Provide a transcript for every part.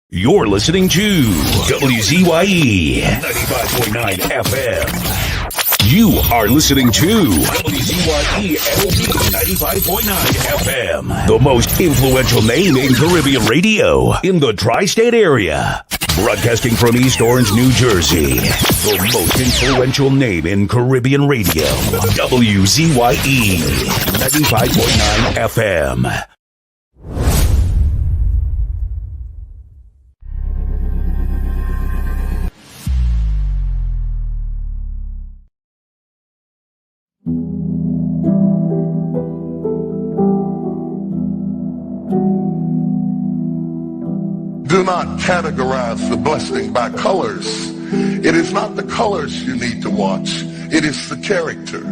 You're listening to WZYE 95.9 FM. You are listening to WZYE 95.9 FM, the most influential name in Caribbean radio in the tri-state area. Broadcasting from East Orange, New Jersey, the most influential name in Caribbean radio, WZYE 95.9 FM. Do not categorize the blessing by colors. It is not the colors you need to watch. It is the character.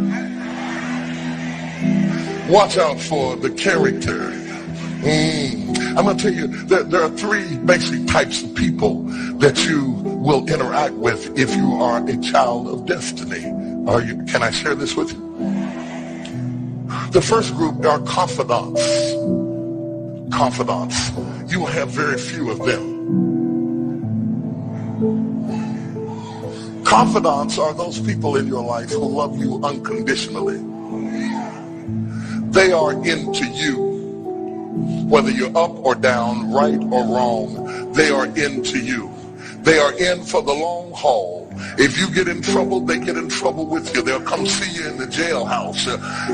Watch out for the character. I'm going to tell you that there are three basic types of people that you will interact with if you are a child of destiny. Can I share this with you? The first group are confidants. Confidants. You will have very few of them. Confidants are those people in your life who love you unconditionally. They are into you. Whether you're up or down, right or wrong, they are into you. They are in for the long haul. If you get in trouble, they get in trouble with you. They'll come see you in the jailhouse.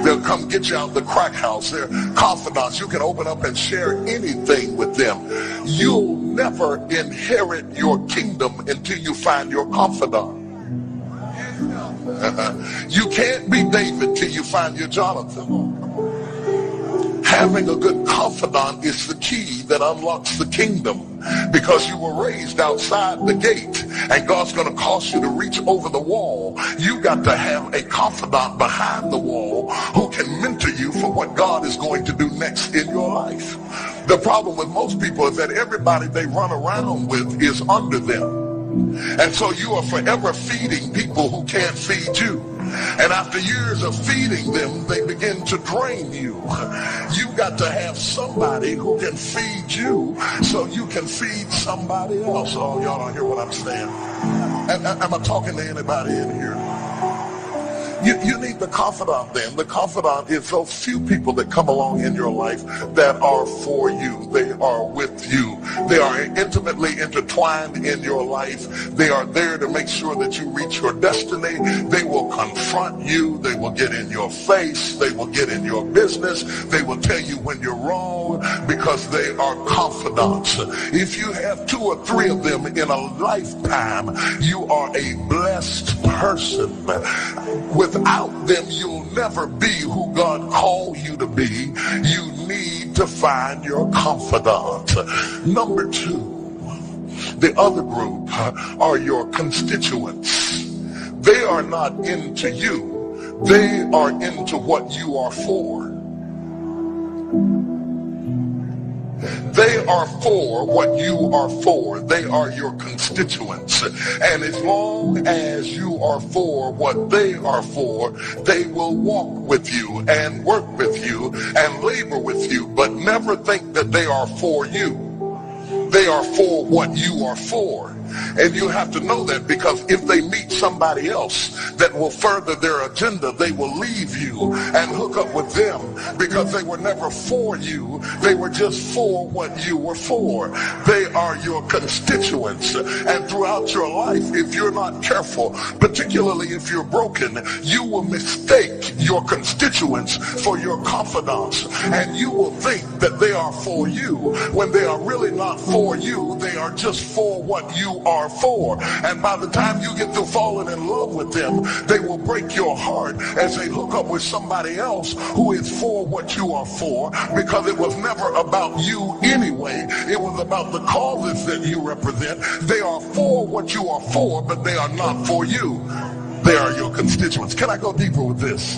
They'll come get you out the crack house. They're confidants. You can open up and share anything with them. You'll never inherit your kingdom until you find your confidant. You can't be David till you find your Jonathan. Having a good confidant is the key that unlocks the kingdom, because you were raised outside the gate and God's going to cause you to reach over the wall. You got to have a confidant behind the wall who can mentor you for what God is going to do next in your life. The problem with most people is that everybody they run around with is under them. And so you are forever feeding people who can't feed you. And after years of feeding them, they begin to drain you. You got to have somebody who can feed you so you can feed somebody else. Oh, y'all don't hear what I'm saying. Am I talking to anybody in here? You need the confidant then. The confidant is those few people that come along in your life that are for you. They are with you. They are intimately intertwined in your life. They are there to make sure that you reach your destiny. They will confront you. They will get in your face. They will get in your business. They will tell you when you're wrong because they are confidants. If you have two or three of them in a lifetime, you are a blessed person. Without them, you'll never be who God called you to be. You need to find your confidant. Number two, the other group are your constituents. They are not into you. They are into what you are for. They are for what you are for. They are your constituents. And as long as you are for what they are for, they will walk with you and work with you and labor with you, but never think that they are for you. They are for what you are for. And you have to know that, because if they meet somebody else that will further their agenda, they will leave you and hook up with them, because they were never for you. They were just for what you were for. They are your constituents. And throughout your life, if you're not careful, particularly if you're broken, you will mistake your constituents for your confidants. And you will think that they are for you when they are really not for you. They are just for what you are for. And by the time you get to falling in love with them, they will break your heart as they hook up with somebody else who is for what you are for, because it was never about you anyway. It was about the causes that you represent. They are for what you are for, but they are not for you. They are your constituents. Can I go deeper with this?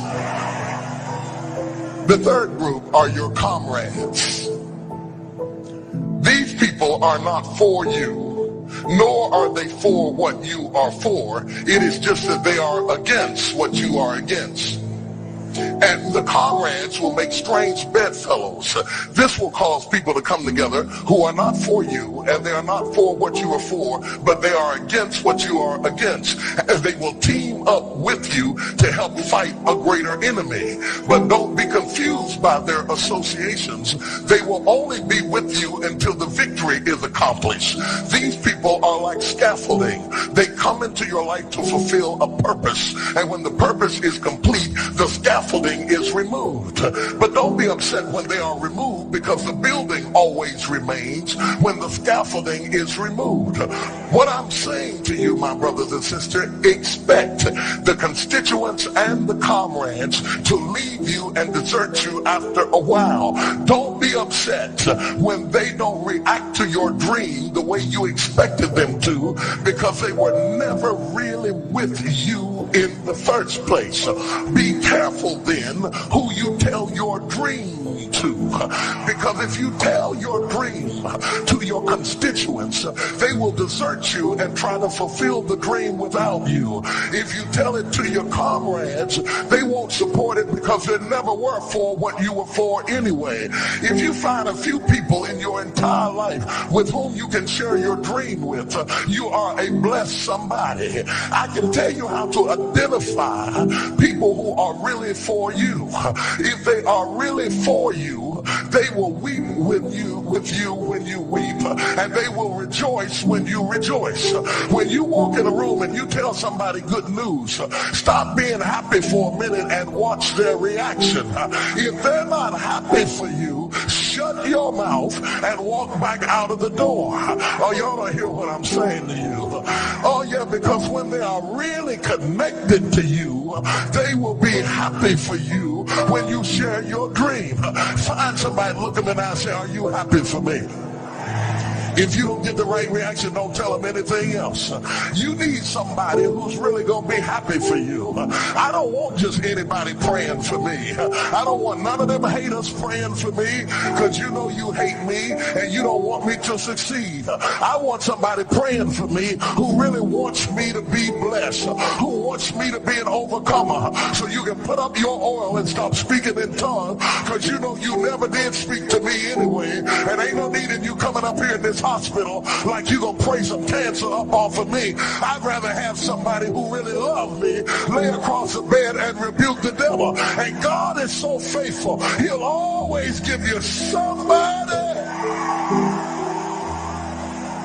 The third group are your comrades. These people are not for you, nor are they for what you are for. It is just that they are against what you are against. and the comrades will make strange bedfellows. This will cause people to come together who are not for you, and they are not for what you are for, but they are against what you are against, and they will team up with you to help fight a greater enemy. But don't be confused by their associations. They will only be with you until the victory is accomplished. These people are like scaffolding. They come into your life to fulfill a purpose, and when the purpose is complete, the scaffolding is removed. But don't be upset when they are removed, because the building always remains when the scaffolding is removed. What I'm saying to you, my brothers and sisters, expect the constituents and the comrades to leave you and desert you after a while. Don't be upset when they don't react to your dream the way you expected them to, because they were never really with you in the first place. Be careful then who you tell your dream to, because if you tell your dream to your constituents, they will desert you and try to fulfill the dream without you. If you tell it to your comrades, they won't support it because they never were for what you were for anyway. If you find a few people in your entire life with whom you can share your dream with, you are a blessed somebody. I can tell you how to identify people who are really for you. If they are really for you, they will weep with you when you weep, and they will rejoice when you rejoice. When you walk in a room and you tell somebody good news, stop being happy for a minute and watch their reaction. If they're not happy for you, shut your mouth and walk back out of the door. Oh, y'all don't hear what I'm saying to you. Oh yeah, because when they are really connected to you, they will be happy for you when you share your dream. Find somebody, look them in the eye and say, are you happy for me? If you don't get the right reaction, don't tell them anything else. You need somebody who's really going to be happy for you. I don't want just anybody praying for me. I don't want none of them haters praying for me, because you know you hate me and you don't want me to succeed. I want somebody praying for me who really wants me to be blessed, who wants me to be an overcomer, so you can put up your oil and stop speaking in tongues, because you know you never did speak to me anyway, and ain't no need in you coming up here in this hospital like you gonna pray some cancer up off of me. I'd rather have somebody who really loves me lay across the bed and rebuke the devil. And God is so faithful, he'll always give you somebody.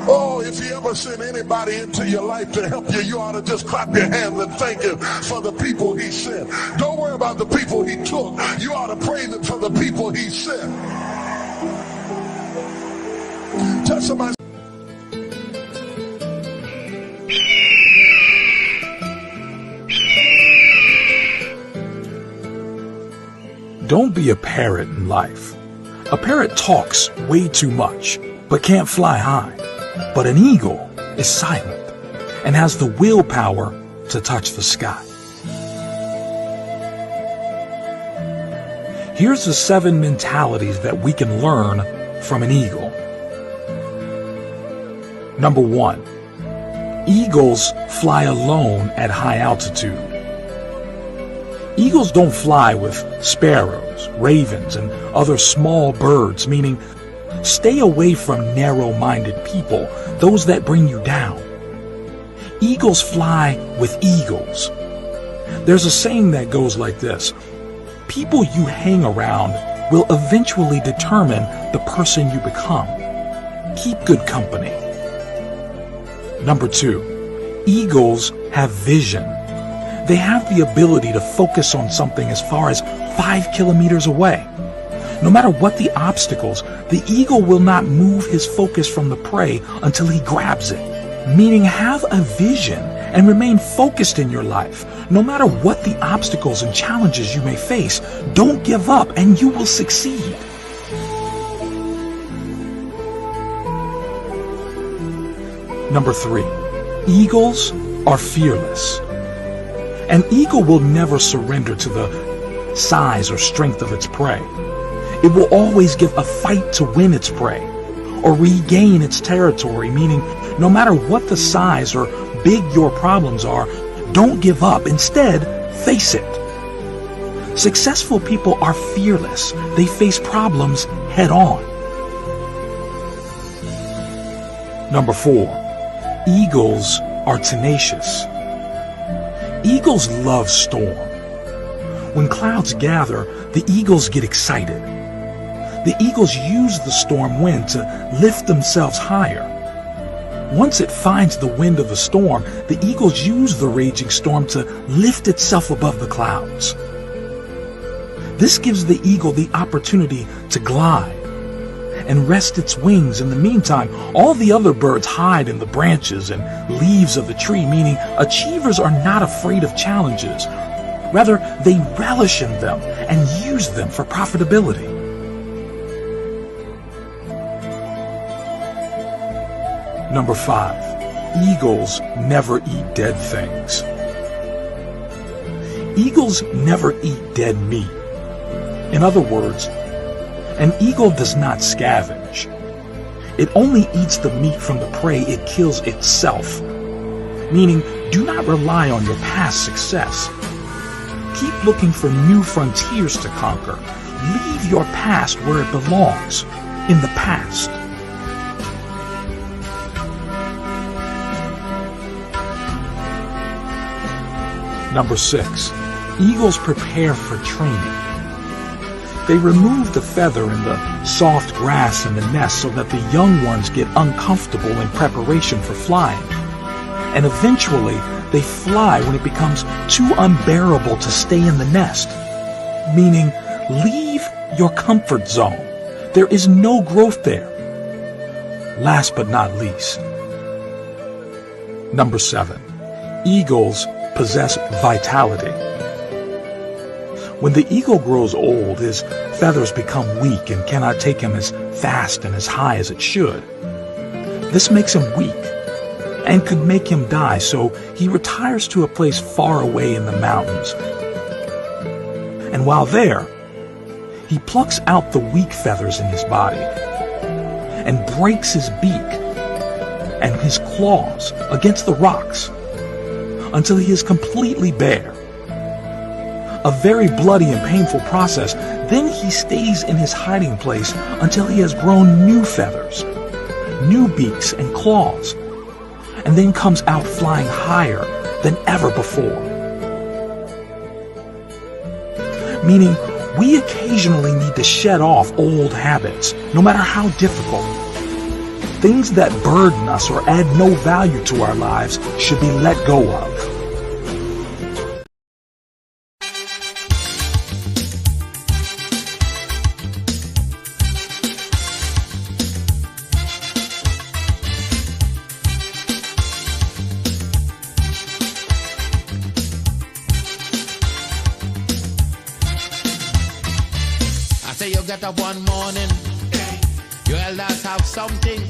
Oh, if he ever sent anybody into your life to help you, you ought to just clap your hands and thank him for the people he sent. Don't worry about the people he took. You ought to praise him for the people he sent. Tell somebody. Don't be a parrot in life. A parrot talks way too much, but can't fly high. But an eagle is silent and has the willpower to touch the sky. Here's the 7 mentalities that we can learn from an eagle. Number 1, eagles fly alone at high altitude. Eagles don't fly with sparrows, ravens, and other small birds, meaning stay away from narrow-minded people, those that bring you down. Eagles fly with eagles. There's a saying that goes like this: people you hang around will eventually determine the person you become. Keep good company. Number 2, eagles have vision. They have the ability to focus on something as far as 5 kilometers away. No matter what the obstacles, the eagle will not move his focus from the prey until he grabs it. Meaning, have a vision and remain focused in your life. No matter what the obstacles and challenges you may face, don't give up and you will succeed. Number 3, eagles are fearless. An eagle will never surrender to the size or strength of its prey. It will always give a fight to win its prey or regain its territory, meaning no matter what the size or big your problems are, don't give up. Instead, face it. Successful people are fearless. They face problems head on. Number 4, eagles are tenacious. Eagles love storm. When clouds gather, the eagles get excited. The eagles use the storm wind to lift themselves higher. Once it finds the wind of the storm, the eagles use the raging storm to lift itself above the clouds. This gives the eagle the opportunity to glide and rest its wings. In the meantime, all the other birds hide in the branches and leaves of the tree, meaning achievers are not afraid of challenges. Rather, they relish in them and use them for profitability. Number 5, eagles never eat dead things. Eagles never eat dead meat. In other words, an eagle does not scavenge. It only eats the meat from the prey it kills itself. Meaning, do not rely on your past success. Keep looking for new frontiers to conquer. Leave your past where it belongs, in the past. Number 6, eagles prepare for training. They remove the feather and the soft grass in the nest so that the young ones get uncomfortable in preparation for flying. And eventually, they fly when it becomes too unbearable to stay in the nest. Meaning, leave your comfort zone. There is no growth there. Last but not least, number 7, eagles possess vitality. When the eagle grows old, his feathers become weak and cannot take him as fast and as high as it should. This makes him weak and could make him die, so he retires to a place far away in the mountains. And while there, he plucks out the weak feathers in his body and breaks his beak and his claws against the rocks until he is completely bare. A very bloody and painful process. Then he stays in his hiding place until he has grown new feathers, new beaks and claws, and then comes out flying higher than ever before. Meaning, we occasionally need to shed off old habits, no matter how difficult. Things that burden us or add no value to our lives should be let go of. You get up one morning, your elders have something.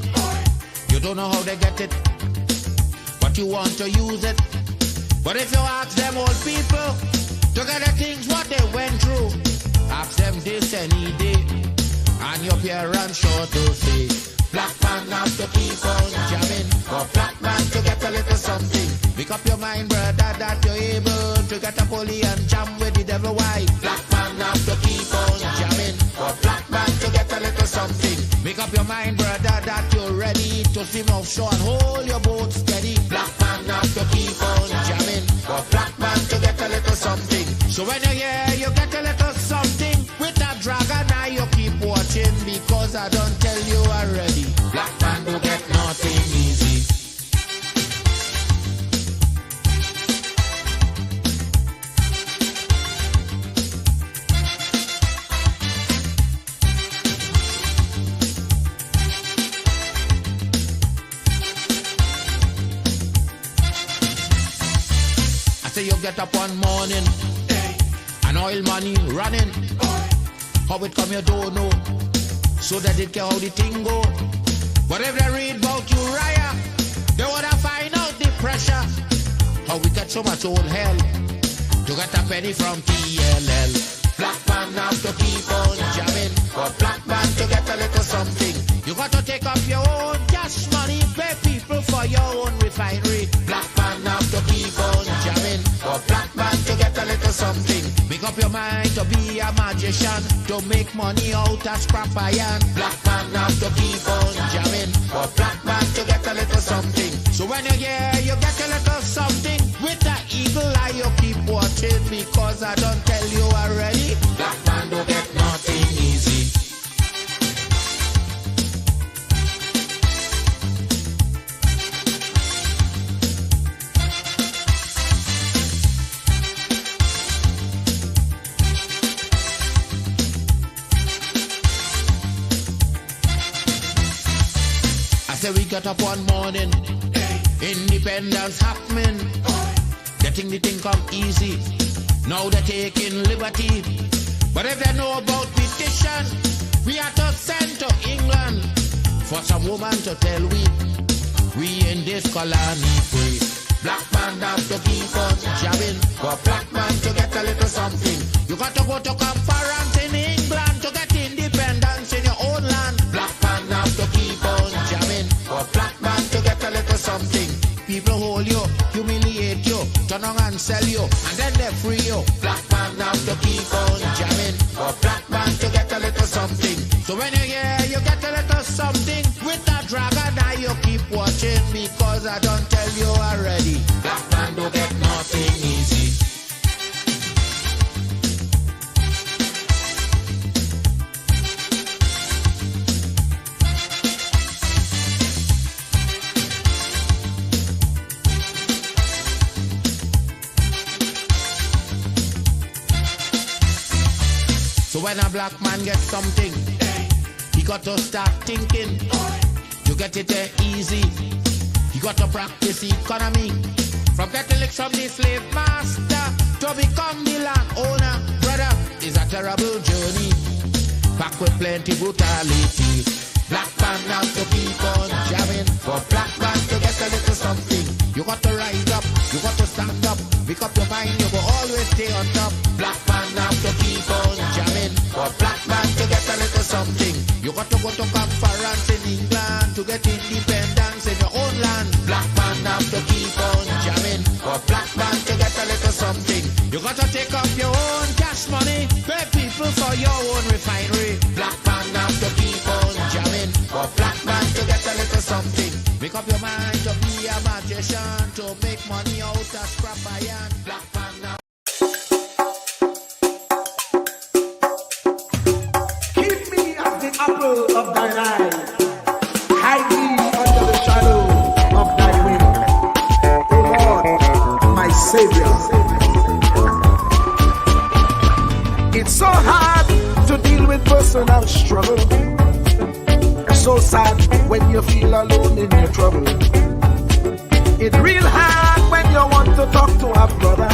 You don't know how they get it, but you want to use it. But if you ask them old people to get the things what they went through, ask them this any day, and your parents sure to say, black man have to keep on jamming, for black man to get a little something. Make up your mind, brother, that you're able to get a pulley and jam with the devil. Why? Black man have to keep on jamming, for black man to get a little something. Make up your mind, brother, that you're ready to swim offshore and hold your boat steady. Black man have to keep on jamming, for black man to get a little something. So when you hear you get a little something with that dragon, now you keep watching, because I don't tell you already. Black man do get nothing easy. You get up one morning, and oil money running. How it come you don't know, so that it care how the thing go. But if they read about Uriah, they wanna find out the pressure. How we get so much old hell to get a penny from TLL. Black man have to keep on jamming, for black man to get a little something. You got to take up your own cash money, pay people for your own refinery. Black man have to keep on jamming, for black man to get a little something. Make up your mind to magician to make money out of scrap iron. Black man have to keep on jamming for black man to get a little something. So when you hear you get a little something, with that eagle eye you keep watching, because I don't tell you already, black man don't get nothing easy. So we got up one morning, independence happening, getting the thing come easy. Now they're taking liberty, but if they know about petition, we have to send to England for some woman to tell we in this colony free. Black man have to keep on jabbing, for black man to get a little something. You got to go to conference in England to get independence in your own land. Black man have to keep on jabbing, for black man to get a little something. People hold you, humiliate you, turn on and sell you, and then they free you. Black man have to keep on jamming, for black man to get a little something. So when you hear you get a little something, with that dragon eye you keep watching, because I don't tell you already, black man don't get nothing easy. So when a black man gets something, he got to start thinking to get it there easy. He got to practice economy, from getting licked from the slave master to become the landowner. Brother, it's a terrible journey, back with plenty brutality. Black man have to keep on jamming, for black man to get a little something. You got to rise up, you got to stand up, pick up your mind, you will always stay on top. Black man have to keep on jamming, for black man to get a little something. You got to go to conference in England to get independence in your own land. Black man have to keep on jamming, for black man to get a little something. You got to take up your own cash money, pay people for your own refinery. Black man have to keep on jamming, for black man to get a little something. Make up your mind to be a magician, to make money out of scrap iron. Black man now. Keep me as the apple of thine eye. Hide me under the shadow of thy wing. O Lord, my Savior. It's so hard to deal with personal struggle. So sad when you feel alone in your trouble. It's real hard when you want to talk to a brother.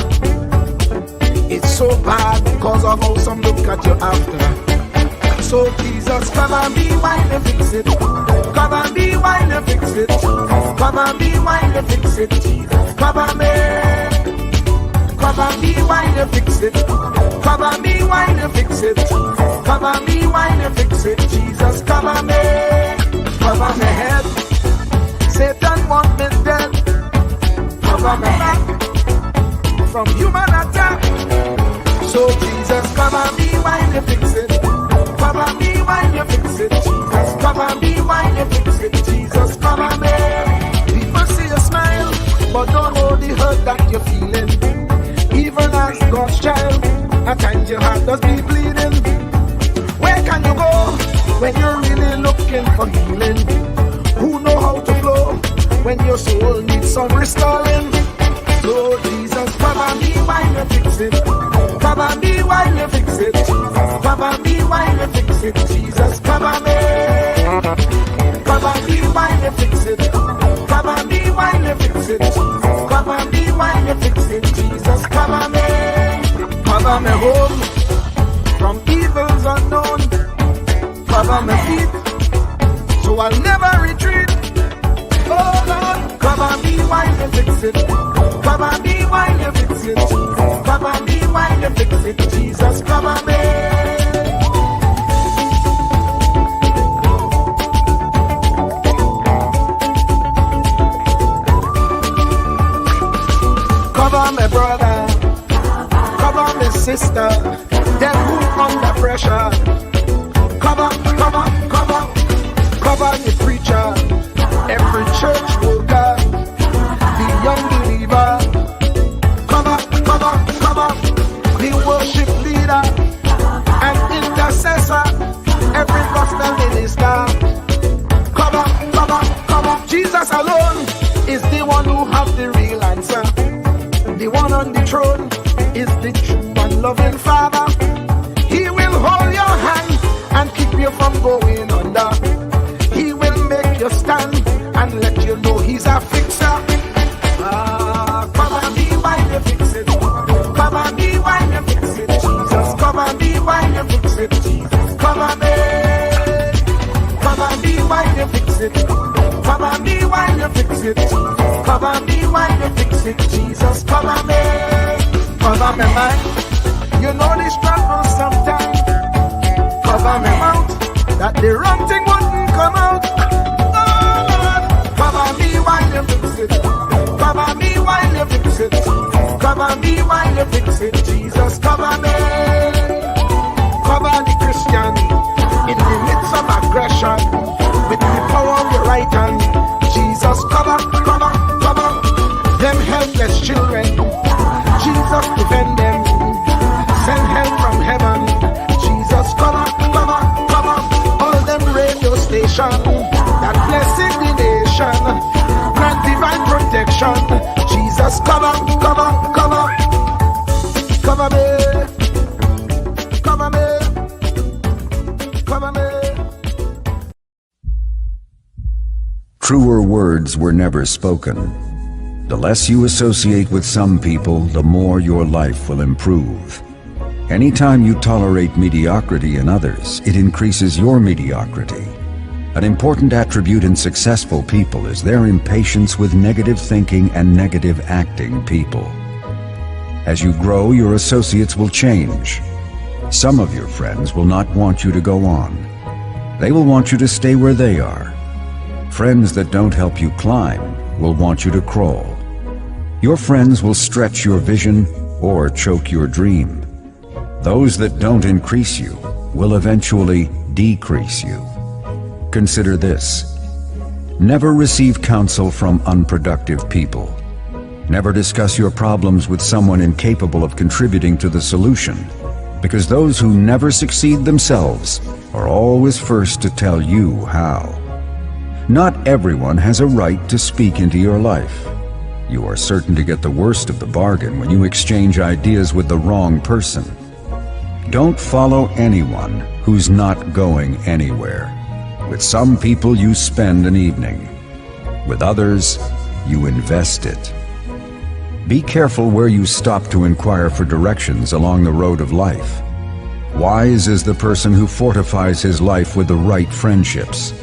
It's so bad because of how some look at you after. So Jesus, come and be while you fix it. Come and be while you fix it. Come and be while you fix it. Jesus, come and be. Come and be while you fix it. Come and be while you fix it. Come and be while you fix it. Jesus, come and be. Cover my head. Satan want me dead. Cover my back from human attack. So Jesus, come and be while you fix it. Come and be while you fix it. Jesus, come and be while you fix it. Jesus, come and be. People see you smile, but don't know the hurt that you're feeling. Even as God's child, at times your heart does be bleeding. Where can you go when you're really looking for healing? Who know how to flow when your soul needs some restoring? So Jesus, come and be while you fix it. Come and be while you fix it. Come and be while you fix it. Jesus, come and be. Come and be while you fix it. Come and be while you fix it. Come and be while you fix it. Jesus, come and be. Cover me home from evils unknown. Cover my feet so I'll never retreat. Oh Lord, cover me while you fix it. Cover me while you fix it. Cover me while you fix it. Jesus, cover me. Cover my brother. Cover my sister. Them who under pressure. church worker, the young believer, come up, the worship leader and intercessor, every gospel minister, come up. Jesus alone is the one who have the real answer. The one on the throne is the true and loving Father. He will hold your hand and keep you from going under. He will make you stand and let you know he's a fixer. Cover me while you fix it. Cover me while you fix it, Jesus. Cover me while you fix it, Jesus. Cover me. Cover me while you fix it. Cover me while you fix it, Jesus. Cover me while you fix it, Jesus. Cover me. Cover me, man. You know the struggle sometimes. Cover me out, that the wrong thing wouldn't come out. Oh Lord, cover me while you fix it. Cover me while you fix it. Cover me while you fix it, Jesus. Cover me. Cover the Christian in the midst of aggression with the power of your right hand. Jesus, cover them helpless children. Jesus, defend them. Send help from heaven. Jesus, cover all them radio stations that blessing the nation. Grant divine protection. Jesus, cover me. Truer words were never spoken. The less you associate with some people, the more your life will improve. Anytime you tolerate mediocrity in others, it increases your mediocrity. An important attribute in successful people is their impatience with negative thinking and negative acting people. As you grow, your associates will change. Some of your friends will not want you to go on. They will want you to stay where they are. Friends that don't help you climb will want you to crawl. Your friends will stretch your vision or choke your dream. Those that don't increase you will eventually decrease you. Consider this. Never receive counsel from unproductive people. Never discuss your problems with someone incapable of contributing to the solution, because those who never succeed themselves are always first to tell you how. Not everyone has a right to speak into your life. You are certain to get the worst of the bargain when you exchange ideas with the wrong person. Don't follow anyone who's not going anywhere. With some people you spend an evening. With others, you invest it. Be careful where you stop to inquire for directions along the road of life. Wise is the person who fortifies his life with the right friendships.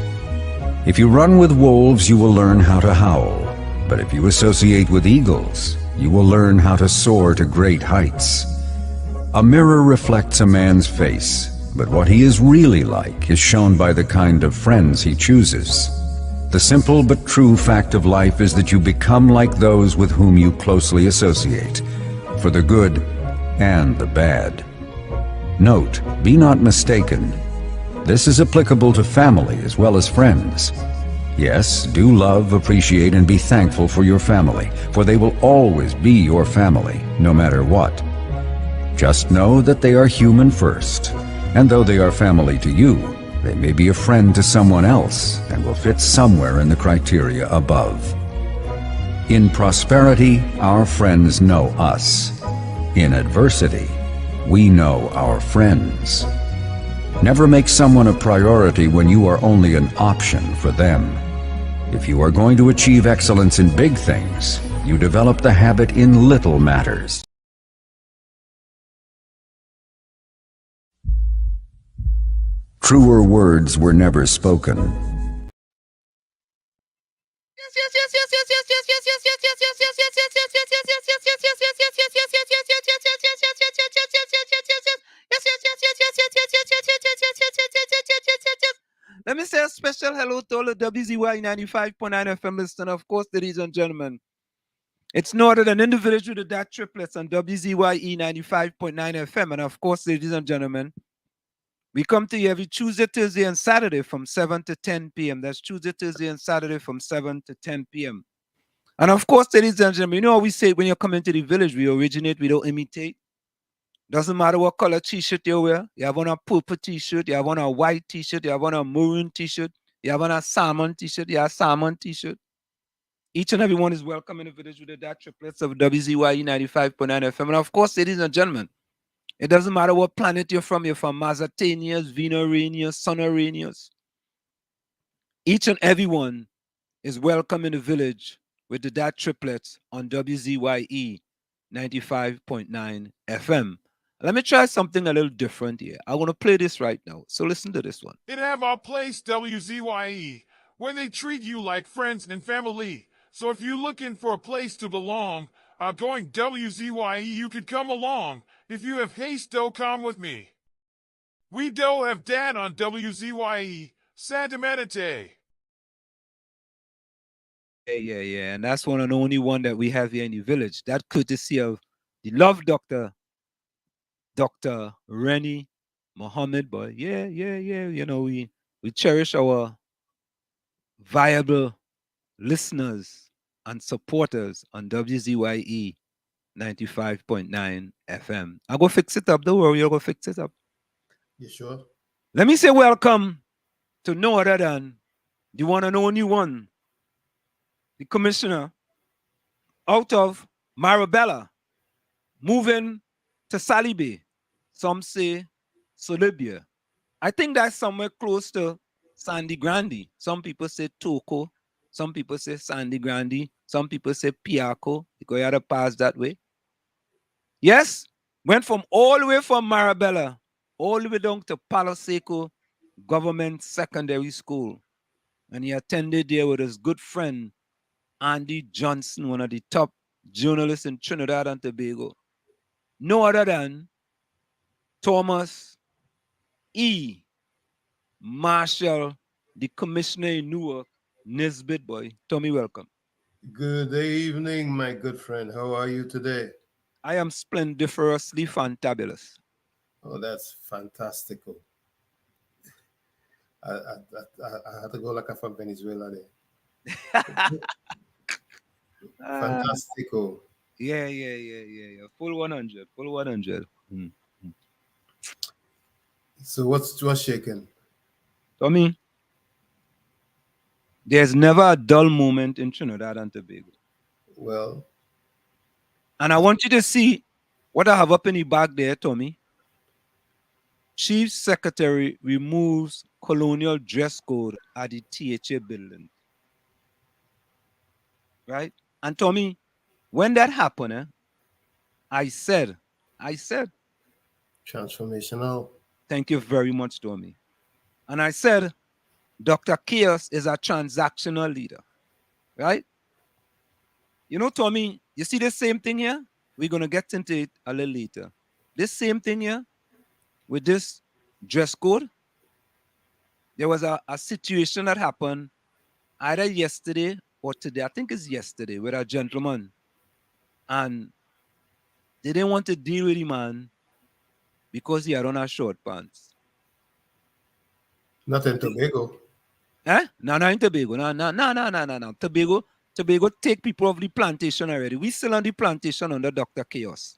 If you run with wolves, you will learn how to howl. But if you associate with eagles, you will learn how to soar to great heights. A mirror reflects a man's face, but what he is really like is shown by the kind of friends he chooses. The simple but true fact of life is that you become like those with whom you closely associate, for the good and the bad. Note, be not mistaken. This is applicable to family as well as friends. Yes, do love, appreciate, and be thankful for your family, for they will always be your family, no matter what. Just know that they are human first, and though they are family to you, they may be a friend to someone else and will fit somewhere in the criteria above. In prosperity, our friends know us. In adversity, we know our friends. Never make someone a priority when you are only an option for them. If you are going to achieve excellence in big things, you develop the habit in little matters. Truer words were never spoken. Let me say a special hello to all the WZYE 95.9 FM listeners, of course, ladies and gentlemen. It's no other than individual the DAT Triplets on WZYE 95.9 FM, and of course, ladies and gentlemen, We come to you every Tuesday, Thursday, and Saturday from 7 to 10 p.m. That's Tuesday, Thursday, and Saturday from 7 to 10 p.m. And of course, ladies and gentlemen, you know what we say when you come into the village, we originate, we don't imitate. Doesn't matter what color t-shirt you wear. You have on a purple t-shirt, you have on a white t-shirt, you have on a maroon t-shirt, you have on a salmon t-shirt, you have a salmon t-shirt. Each and every one is welcome in the village with the DAT Triplets of WZYE 95.9 FM. And of course, ladies and gentlemen, it doesn't matter what planet you're from Mazatanians, Venerians, Sonarians. Each and every one is welcome in the village with the DAT Triplets on WZYE 95.9 FM. Let me try something a little different here. I want to play this right now. So listen to this one. It have our place, WZYE, where they treat you like friends and family. So if you're looking for a place to belong, going WZYE, you could come along. If you have haste, come with me. We do have DAT on WZYE, Santa Medite. Yeah. And that's one and only one that we have here in the village. That courtesy of the love doctor, Dr. Rennie Mohammed, boy. Yeah. You know, we cherish our viable listeners and supporters on WZYE 95.9 FM. I'll go fix it up. Don't worry, you'll go fix it up. You sure? Let me say welcome to no other than the one and only one, the commissioner out of Marabella, moving to Salibe. Some say Solibia. I think that's somewhere close to Sandy Grande. Some people say Toko. Some people say Sandy Grande. Some people say Piaco, because you had to pass that way. Yes, went from all the way from Marabella, all the way down to Palo Seco Government Secondary School. And he attended there with his good friend, Andy Johnson, one of the top journalists in Trinidad and Tobago. No other than Thomas E. Marshall, the commissioner in Newark, Nisbet, boy. Tommy, welcome. Good evening, my good friend. How are you today? I am splendiferously fantabulous. Oh, that's fantastical. I had to go like I'm from Venezuela there. Fantastical. Yeah. Full 100. Full 100. So what's shaking? Tommy, there's never a dull moment in Trinidad and Tobago. Well, and I want you to see what I have up in the back there, Tommy. Chief Secretary removes colonial dress code at the THA building. Right? And Tommy, when that happened, I said, transformational. Thank you very much, Tommy. And I said, Dr. Chaos is a transactional leader. Right? You know, Tommy, you see the same thing here? We're going to get into it a little later. This same thing here, with this dress code, there was a situation that happened either yesterday or today. I think it's yesterday, with a gentleman. And they didn't want to deal with the man because he had on a short pants. Not in Tobago. Eh? No, not in Tobago. No. Tobago take people off the plantation already. We still on the plantation under Dr. Chaos.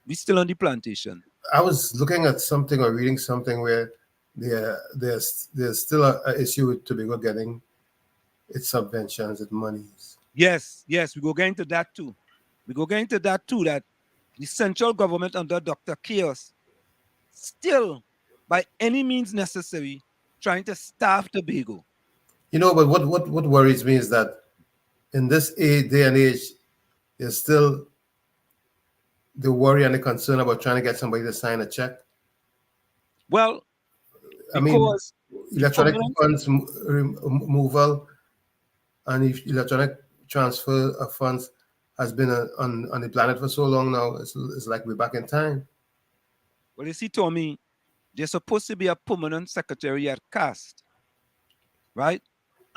We still on the plantation. I was looking at something or reading something where there's still an issue with Tobago getting its subventions, its monies. Yes, we go get into that too. That the central government under Dr. Chaos still, by any means necessary, trying to starve Tobago. You know, but what worries me is that in this day and age, there's still the worry and the concern about trying to get somebody to sign a check. Well, I mean, electronic funds removal and electronic transfer of funds has been on the planet for so long now. It's like we're back in time. Well, you see, Tommy, there's supposed to be a permanent secretary at CAST, right?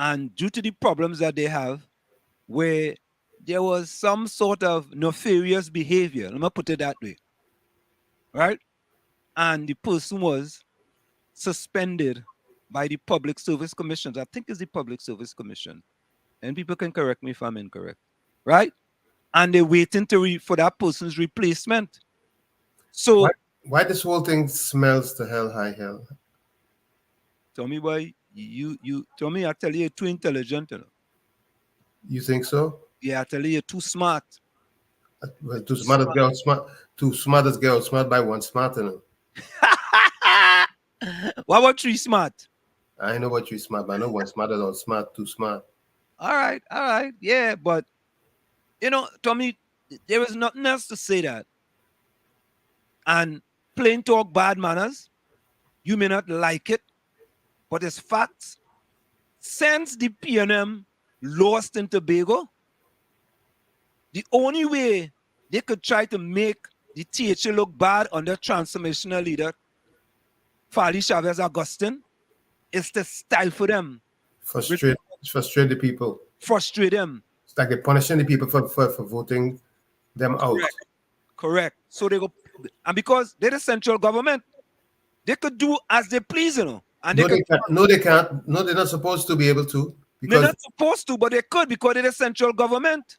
And due to the problems that they have, where there was some sort of nefarious behavior, let me put it that way, right? And the person was suspended by the Public Service Commission. I think it's the Public Service Commission. And people can correct me if I'm incorrect. Right? And they're waiting for that person's replacement. So why this whole thing smells to high hell? Tell me why you tell me, I tell you, you're too intelligent. You know? You think so? Yeah, I tell you, you're too smart. Well, too smart as girl smart. Too smart as girl smart by one smart, you know. What about three smart? I know what you smart, but I know one smart is not smart, too smart. All right, yeah, but you know, Tommy, there is nothing else to say that. And plain talk, bad manners. You may not like it, but it's facts. Since the PNM lost in Tobago, the only way they could try to make the THA look bad under transformational leader Fali Chavez Augustine is to stifle them. Frustrate the people. Frustrate them. It's like they're punishing the people for voting them out. Correct. So they go, and because they're the central government, they could do as they please, you know. And they can't. No, they're not supposed to be able to. They're not supposed to, but they could because they're the central government.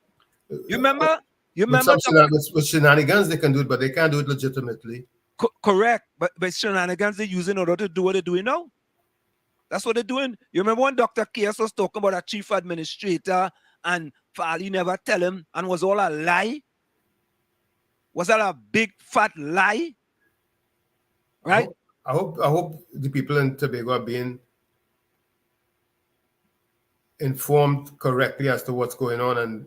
You remember? With shenanigans, they can do it, but they can't do it legitimately. Correct. But shenanigans they're using in order to do what they're doing now. That's what they're doing. You remember when Dr. Kies was talking about a chief administrator and Fali never tell him and was all a lie? Was that a big fat lie? Right? I hope the people in Tobago are being informed correctly as to what's going on and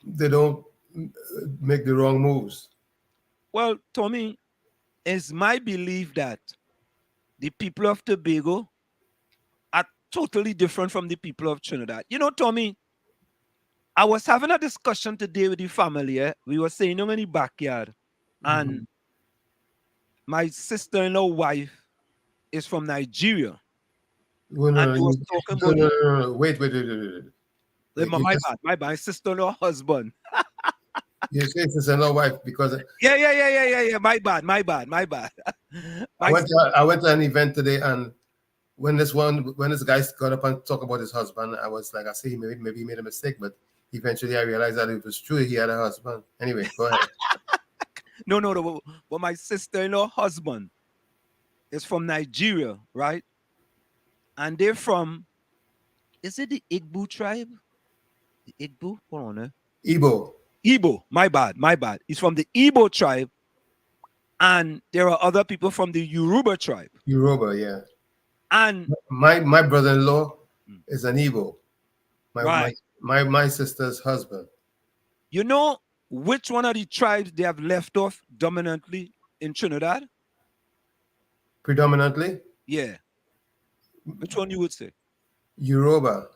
they don't make the wrong moves. Well, Tommy, it's my belief that the people of Tobago are totally different from the people of Trinidad. You know, Tommy, I was having a discussion today with the family. We were saying in the backyard, and my sister-in-law wife is from Nigeria. Wait. My bad. My sister-in-law husband. You say sister-in-law wife because Yeah. My bad. I went to an event today, and when this guy got up and talked about his husband, I was like, I see maybe he made a mistake, but eventually I realized that it was true. He had a husband. Anyway, go ahead. No. But my sister-in-law husband is from Nigeria, right? And they're from, is it the Igbo tribe? The Igbo? Hold on. Igbo. My bad. He's from the Igbo tribe. And there are other people from the Yoruba tribe. Yoruba, yeah. And my brother-in-law is an Igbo. My sister's husband. You know which one of the tribes they have left off dominantly in Trinidad? Predominantly? Yeah. Which one you would say? Yoruba.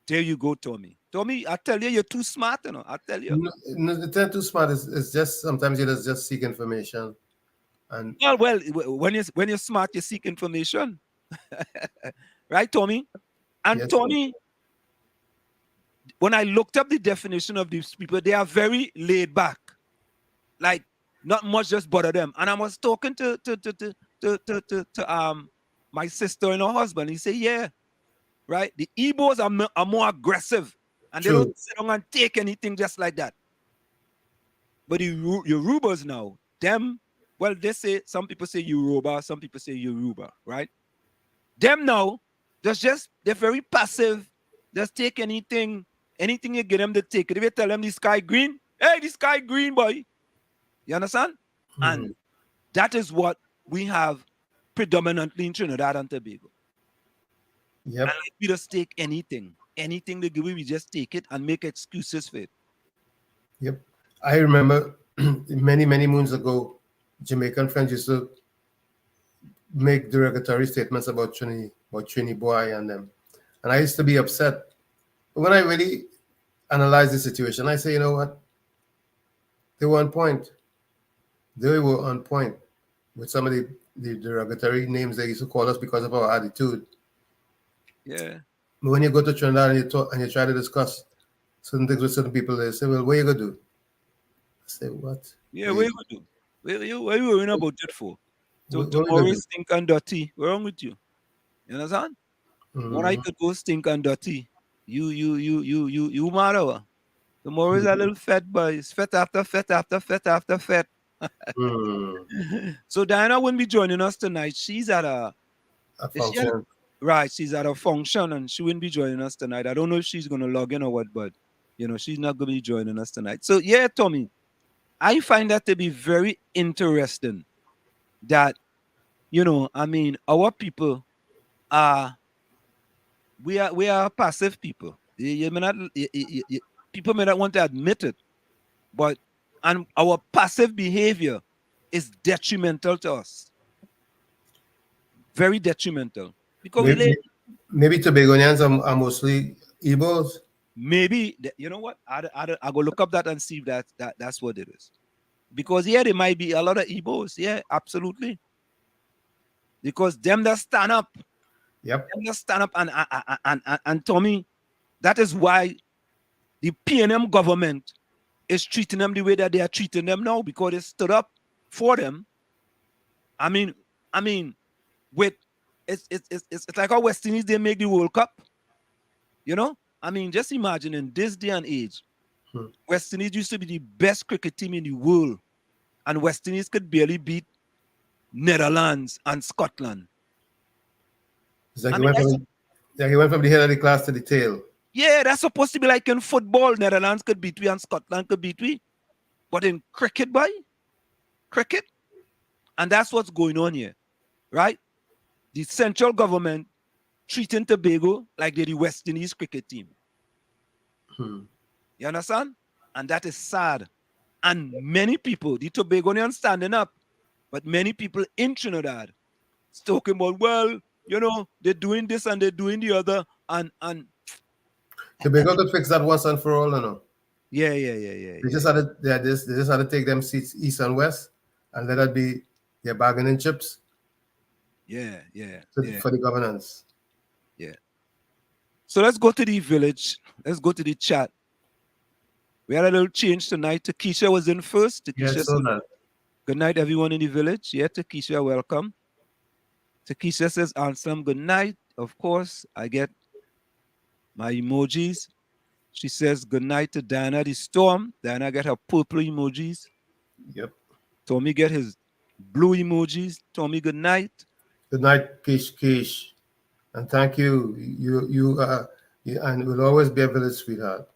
There you go, Tommy. Tommy, I tell you, you're too smart, you know. I tell you. No, it's not too smart. It's just sometimes you just seek information. And well, when you're smart, you seek information. Right, Tommy? And yes, Tommy, when I looked up the definition of these people, they are very laid back. Like, not much just bother them. And I was talking to my sister-in-law husband. He said, yeah, right? The Igbos are more aggressive. And True. They don't sit down and take anything just like that. But the Yorubas now, them, well, some people say Yoruba, some people say Yoruba, right? Them now, they're very passive. Just take anything you get them to take it. If you tell them the sky green, hey, the sky green, boy. You understand? Mm-hmm. And that is what we have predominantly in Trinidad and Tobago. Yep. And we just take anything they give, we just take it and make excuses for it. Yep. I remember many, many moons ago, Jamaican friends used to make derogatory statements about Trini Boy and them. And I used to be upset. But when I really analyze the situation, I say, you know what? They were on point. They were on point with some of the derogatory names they used to call us because of our attitude. Yeah. But when you go to Trinidad and you try to discuss certain things with certain people, they say, well, what are you going to do? I say, what? Yeah, what are you going to do? What are you worrying about it for? So What we tomorrow gonna do? is stink and dirty. What's wrong with you? You understand? When I could go stink and dirty. You matter. Tomorrow is a little fat, but it's fat after fat after fat after fat. So Diana wouldn't be joining us tonight. She's at A function. she's at a function and she wouldn't be joining us tonight. I don't know if she's gonna log in or what, but she's not gonna be joining us tonight. So yeah, Tommy, I find that to be very interesting that our people are we are passive people. People may not want to admit it, but our passive behavior is detrimental to us. Very detrimental. Because maybe Tobagonians are mostly Igbos. Maybe you know what? I go look up that and see if that's what it is. Because there might be a lot of Igbos. Yeah, absolutely. Because them that stand up. Yep. Them that stand up and Tommy, that is why the PNM government is treating them the way that they are treating them now, because they stood up for them. I mean, with it's like how West Indies they make the World Cup. Just imagine in this day and age, West Indies used to be the best cricket team in the world, and West Indies could barely beat Netherlands and Scotland. It's like he went from the head of the class to the tail. Yeah, that's supposed to be like in football. Netherlands could beat we and Scotland could beat we. But in cricket, cricket, and that's what's going on here, right? The central government treating Tobago like they're the West Indies cricket team. You understand? And that is sad. And many people, the Tobagonians standing up, but many people in Trinidad talking about, well, they're doing this and they're doing the other, and Tobago could fix that once and for all, no? Yeah. They just had to take them seats east and west and let that be their bargaining chips. Yeah. For the governance. Yeah. So let's go to the village. Let's go to the chat. We had a little change tonight. Takesha was in first. Takesha said, good night, everyone in the village. Yeah, Takesha, welcome. Takesha says, Anselm, good night. Of course, I get my emojis. She says, good night to Diana the Storm. Diana get her purple emojis. Yep. Tommy get his blue emojis. Tommy, good night. Good night, Kish. And thank you. You and will always be a village sweetheart.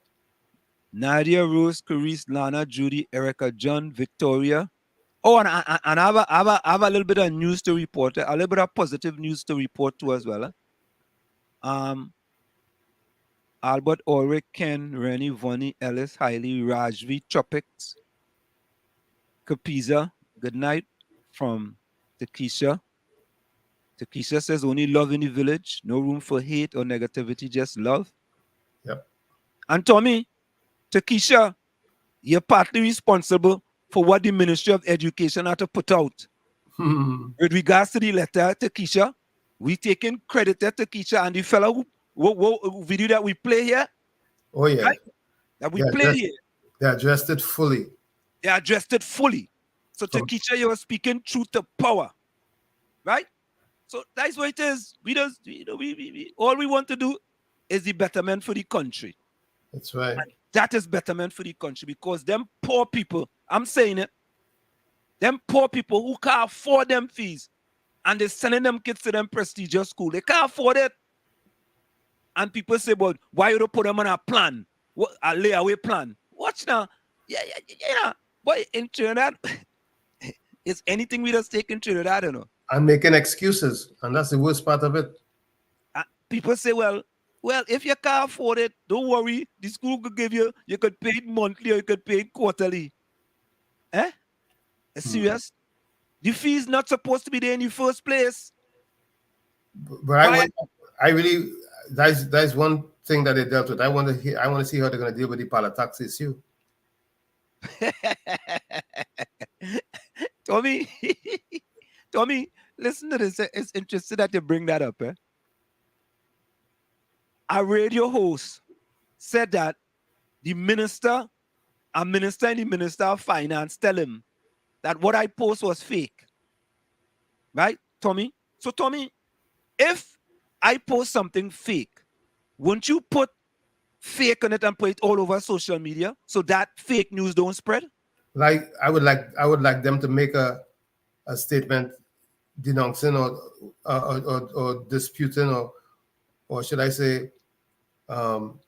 Nadia, Rose, Carice, Lana, Judy, Erica, John, Victoria. Oh, and I have a little bit of news to report. A little bit of positive news to report too as well. Albert, Ulrich, Ken, Rennie, Vonnie, Ellis, Hailey, Rajvi, Tropics, Kapiza, good night from Takesha. Takesha says only love in the village, no room for hate or negativity, just love. Yep. And Tommy, Takesha, you're partly responsible for what the Ministry of Education had to put out. With regards to the letter, Takesha, we taking credit to Takesha and the fellow who video that we play here. Oh, yeah. Right? That we play here. They addressed it fully. They addressed it fully. So Takesha, you are speaking truth to power. Right? So that's what it is. We all we want to do is the betterment for the country. That's right. And that is betterment for the country, because them poor people, I'm saying it, them poor people who can't afford them fees and they're sending them kids to them prestigious school. They can't afford it. And people say, but why you don't put them on a plan? What a layaway plan? Watch now. Yeah. But in Trinidad, it's anything we just take in Trinidad, And making excuses. And that's the worst part of it. People say, well, if you can't afford it, don't worry. The school could give you could pay it monthly or you could pay it quarterly. Serious? The fee is not supposed to be there in the first place. But I really, that's one thing that they dealt with. I want to see how they're going to deal with the palatax issue. Tommy, listen to this. It's interesting that you bring that up. A radio host said that a minister in the Minister of Finance tell him that what I post was fake. Right, Tommy? So, Tommy, if I post something fake, won't you put fake on it and put it all over social media so that fake news don't spread? Like I would like them to make a statement denouncing or disputing or should I say I'm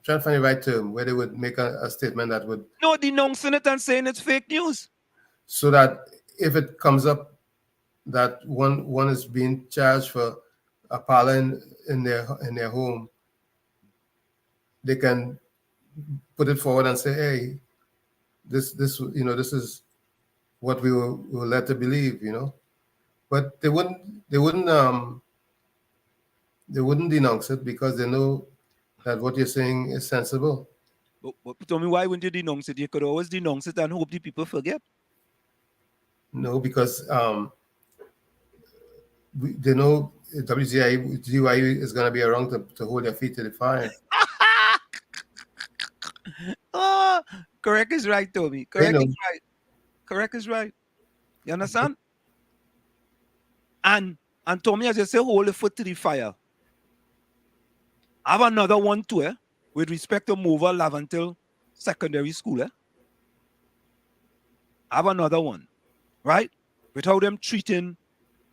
trying to find the right term where they would make a statement that would No, denouncing it and saying it's fake news. so that if it comes up that one is being charged for a parlor in their home, they can put it forward and say, hey, this this is what we were led to believe, but they wouldn't denounce it because they know that what you're saying is sensible. But tell me, why wouldn't you denounce it? You could always denounce it and hope the people forget. No, because they know WZYE is going to be around to hold their feet to the fire. Oh, correct is right, Tommy. Correct is right. Correct is right. You understand? And Tommy, as you say, hold the foot to the fire. I have another one too, with respect to Mova Lavantil Secondary School. I have another one, right? With how them treating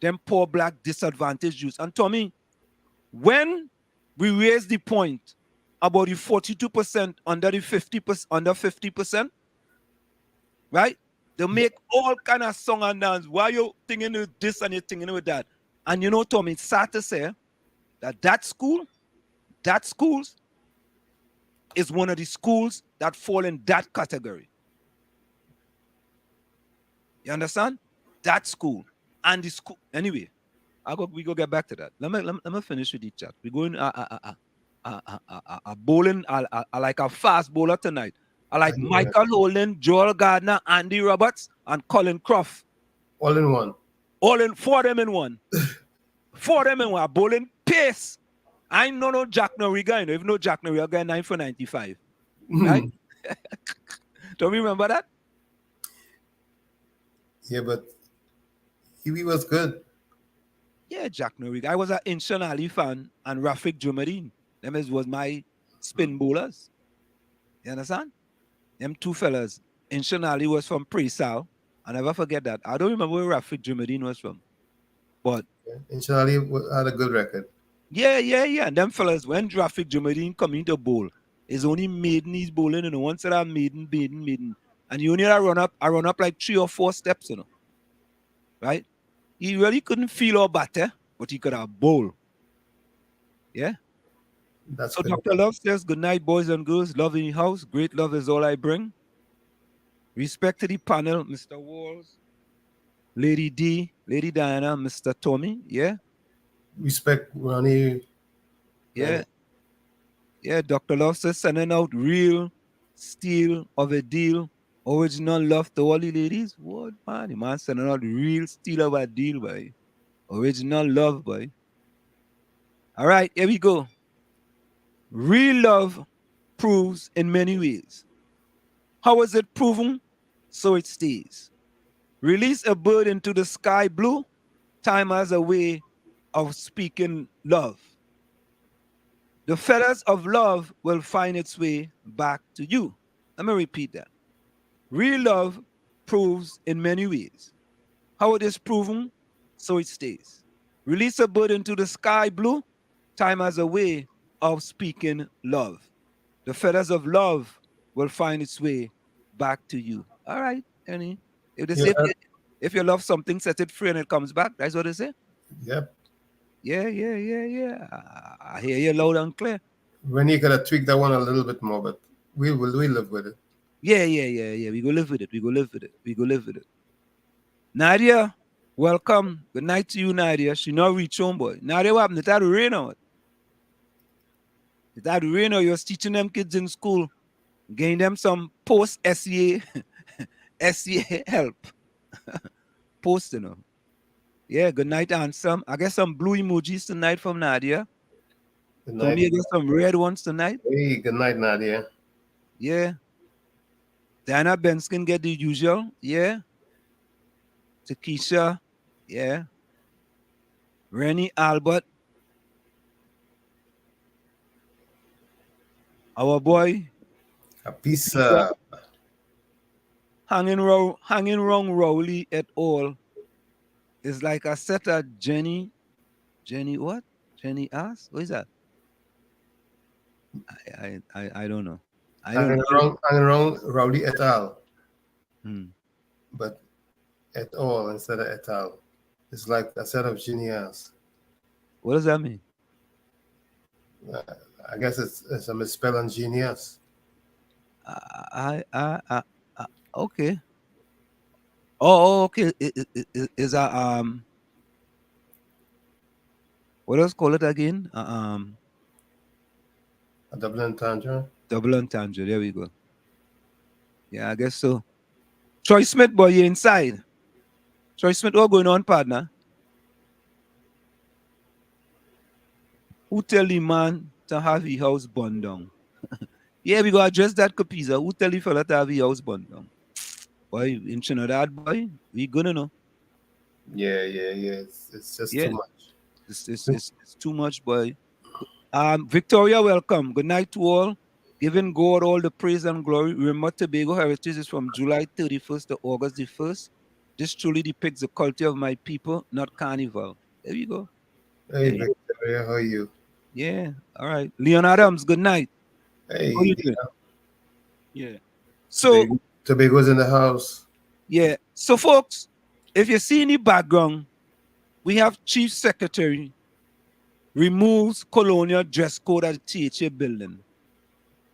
them poor black disadvantaged youth. And Tommy, when we raise the point about the 42% under the 50%, under 50%, right? They make all kind of song and dance. Why you thinking with this and you thinking with that? And you know, Tommy, it's sad to say that schools is one of the schools that fall in that category. You understand? That school and the school. Anyway, we go get back to that. Let me finish with the chat. We're going bowling. I like a fast bowler tonight. I like Michael Holden, Joel Gardner, Andy Roberts, and Colin Croft. All in one. Four of them in one. Four of them in one. Bowling pace. I know no Jack Noriga. If you know Jack Noriga, guy 9 for 95. Right? Don't you remember that? Yeah, but he was good. Yeah, Jack Noriga. I was an Inshan Ali fan and Rafik Jumadine. Them was my spin bowlers. You understand? Them two fellas. Inshan Ali was from Presal. I never forget that. I don't remember where Rafik Jumadine was from. But Inshan Ali had a good record. Yeah. And them fellas, when Rafik Jumadine come into bowl, it's only maiden he's bowling, and once that maiden. And you only run up like 3 or 4 steps, Right? He really couldn't feel or batter, but he could have bowl. Yeah? That's so good. Dr. Love says, good night, boys and girls. Love in the house. Great love is all I bring. Respect to the panel, Mr. Walls, Lady D, Lady Diana, Mr. Tommy. Yeah? Respect, Ronnie. Yeah. Yeah, Dr. Love says, sending out real steel of a deal. Original love to all the ladies. What, man? The man sending out real steel of a deal, boy. Original love, boy. All right, here we go. Real love proves in many ways. How is it proven? So it stays. Release a bird into the sky blue. Time has a way of speaking love. The feathers of love will find its way back to you. Let me repeat that. Real love proves in many ways. How it is proven, so it stays. Release a bird into the sky blue. Time has a way of speaking love. The feathers of love will find its way back to you. All right, Ernie. If they say, if you love something, set it free and it comes back. That's what they say? Yep. Yeah. I hear you loud and clear. When you gotta tweak that one a little bit more, but we live with it. Yeah. We go live with it. Nadia, welcome. Good night to you, Nadia. She not reach home, boy. Nadia, what happened? It had rain out. It had rain out. You're teaching them kids in school. Getting them some post-SEA help. Post, Yeah, good night, Ansem. I get some blue emojis tonight from Nadia. Good night. I get some red ones tonight. Hey, good night, Nadia. Yeah. Diana Benskin get the usual. Yeah. Takesha. Yeah. Rennie Albert. Our boy. A piece. Hanging wrong Rowley et al. Is like a set of Jenny what? Jenny ass? What is that? I don't know. Hanging around Rowley et al. But et al. Instead of et al. It's like a set of genius. What does that mean? I guess it's a misspell on genius. Okay. Oh, okay. Is a what else call it again? A double entendre. Double entendre. There we go. Yeah, I guess so. Troy Smith, boy, you inside. Troy Smith, what going on, partner? Who tell the man to have his house burned down? Yeah, we go address that, Capiza. Who tell the fella to have his house burned down? Boy, in Trinidad, boy, we gonna know. Yeah. It's just too much. It's too much, boy. Victoria, welcome. Good night to all. Giving God all the praise and glory. Remember, Tobago Heritage is from July 31st to August the 1st. This truly depicts the culture of my people, not carnival. There you go. Hey, Victoria, how are you? Yeah, all right. Leon Adams, good night. Hey, how you doing? Yeah. So Tobago's in the house. Yeah. So, folks, if you see in the background, we have Chief Secretary removes colonial dress code at the THA building.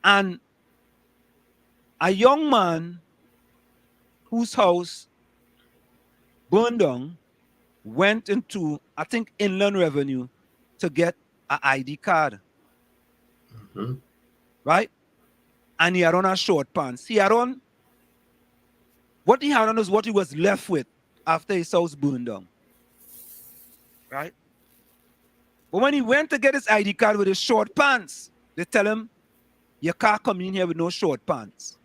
And a young man whose house burned down went into, I think, Inland Revenue to get an ID card. Right? And he had on a short pants. What he had on is what he was left with after his house burned down. Right? But when he went to get his ID card with his short pants, they tell him, you can't come in here with no short pants.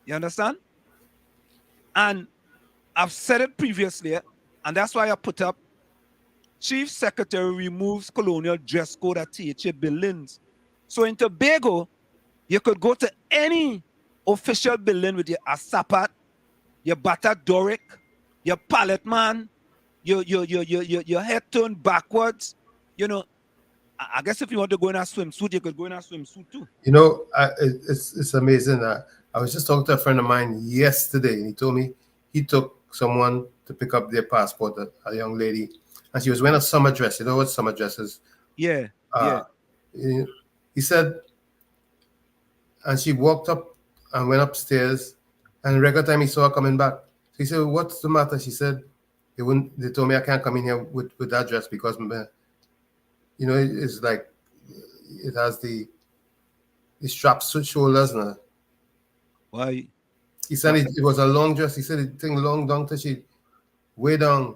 You understand? And I've said it previously, and that's why I put up, Chief Secretary removes colonial dress code at THA buildings. So in Tobago, you could go to any official building with your asapat, your bata doric, your pallet man, your head turned backwards. You know, I guess if you want to go in a swimsuit, you could go in a swimsuit too. You know, it's amazing. I was just talking to a friend of mine yesterday, and he told me he took someone to pick up their passport, a young lady, and she was wearing a summer dress. You know what summer dress is? Yeah. He said, and she walked up and went upstairs, and the regular time he saw her coming back. So he said, "What's the matter?" She said, They told me I can't come in here with that dress because, you know, it's like it has the straps to shoulders now. Why? He said it was a long dress. He said it thing long down to she way down.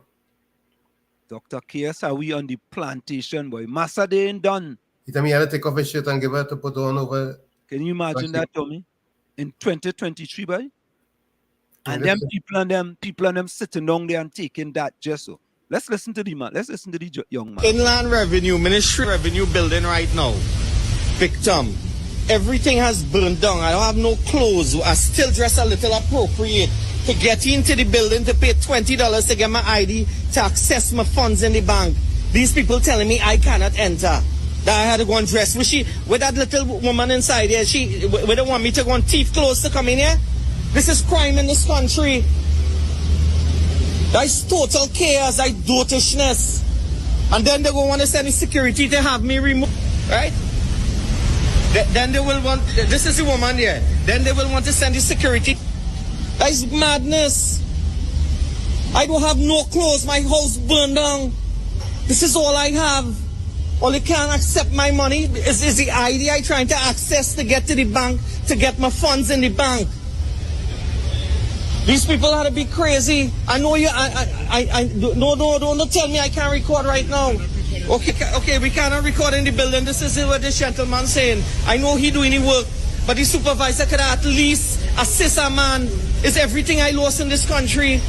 Dr. K.S., are we on the plantation, boy? Massa, they ain't done. He told me he had to take off his shirt and give her to put on over. Can you imagine that, Tommy? In 2023, boy? And them people and them sitting down there and taking that gesso. Let's listen to the man. Let's listen to the young man. Inland Revenue, Ministry Revenue building right now. Victim. Everything has burned down. I don't have no clothes. I still dress a little appropriate to get into the building to pay $20 to get my ID to access my funds in the bank. These people telling me I cannot enter. That I had to go and dress. With that little woman inside here, we don't want me to go and thief clothes to come in here? This is crime in this country. That's total chaos, that's dotishness. And then they will want to send the security to have me removed, right? Then they will want, this is the woman here. Then they will want to send the security. That's madness. I don't have no clothes, my house burned down. This is all I have. All you can't accept my money is the ID I trying to access to get to the bank, to get my funds in the bank. These people ought to be crazy. I know you. No, don't tell me I can't record right now. Okay, we cannot record in the building. This is what this gentleman saying. I know he doing the work, but the supervisor could at least assist a man. It's everything I lost in this country.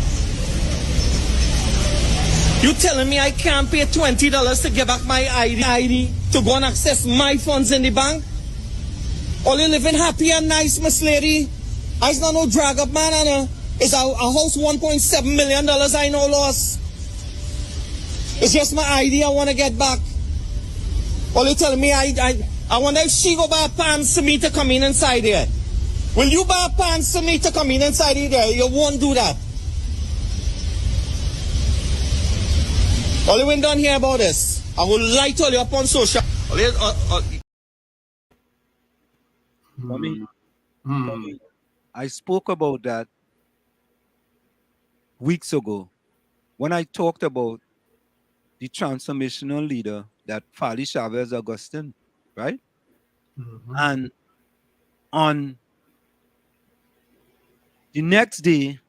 You telling me I can't pay $20 to give back my ID to go and access my funds in the bank? All you living happy and nice, Miss Lady. I's not no drag up man, and it's a house $1.7 million I know lost. It's just my ID I want to get back. All you telling me I wonder if she go buy pants for me to come in inside here. Will you buy pants for me to come in inside here? You won't do that. All you went down here about this. I will lie to you up on social. I spoke about that weeks ago when I talked about the transformational leader that Fali Chavez Augustine, right? And on the next day,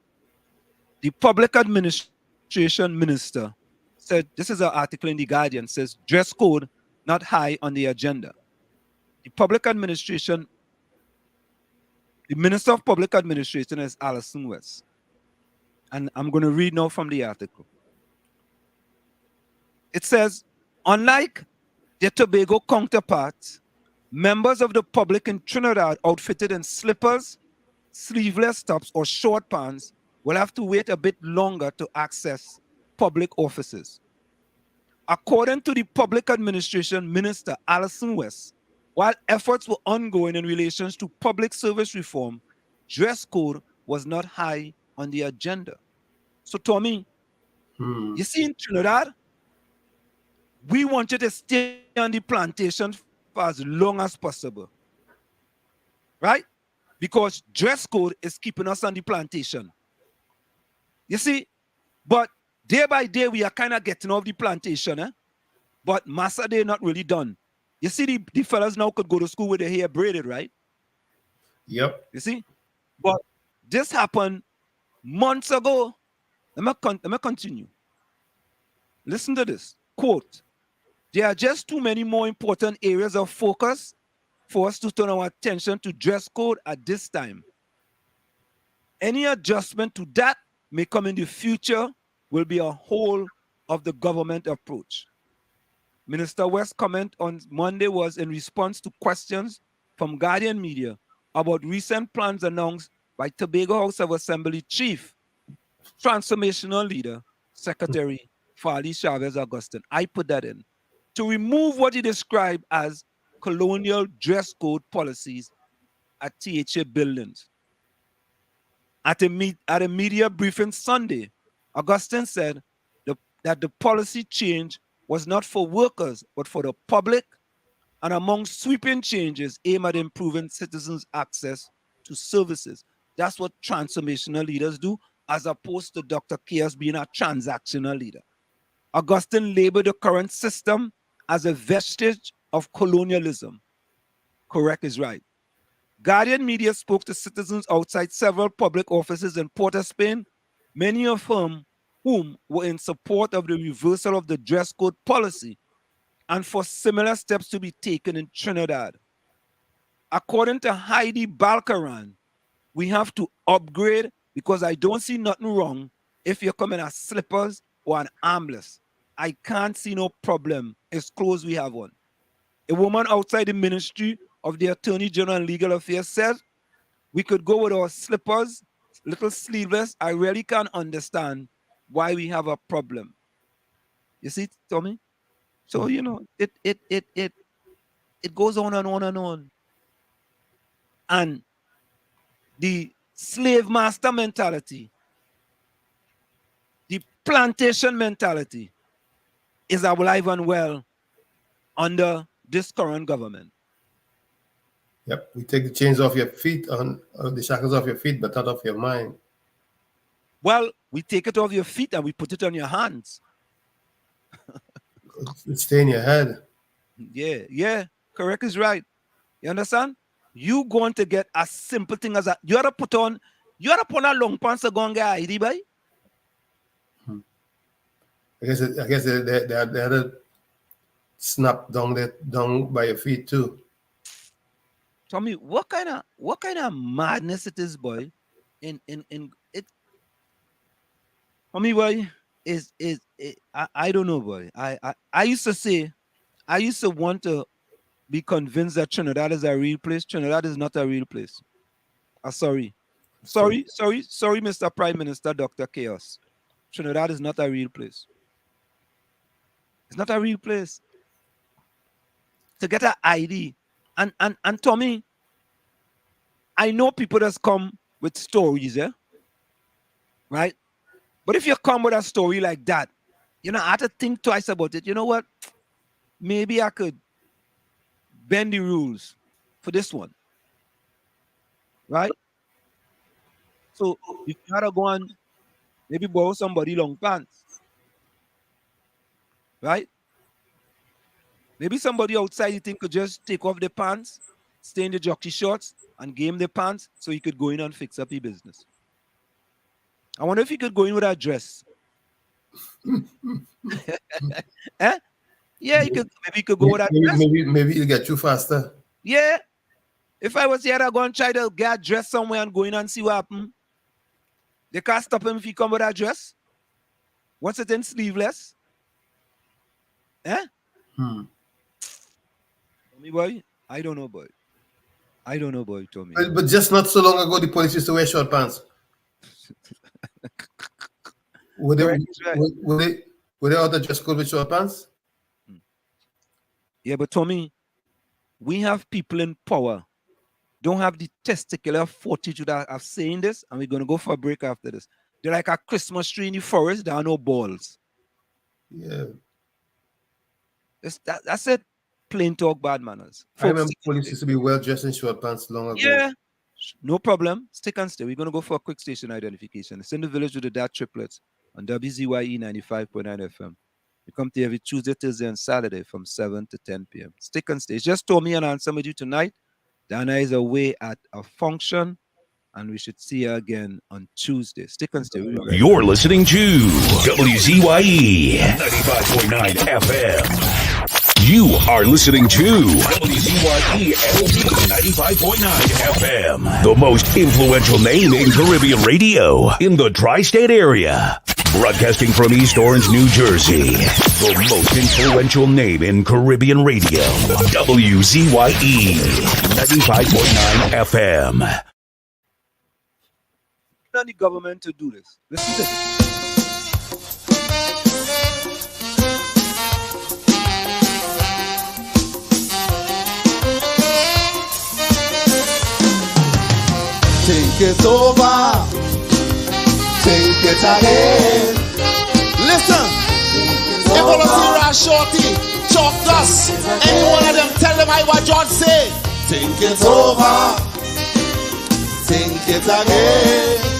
the public administration minister said, this is an article in The Guardian, says dress code not high on the agenda. The public administration, the Minister of Public Administration is Alison West. And I'm going to read now from the article. It says, unlike their Tobago counterparts, members of the public in Trinidad outfitted in slippers, sleeveless tops, or short pants will have to wait a bit longer to access public offices. According to the Public Administration Minister Alison West, while efforts were ongoing in relation to public service reform, dress code was not high on the agenda. So, Tommy, you see in Trinidad, we want you to stay on the plantation for as long as possible, right? Because dress code is keeping us on the plantation. You see, but day by day, we are kind of getting off the plantation, but Massa Day not really done. You see, the fellas now could go to school with their hair braided, right? Yep. You see? But this happened months ago. Let me continue. Listen to this. Quote, there are just too many more important areas of focus for us to turn our attention to dress code at this time. Any adjustment to that may come in the future will be a whole of the government approach. Minister West's comment on Monday was in response to questions from Guardian Media about recent plans announced by Tobago House of Assembly Chief, Transformational Leader, Secretary Fali Chavez Augustine. I put that in. To remove what he described as colonial dress code policies at THA buildings. At a media briefing Sunday, Augustine said that the policy change was not for workers, but for the public, and among sweeping changes aimed at improving citizens' access to services. That's what transformational leaders do, as opposed to Dr. Chaos being a transactional leader. Augustine labeled the current system as a vestige of colonialism. Correct is right. Guardian Media spoke to citizens outside several public offices in Port of Spain, many of whom were in support of the reversal of the dress code policy and for similar steps to be taken in Trinidad. According to Heidi Balkaran, we have to upgrade because I don't see nothing wrong if you're coming as slippers or an armless. I can't see no problem. It's clothes we have on. A woman outside the Ministry of the Attorney General and Legal Affairs said we could go with our slippers, little sleeveless. I really can't understand why we have a problem. You see, Tommy? So, you know, it goes on and on and on. And the slave master mentality, the plantation mentality is alive and well under this current government. Yep, we take the chains off your feet, the shackles off your feet, but not off your mind. Well, we take it off your feet and we put it on your hands. It stay in your head. Yeah, correct is right. You understand? You going to get a simple thing as that. You ought to put on a long pants to go and get ID, boy. I guess they had to snap down by your feet too. Tell me what kind of madness it is, boy. In it. I mean, boy, I don't know, boy. I used to want to be convinced that Trinidad is a real place. Trinidad is not a real place. Sorry, Mr. Prime Minister, Dr. Chaos. Trinidad is not a real place. It's not a real place. To get an ID, and Tommy, I know people that's come with stories, right? But if you come with a story like that, I had to think twice about it. You know what? Maybe I could bend the rules for this one, right? So if you had to go and maybe borrow somebody long pants, right? Maybe somebody outside you think could just take off the pants, stay in the jockey shorts, and game the pants so you could go in and fix up your business. I wonder if you could go in with a dress. Yeah, you could. Maybe you could go with a dress. Maybe you get you faster. Yeah. If I was here, I'd go and try to get a dress somewhere and go in and see what happens. They can't stop him if he come with a dress. Once it's in sleeveless. Tommy boy, I don't know, boy. Tommy. But just not so long ago, the police used to wear short pants. Were they out there just go with short pants? Yeah, but Tommy, we have people in power. Don't have the testicular fortitude of saying this, and we're going to go for a break after this. They're like a Christmas tree in the forest. There are no balls. Yeah. That's it. Plain talk, bad manners. Folks, I remember police used to be well dressed in short pants long ago. Yeah. No problem. Stick and stay. We're going to go for a quick station identification. It's in the village with the DAT Triplets on WZYE 95.9 FM. We come to you every Tuesday, Thursday, and Saturday from 7 to 10 p.m. Stick and stay. Just told me and answer with you tonight. Dana is away at a function, and we should see her again on Tuesday. Stick and stay. You're listening to WZYE 95.9 FM. You are listening to WZYE 95.9 FM, the most influential name in Caribbean radio in the tri-state area. Broadcasting from East Orange, New Jersey, the most influential name in Caribbean radio, WZYE 95.9 FM. Not the government to do this. Listen to this. Think it over, think it again. Listen, if all of you are shorty, chalk dust, any one of them tell them what George say. Think it over, think it again.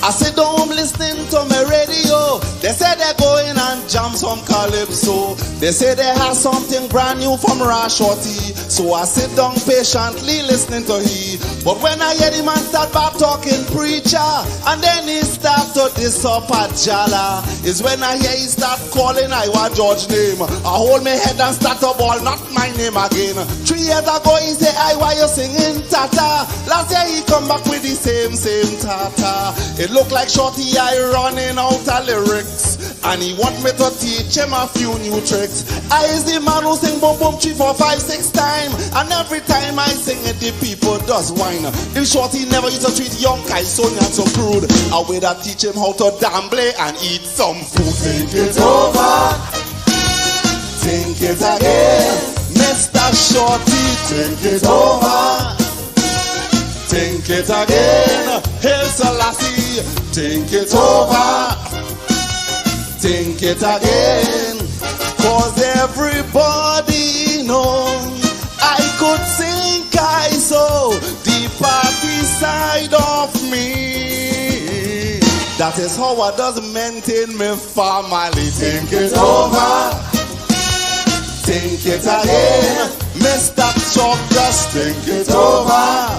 I sit down listening to my radio. They say they're going and jam some calypso. They say they have something brand new from Shorty. So I sit down patiently listening to he. But when I hear the man start back talking preacher, and then he start to diss up at Jala, is when I hear he start calling Iwa George name. I hold my head and start to ball, not my name again. 3 years ago he say, Iwa, you singing Tata. Last year he come back with the same Tata. It look like Shorty I running out of lyrics, and he want me to teach him a few new tricks. I is the man who sing boom boom 3, 4, 5, 6 times, and every time I sing it the people does whine. The Shorty never used to treat young guys so not so crude. I way that teach him how to gamble and eat some food. Think it over, think it again, Mr. Shorty. Think it over, think it again, Hail Selassie. Think it over, think it again, cause everybody knows I could sing so the party side of me. That is how I does maintain my family. Think it over, think it again, Mr. Chalk, just think it over,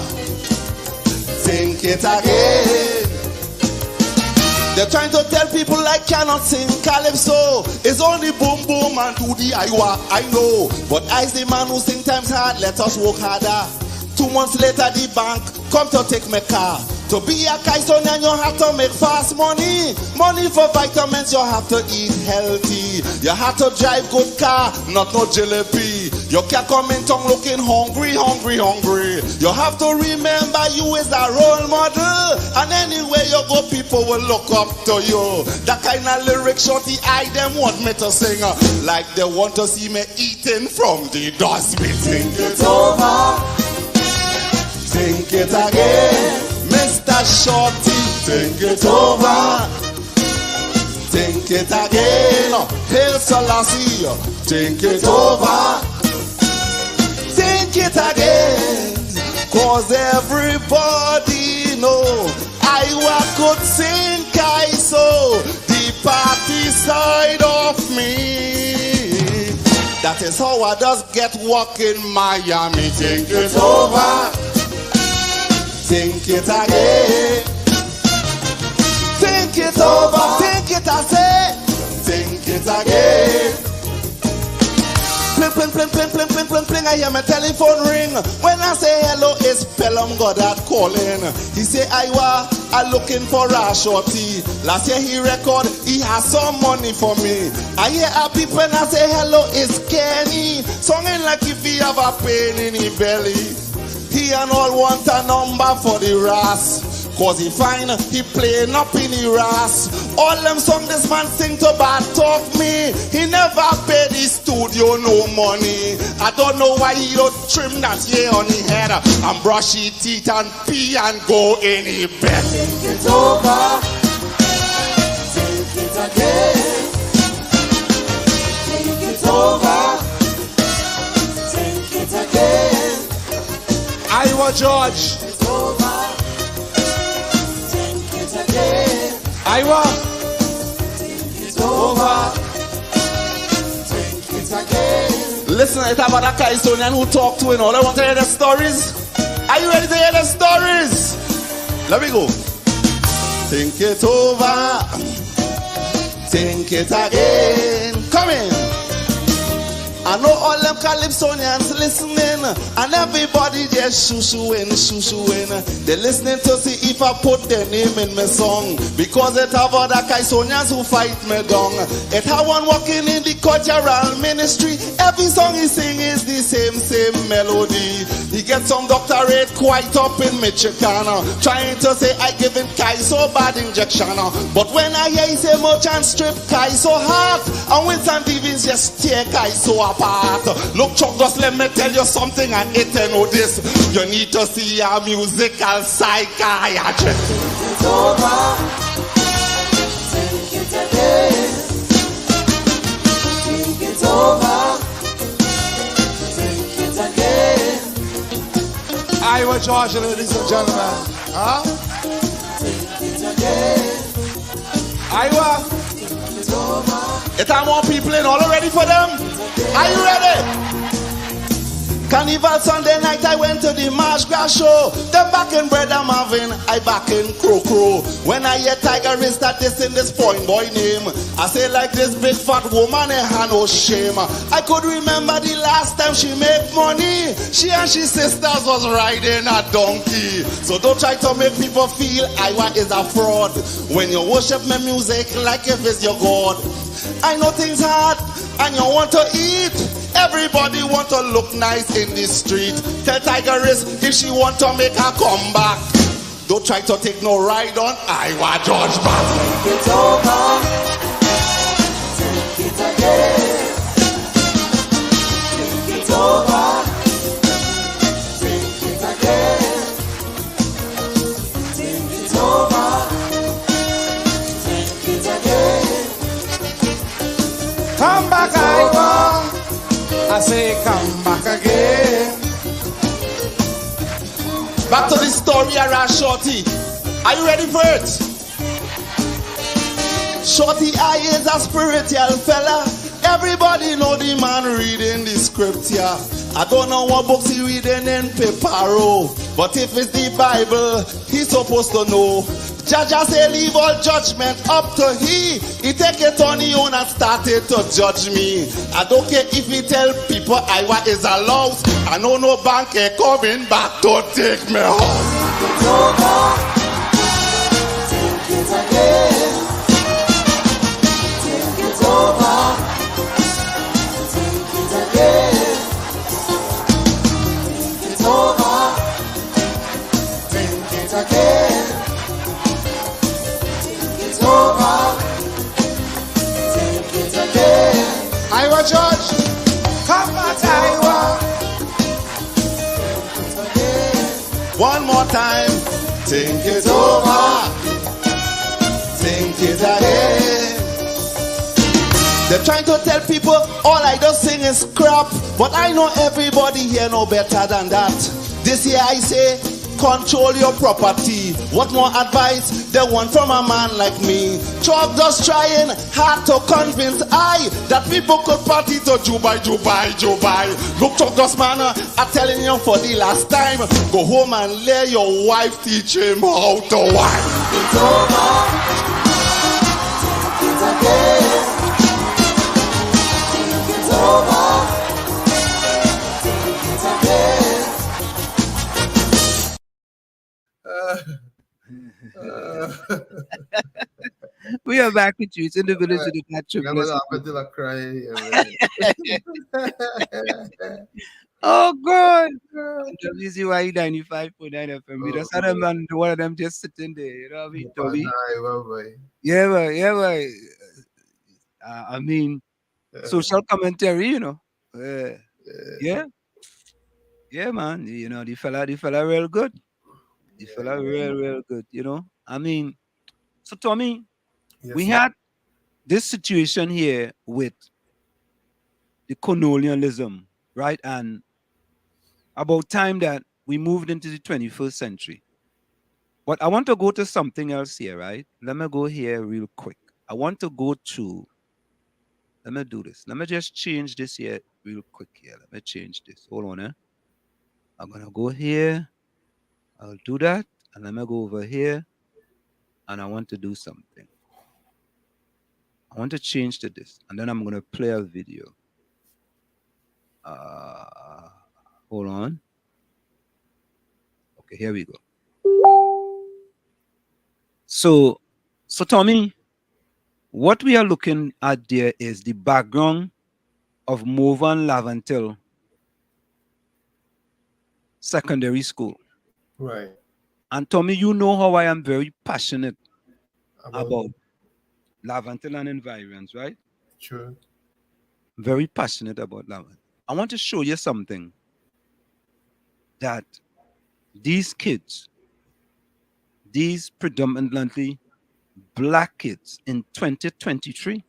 think it again. They're trying to tell people I cannot sing calypso. It's only boom boom and do the Iowa, I know. But I's the man who sing times hard, let us work harder. 2 months later the bank come to take my car. To be a Kaisonian, you have to make fast money. Money for vitamins, you have to eat healthy. You have to drive good car, not no jalopy. You can't come in town looking hungry. You have to remember you is a role model. And anywhere you go, people will look up to you. That kind of lyric shorty, I them want me to sing. Like they want to see me eating from the dustbin. Think it over. Think it again. Mr. Shorty, think it over. Think it again. Hail Selassie, think it over. Think it again. Cause everybody know I could sing Kaiso, the party side of me. That is how I just get walk in Miami. Think it over. Think it again. Think it over. Think it, I say. Think it again. Pling, pling, pling, pling, pling, pling, pling, pling. I hear my telephone ring. When I say hello, it's Pelham Goddard calling. He say, I'm looking for a shorty. Last year he record, he has some money for me. I hear a people and I say, hello, it's Kenny. Songing like if he have a pain in his belly. He and all want a number for the ras. Cause he find he playing up in the ras. All them songs this man sing to bad talk me. He never paid the studio no money. I don't know why he don't trim that hair on his head and brush his teeth and pee and go in his bed. Think it over. Think it again. Think it over. Think it again. Iowa George. It's over. Think it again. Iowa. Think it's over. Think it again. Listen, it's about a Kaisonian who talk to and all. I want to hear the stories. Are you ready to hear the stories? Let me go. Think it over. Think it again. Come in. I know all them Calypsonians listening, and everybody just shoo-shooing. They're listening to see if I put their name in my song, because it have other Kaisonians who fight me down. It have one working in the cultural ministry. Every song he sing is the same melody. He gets some doctorate quite up in Michigan, trying to say I giving Kaiso bad injection. But when I hear he say merchant strip Kaiso heart, and Winston Stevens just tear Kaiso apart. Look, Chuck, just let me tell you something, and it know this. You need to see a musical psychiatrist. Think it over. Think it again. Think it over. Think it again. Iowa Georgia, ladies and gentlemen. Huh? Think it again. Iowa. Think it over. It are more people in. All ready for them? Are you ready? Carnival Sunday night, I went to the Marsh Grass show. Them back in Brother Marvin, I back in Crow. When I hear Tiger is that this in this point boy name, I say like this big fat woman ain't had no shame. I could remember the last time she made money. She and she sisters was riding a donkey. So don't try to make people feel Iowa is a fraud when you worship my music like if it's your God. I know things hard and you want to eat. Everybody want to look nice in the street. Tell Tigeress if she want to make her come back. Don't try to take no ride on Iowa George back. Think it over. Think it again. Think it over. Think it again. Think it over. Think it again. Come back, Iowa. I say come back again. Back to the story around Shorty. Are you ready for it? Shorty I is a spiritual fella. Everybody know the man reading the scripture. I don't know what books he reading in Peparo, but if it's the Bible, he's supposed to know. Jaja say leave all judgment up to he. He take it on his own and started to judge me. I don't care if he tell people Iowa is a louse. I know no bank coming back to take me home. Think it over. again. Think it over. Think it again. Think it over. Think it again. Think it over. Think it again. Iowa Judge, come back, Iowa. One more time. Think it over. Think it again. They're trying to tell people all I just sing is crap, but I know everybody here know better than that. This year I say, control your property. What more advice they want from a man like me? Trump just trying hard to convince I that people could party to Dubai, Dubai, Dubai. Look, Trump just man, I'm telling you for the last time, go home and let your wife teach him how to wine. It's over. It's again. It's over. It's again. We are back with you. It's in the village of the DAT Triplets. Oh God! WZYE 95.9 FM. We just had a man, one of them just sitting there. You know what I mean, Toby? Yeah, boy. Yeah, boy. I mean, social commentary. You know. Yeah. Yeah, man. You know, the fella, real good. The fella, real good. You know. I mean, so Tommy, we had this situation here with the colonialism, right? And about time that we moved into the 21st century. But I want to go to something else here, right? Let me go here real quick. I want to go to, let me do this. Let me just change this here real quick here. Let me change this. Hold on, I'm going to go here. I'll do that. And let me go over here. And I want to do something. I want to change to this. And then I'm going to play a video. Hold on. Okay, here we go. So Tommy, what we are looking at there is the background of Morvan Laventil Secondary School. Right. And Tommy, you know how I am very passionate about Laventil and environs, right? Sure. Very passionate about Laventil. I want to show you something that these kids, these predominantly black kids in 2023,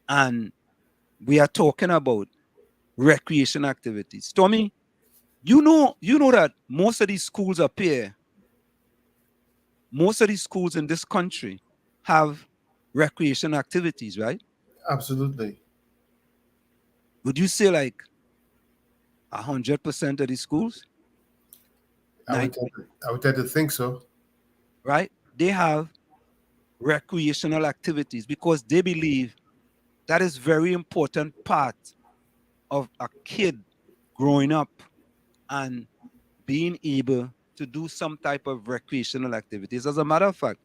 and we are talking about recreation activities. Tommy, you know that most of these schools up here, most of these schools in this country have recreation activities, right? Absolutely. Would you say like 100% of these schools? I would tend to think so. Right? They have recreational activities because they believe that is very important part of a kid growing up and being able to do some type of recreational activities. As a matter of fact,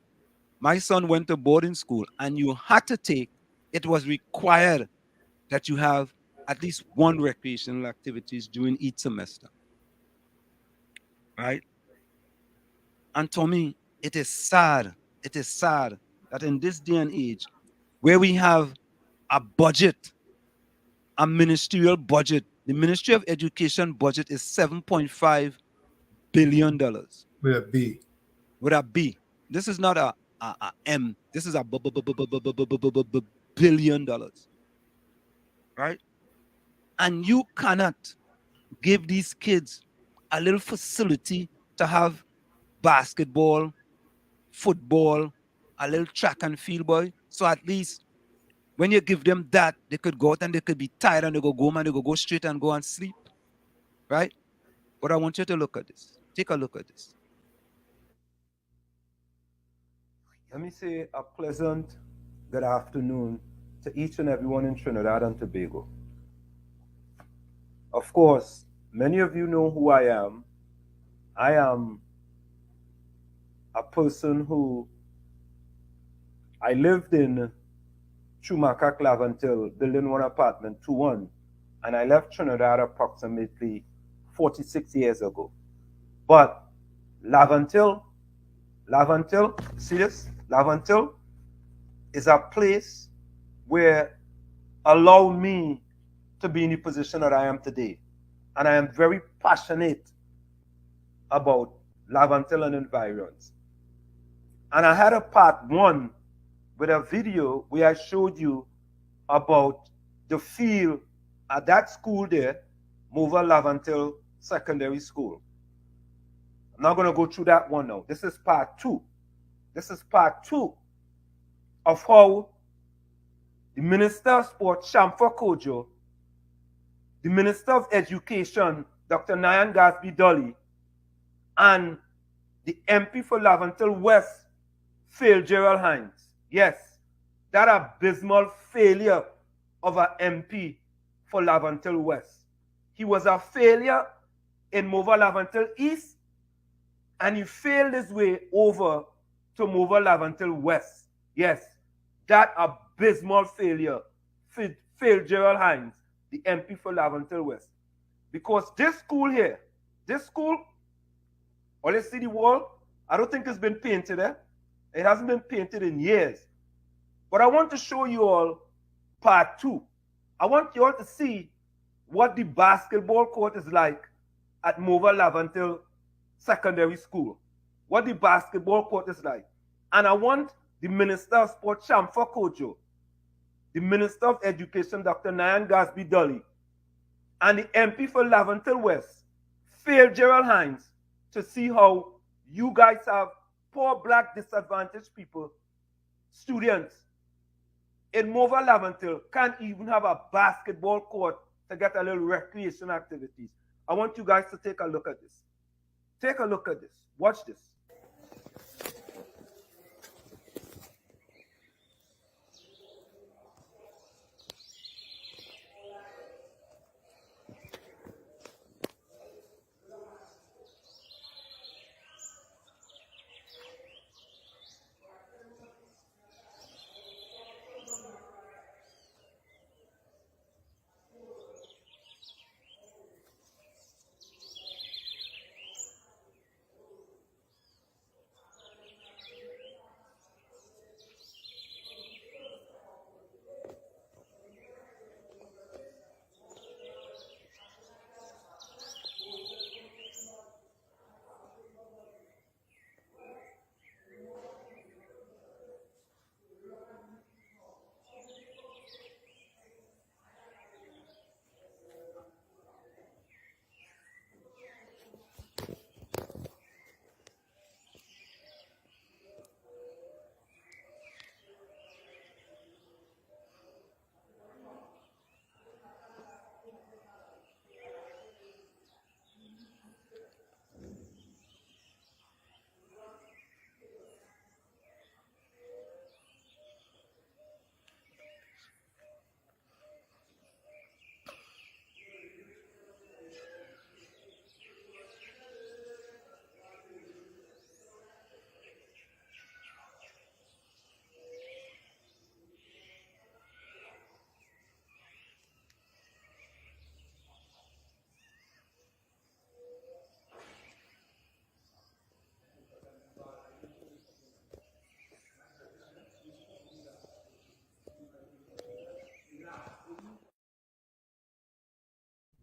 my son went to boarding school and you had to take, it was required that you have at least one recreational activities during each semester. Right? And to me, it is sad that in this day and age, where we have a budget, a ministerial budget, the Ministry of Education budget is $7.5 billion. With a B. With a B. This is not a M. This is a billion dollars. Right? And you cannot give these kids a little facility to have basketball, football, a little track and field, boy. So at least when you give them that, they could go out and they could be tired and they go home and they go straight and go and sleep. Right? But I want you to look at this. Take a look at this. Let me say a pleasant good afternoon to each and everyone in Trinidad and Tobago. Of course, many of you know who I am. I am a person who I lived in Schumacher Claventil, building 1 apartment 2-1, and I left Trinidad approximately 46 years ago. But Laventil, see this? Laventil is a place where allowed me to be in the position that I am today. And I am very passionate about Laventil and environs. And I had a part 1 with a video where I showed you about the field at that school there, Mova Laventil Secondary School. I'm not going to go through that one now. This is part 2. This is part 2 of how the Minister of Sport, Shamfa Kojo, the Minister of Education, Dr. Nyan Gasby Dolly, and the MP for Laventil West, Phil Gerald Hines. Yes, that abysmal failure of an MP for Laventil West. He was a failure in Mova Laventil East, and he failed his way over to Mova Laventil West. Yes, that abysmal failure, Phil Gerald Hines, the MP for Laventil West. Because this school here, this school, all you see the wall, I don't think it's been painted there. It hasn't been painted in years. But I want to show you all part 2. I want you all to see what the basketball court is like at Mova Laventil Secondary School. What the basketball court is like. And I want the Minister of Sport, Shamfa Kojo, the Minister of Education, Dr. Nyan Gasby Dolly, and the MP for Laventil West, Phil Gerald Hines, to see how you guys have poor black disadvantaged people, students in Mova Laventil can't even have a basketball court to get a little recreation activities. I want you guys to take a look at this. Take a look at this. Watch this.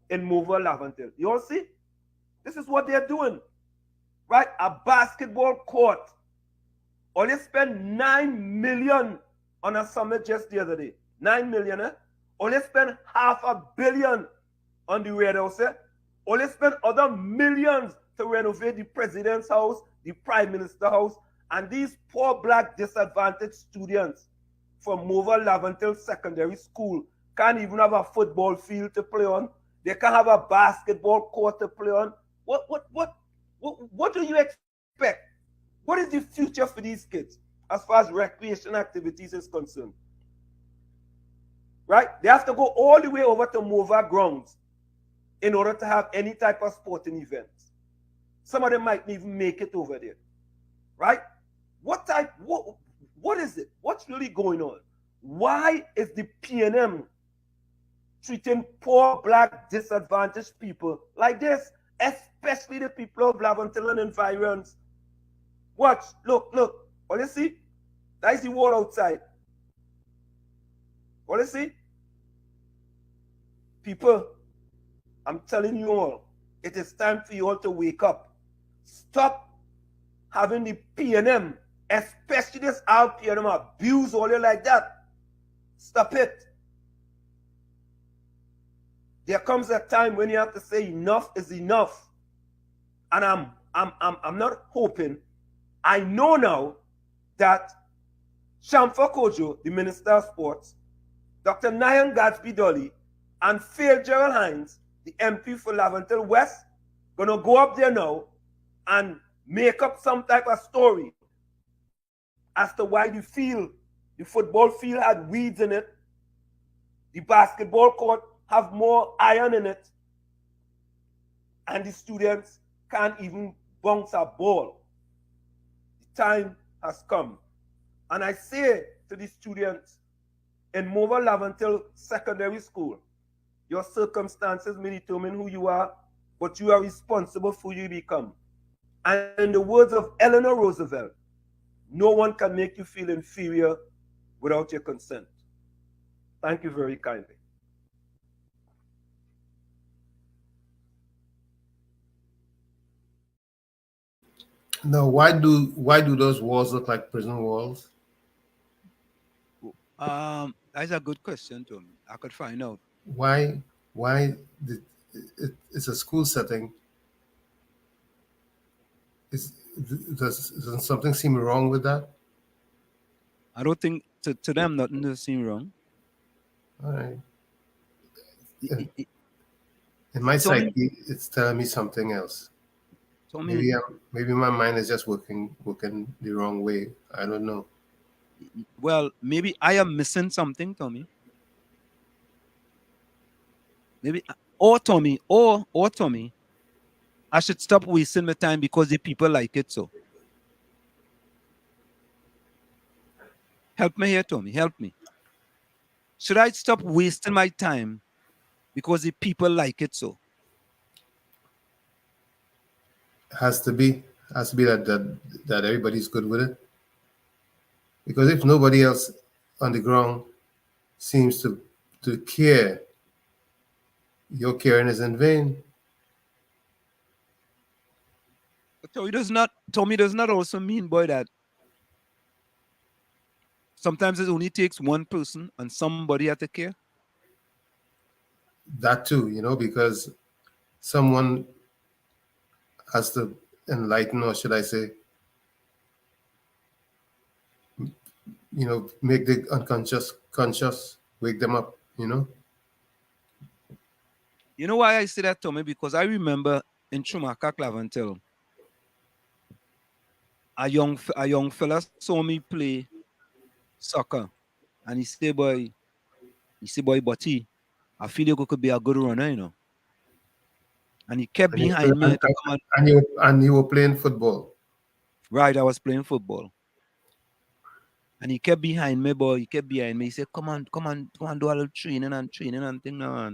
In Mova Laventil. You all see? This is what they're doing. Right? A basketball court. Only spent $9 million on a summit just the other day. $9 million, eh? Only spent $500 million on the Red House, eh? Only spent other millions to renovate the president's house, the prime minister's house, and these poor black disadvantaged students from Mova Laventil Secondary School can't even have a football field to play on. They can't have a basketball court to play on. What do you expect? What is the future for these kids as far as recreation activities is concerned? Right? They have to go all the way over to Mova grounds in order to have any type of sporting events. Some of them might even make it over there. Right? What is it? What's really going on? Why is the PNM treating poor, black, disadvantaged people like this? Especially the people of Laventille and environs. Watch, look. What you see? That is the wall outside. What you see? People, I'm telling you all, it is time for you all to wake up. Stop having the PNM, especially this PNM, abuse all you like that. Stop it. There comes a time when you have to say enough is enough. And I'm not hoping. I know now that Shamfa Kojo, the Minister of Sports, Dr. Nyan Gatsby Dolly, and Phil Gerald Hines, the MP for Laventille West, gonna go up there now and make up some type of story as to why the football field had weeds in it, the basketball court have more iron in it, and the students can't even bounce a ball. The time has come. And I say to the students in Mova Laventille Secondary School, your circumstances may determine who you are, but you are responsible for who you become. And in the words of Eleanor Roosevelt, no one can make you feel inferior without your consent. Thank you very kindly. Now, why do those walls look like prison walls? That's a good question to me. I could find out. Why it's a school setting. Does something seem wrong with that? I don't think to them nothing does seem wrong. All right. In my psyche, it's telling me something else. Maybe my mind is just working the wrong way. I don't know. Well, maybe I am missing something, Tommy. Maybe, or Tommy, I should stop wasting my time because the people like it so. Help me here, Tommy. Help me. Should I stop wasting my time because the people like it so? Has to be that everybody's good with it. Because if nobody else on the ground seems to care, your caring is in vain. But Tommy does not also mean, boy, that sometimes it only takes one person and somebody has to care. That too, because someone has to enlighten, or should I say, make the unconscious conscious, wake them up, You know why I say that, Tommy? Because I remember in Chumaka, Laventille, a young fella saw me play soccer, and he said, boy, Butty, I feel you could be a good runner, And he kept behind me. And you were playing football. Right, I was playing football. And he kept behind me, boy. He kept behind me. He said, come on, do a little training and thing now.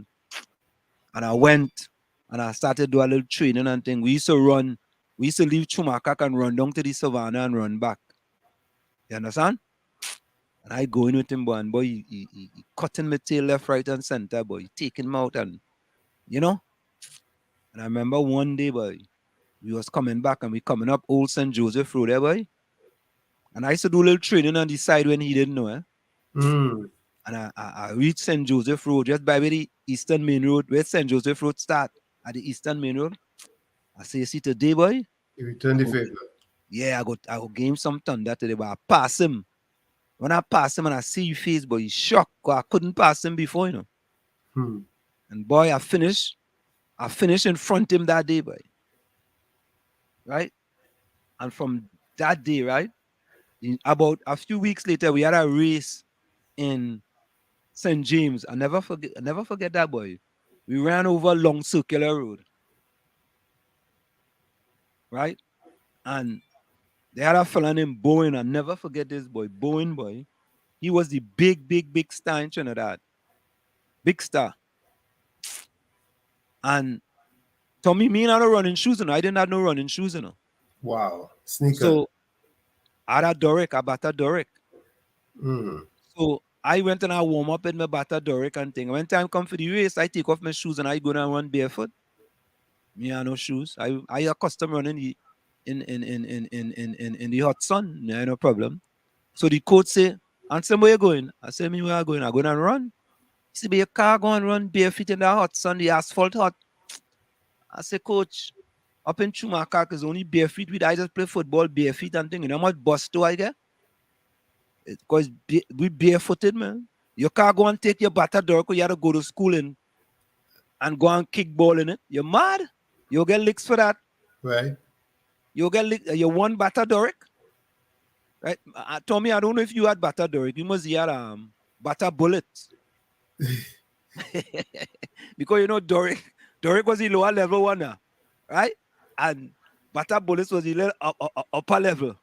And I went and I started do a little training and thing. We used to leave Chumakak and run down to the savannah and run back. You understand? And I go in with him, boy, and boy, he cutting my tail left, right, and center, boy. He taking him out and, And I remember one day, boy, we was coming back and we coming up Old St. Joseph Road there, boy. And I used to do a little training on the side when he didn't know, And I reached St. Joseph Road, just by the Eastern Main Road, where St. Joseph Road start, at the Eastern Main Road. I say, see today, boy? You returned the favor. Yeah, I go game some thunder today, but I pass him. When I pass him and I see your face, boy, he's shocked, because I couldn't pass him before, And boy, I finished in front of him that day, boy. Right? And from that day, right? About a few weeks later, we had a race in St. James. I never forget that, boy. We ran over Long Circular Road. Right? And They had a fella named Bowen. I'll never forget this boy. Bowen boy. He was the big star in Trinidad. Big star. And Tommy, me not no running shoes, I didn't have no running shoes, Wow. Sneaker. So I had a Doric, I bought a Doric. So I went and I warm up in my bata Doric and thing. When time come for the race, I take off my shoes and I go down and run barefoot. Me have no shoes. I accustomed running in the hot sun. No problem. So the coach say, and say, where you going? I say, me where I going? I going and run. He say, but your car go and run barefoot in the hot sun, the asphalt hot. I say, coach, up in my car is only barefoot. I just play football barefoot and thing. You know how much bus do I get? Because we barefooted, man. Your car go and take your bata Doric, you have to go to school and go and kick ball in it. You're mad. You'll get licks for that. Right. You'll get licks. You won bata Doric. Right. Tommy, I don't know if you had bata Doric. You must have bata bullets. Because you know Doric was the lower level one now. Right? And bata bullets was the upper level.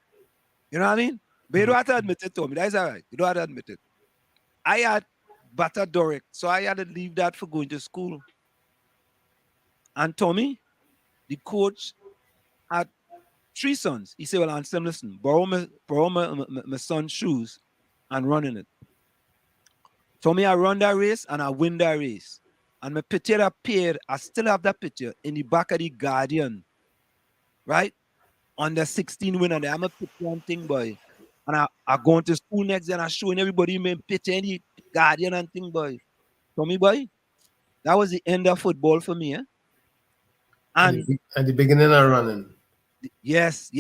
You know what I mean? But you don't have to admit it, Tommy. That's all right. You don't have to admit it. I had bata Doric, so I had to leave that for going to school. And Tommy, the coach, had 3 sons. He said, well, Ansem, listen, borrow my son's shoes and run in it. Tommy, I run that race and I win that race. And my picture appeared, I still have that picture in the back of the Guardian, right? On the 16 winner there. I'm a picture and thing, boy. And I go to school next day and I showing everybody my picture in the Guardian and thing, boy. Tommy, boy, that was the end of football for me, eh? And the beginning of running. Yes.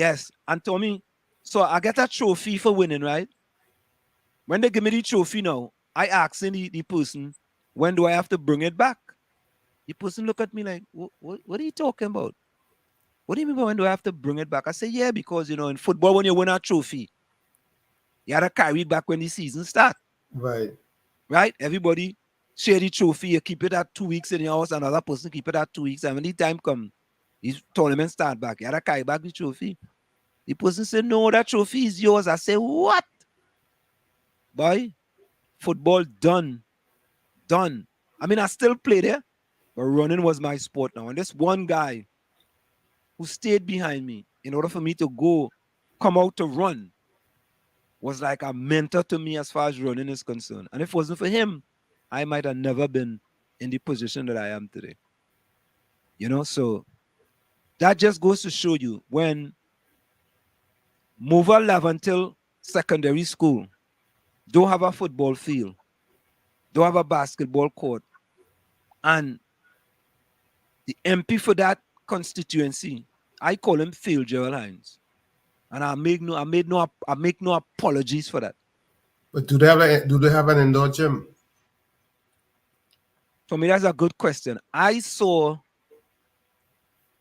And Tommy, so I get a trophy for winning, right? When they give me the trophy now, I ask the person, when do I have to bring it back? The person look at me like, what are you talking about? What do you mean by when do I have to bring it back? I say, yeah, because, in football, when you win a trophy, you have to carry it back when the season starts. Right. Right? Everybody share the trophy. You keep it at 2 weeks in your house. Another person keep it at 2 weeks. And when the time comes, the tournament start back. You have to carry back the trophy. The person said, no, that trophy is yours. I say, what? Boy, football done. I mean, I still play there, but running was my sport now. And this one guy who stayed behind me in order for me to come out to run was like a mentor to me as far as running is concerned. And if it wasn't for him, I might have never been in the position that I am today. So that just goes to show you when Mova Lavantil Secondary School don't have a football field, don't have a basketball court, and the MP for that constituency, I call him Phil Gerald Hines. And I make no apologies for that. But do they have an indoor gym? For me, that's a good question. I saw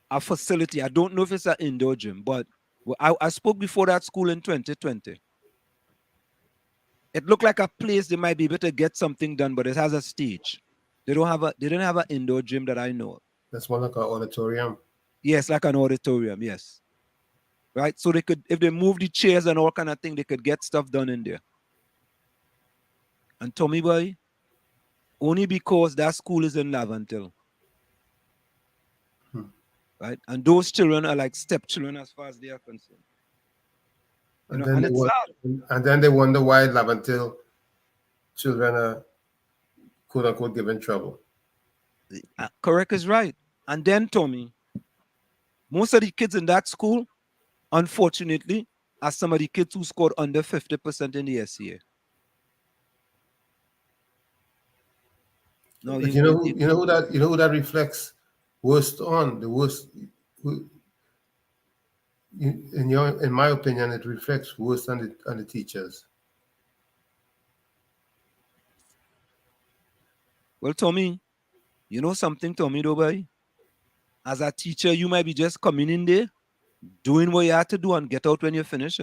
a facility. I don't know if it's an indoor gym, but I spoke before that school in 2020. It looked like a place they might be able to get something done, but it has a stage. They didn't have an indoor gym that I know of. That's more like an auditorium. Yes, like an auditorium, yes. Right? So they could, if they move the chairs and all kind of thing, they could get stuff done in there. And Tommy boy, only because that school is in Lavantil. Right? And those children are like stepchildren as far as they are concerned. And then they wonder why Lavantil children are quote unquote given trouble. Correct is right. And then Tommy, most of the kids in that school, unfortunately, are some of the kids who scored under 50% in the SCA. No, you know who that reflects worst on the worst. In my opinion, it reflects worse on the teachers. Well, Tommy, you know something, Tommy, though, boy? As a teacher, you might be just coming in there, doing what you have to do and get out when you're finished,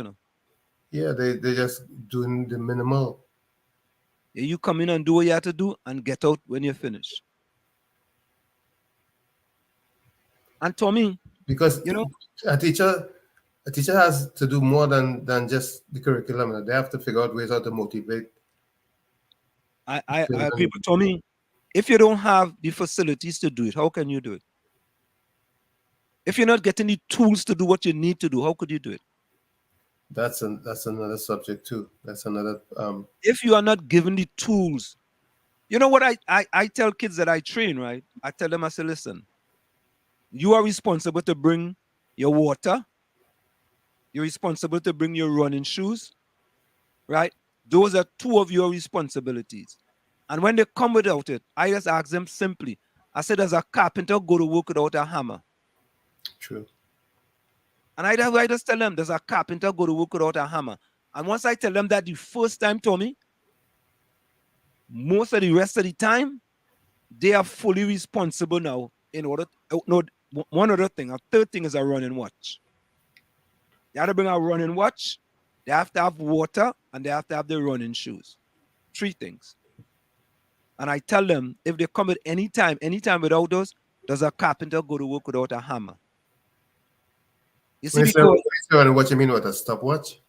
Yeah, they're just doing the minimal. Yeah, you come in and do what you have to do and get out when you're finished. And Tommy, because a teacher a teacher has to do more than just the curriculum. They have to figure out ways how to motivate. I agree. But Tommy, if you don't have the facilities to do it, how can you do it? If you're not getting the tools to do what you need to do, how could you do it? That's another subject too. That's another. If you are not given the tools, you know what I tell kids that I train, right? I tell them, I say, listen, you are responsible to bring your water. You're responsible to bring your running shoes, right? Those are two of your responsibilities. And when they come without it, I just ask them simply. I said, does a carpenter go to work without a hammer? True. And I just tell them, does a carpenter go to work without a hammer? And once I tell them that the first time, Tommy, most of the rest of the time, they are fully responsible now in order to, no, one other thing. A third thing is a running watch. They have to bring a running watch, they have to have water, and they have to have their running shoes. 3 things. And I tell them, if they come at any time without those, does a carpenter go to work without a hammer? You see, because what you mean with a stopwatch?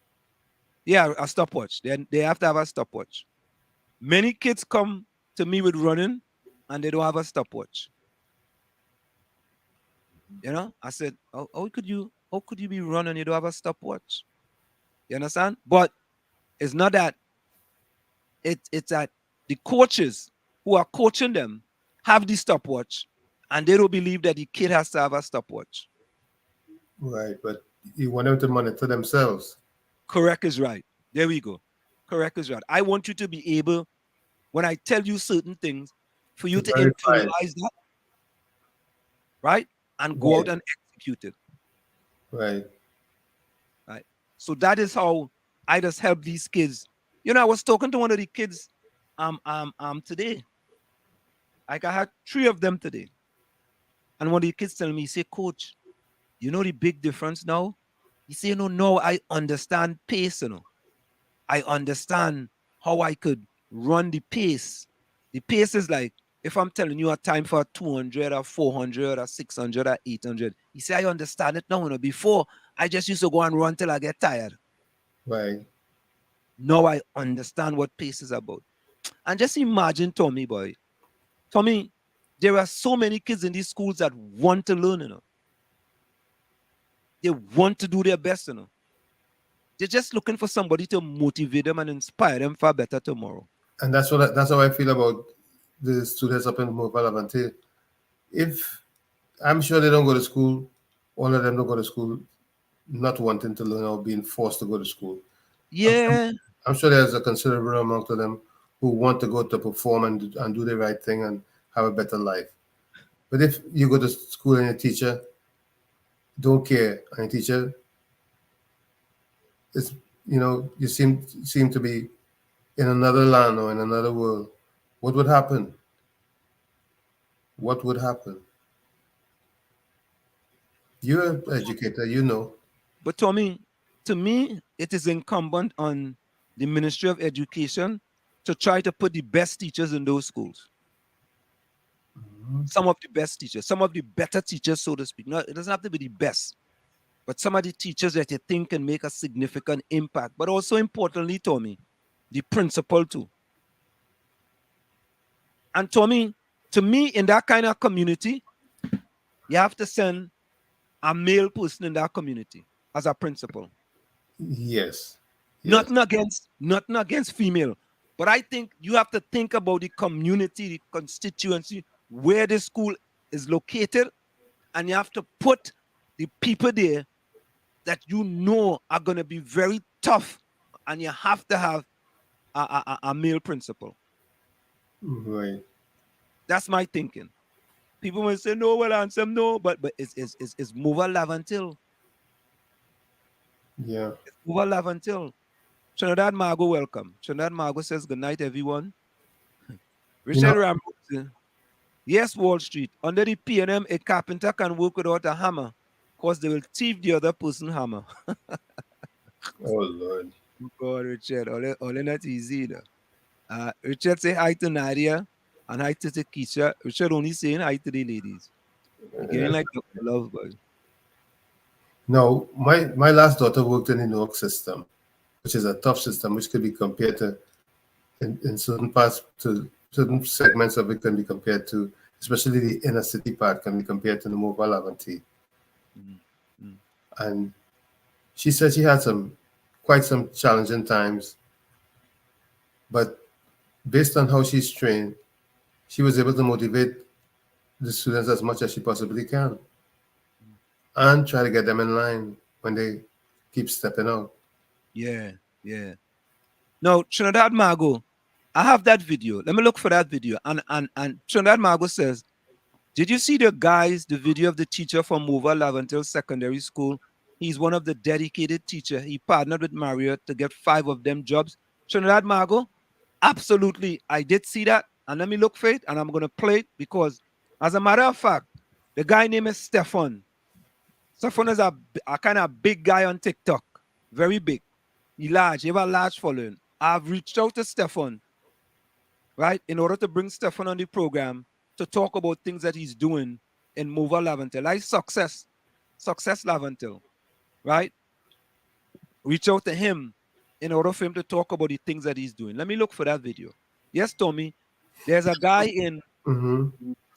Yeah, a stopwatch. They have to have a stopwatch. Many kids come to me with running, and they don't have a stopwatch. You know, I said, how could you be running? You don't have a stopwatch. You understand? But it's not that. It's that the coaches who are coaching them have the stopwatch, and they don't believe that the kid has to have a stopwatch. Right, but you want them to monitor themselves. Correct is right. There we go. Correct is right. I want you to be able, when I tell you certain things, for you to internalize that, right? And go out and execute it. Right. Right. So that is how I just help these kids. You know, I was talking to one of the kids today. Like I had 3 of them today. And one of the kids telling me, he said, Coach, you know the big difference now? He said, no, I understand pace, I understand how I could run the pace. The pace is like, if I'm telling you a time for 200 or 400 or 600 or 800, he said, I understand it now. Before, I just used to go and run till I get tired. Right. Now I understand what pace is about. And just imagine, Tommy, boy. Tommy, there are so many kids in these schools that want to learn, They want to do their best, They're just looking for somebody to motivate them and inspire them for a better tomorrow. And that's how I feel about the students up in Mobile Avante. If I'm sure they don't go to school, all of them don't go to school not wanting to learn or being forced to go to school. Yeah. I'm sure there's a considerable amount of them who want to go to perform and do the right thing and have a better life. But if you go to school and your teacher don't care, and your teacher is, you seem to be in another land or in another world, what would happen? What would happen? You're an educator, But Tommy, to me, it is incumbent on the Ministry of Education to try to put the best teachers in those schools. Mm-hmm. Some of the best teachers, some of the better teachers, so to speak. No, it doesn't have to be the best, but some of the teachers that you think can make a significant impact. But also importantly, Tommy, the principal too. And Tommy, to me, in that kind of community, you have to send a male person in that community as a principal. Yes. Nothing against female, but I think you have to think about the community, the constituency, where the school is located, and you have to put the people there that are going to be very tough, and you have to have a male principal. Right. That's my thinking. People will say no, well, answer no, but it's Mova Lavantil. Yeah. It's Mova Lavantil. Trinidad Margo, welcome. Trinidad Margo says good night, everyone. Richard Rambo, yes, Wall Street. Under the PNM, a carpenter can work without a hammer, because they will thief the other person's hammer. Oh Lord. Oh God, Richard, all not easy. Richard say hi to Nadia and hi to Keisha. Richard only saying hi to the ladies. Getting like love, boy. No, my last daughter worked in the Newark system, which is a tough system, which could be compared to, in certain parts, to certain segments of it can be compared to, especially the inner city part can be compared to the mobile Avanti. And she said she had quite some challenging times, but based on how she's trained, she was able to motivate the students as much as she possibly can and try to get them in line when they keep stepping out. Yeah, yeah. Now, Trinidad Margot, I have that video. Let me look for that video. And Trinidad Margot says, did you see the video of the teacher from Mova Laventil Secondary School? He's one of the dedicated teachers. He partnered with Marriott to get 5 of them jobs. Trinidad Margot, absolutely. I did see that. And let me look for it. And I'm going to play it because, as a matter of fact, the guy name is Stefan. Stefan is a kind of big guy on TikTok. Very big. He large. He have a large following. I've reached out to Stefan, right, in order to bring Stefan on the program to talk about things that he's doing in Mova Laventil, like Success Laventil, right? Reach out to him in order for him to talk about the things that he's doing. Let me look for that video. Yes, Tommy, there's a guy in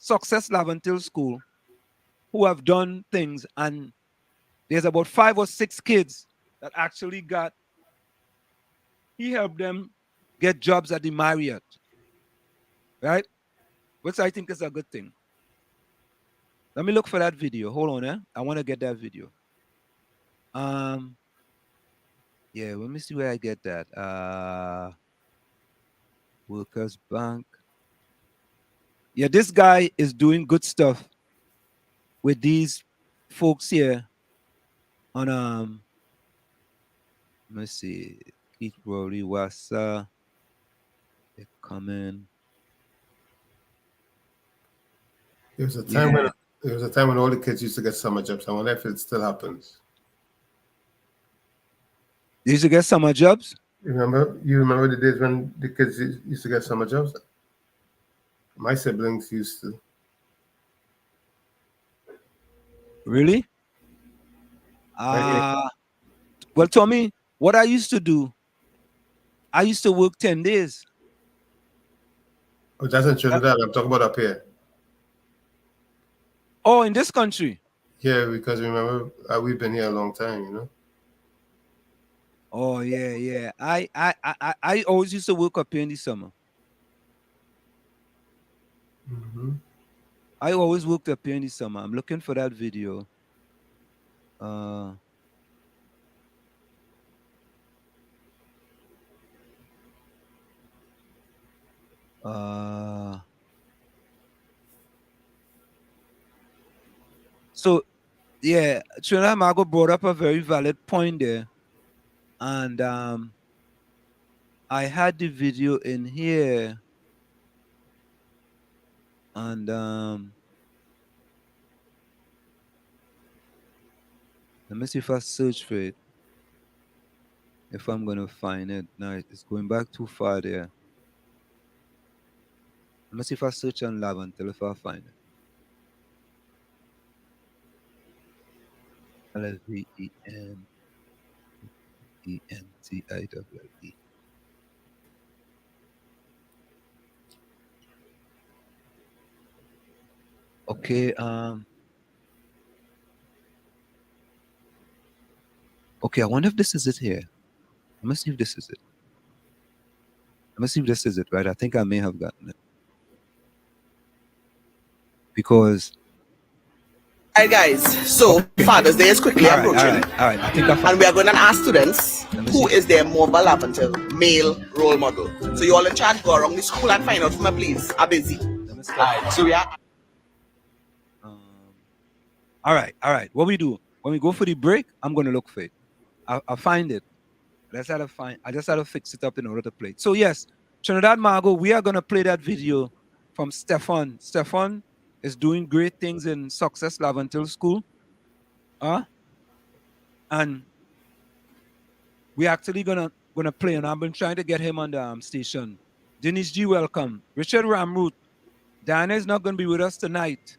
Success Laventil School who have done things, and there's about 5 or 6 kids that actually he helped them get jobs at the Marriott, right? Which I think is a good thing. Let me look for that video. Hold on, I want to get that video. Yeah, let me see where I get that. Workers Bank. Yeah, this guy is doing good stuff with these folks here on let me see. Keith Rowley, Wassa. They're coming. There was a time when all the kids used to get summer jobs. I wonder if it still happens. They used to get summer jobs? You remember the days when the kids used to get summer jobs? My siblings used to. Really? Well, Tommy, what I used to do, I used to work 10 days. Oh, that's in Trinidad. I'm talking about up here. Oh, in this country? Yeah, because remember, we've been here a long time, you know? Oh, yeah. I always used to work up here in the summer. I always worked up here in the summer. I'm looking for that video. So, yeah, Trinidad Margot brought up a very valid point there. And I had the video in here. And let me see if I search for it. If I'm going to find it. No, it's going back too far there. Let me see if I search on Laventil if I find it. LSVENENTILLE. Okay, okay, I wonder if this is it here. Let me see if this is it. Let me see if this is it, right? I think I may have gotten it. Because... All right, guys. So Father's Day is quickly approaching. All right. I think I found and we are going to ask students who is their Mova Laventil male role model. So you all in charge, go around the school and find out for me, please. I'm busy. All right. So we are... All right. What we do, when we go for the break, I'm going to look for it. I'll find it. I just had to fix it up in order to play it. So yes, Trinidad Margot, we are going to play that video from Stefan. Stefan is doing great things in Success Laventil School. And we're actually gonna play, and I've been trying to get him on the station. Dennis G, welcome. Richard Ramroot. Diana is not going to be with us tonight.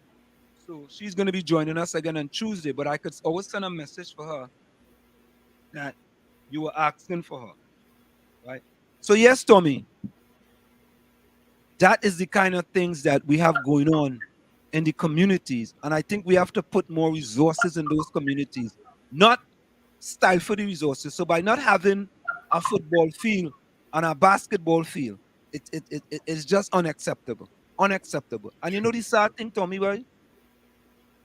So she's going to be joining us again on Tuesday, but I could always send a message for her that you were asking for her, right? So yes, Tommy, that is the kind of things that we have going on in the communities, and I think we have to put more resources in those communities, not stifle the resources. So by not having a football field and a basketball field, it's just unacceptable. Unacceptable. And you know the sad thing, Tommy, right?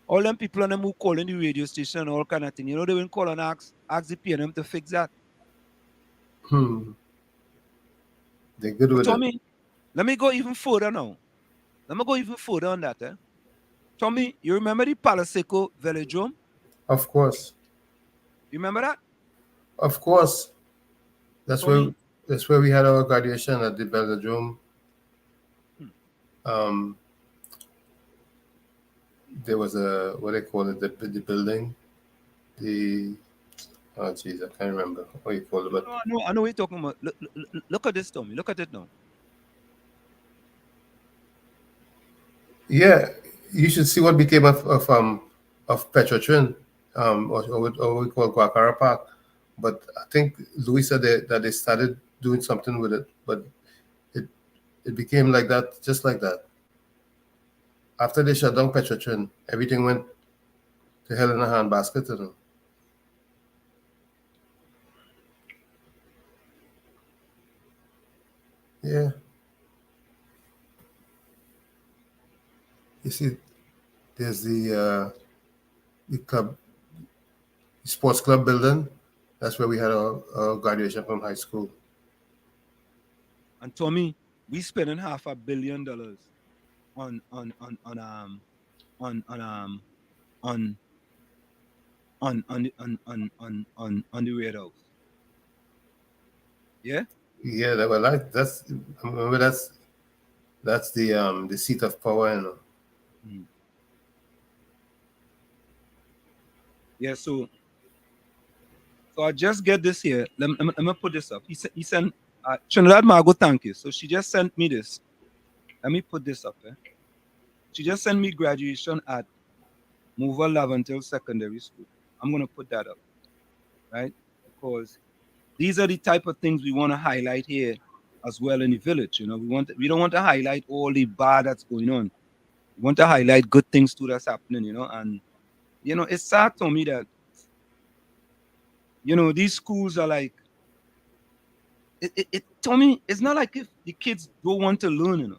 All them people on them who call in the radio station and all kind of thing, you know, they will call and ask the PNM to fix that. They're good But with Tommy, it. let me go even further now. Let me go even further on that. Tommy, you remember the Palaseco Velodrome? Of course. You remember that? Of course. That's Tommy, where we had our graduation at the Velodrome. There was a, what they call it, the building. Oh jeez, I can't remember what you call it. But I know what you're talking about. Look at this, Tommy. Look at it now. yeah, you should see what became of Petrotrin, or what we call Guacara Park. But I think Louis said that they started doing something with it, but it became like that, just like that. After they shut down Petrotrin, everything went to hell in a handbasket, you know. Yeah. You see, there's the club, the sports club building. That's where we had our graduation from high school. And Tommy, we spending $500 million on the Red House. Yeah. Yeah, that's the seat of power, you know. Yeah. So I just get this here. Let me put this up. He sent Trinidad Margot, thank you. So she just sent me this. Let me put this up. She just sent me graduation at Mover Laventil Secondary School. I'm gonna put that up, right? Because these are the type of things we want to highlight here as well in the village. You know, we don't want to highlight all the bad that's going on. We want to highlight good things too that's happening, you know. And you know, it's sad to me that, you know, these schools are like, to me, it's not like if the kids don't want to learn, you know.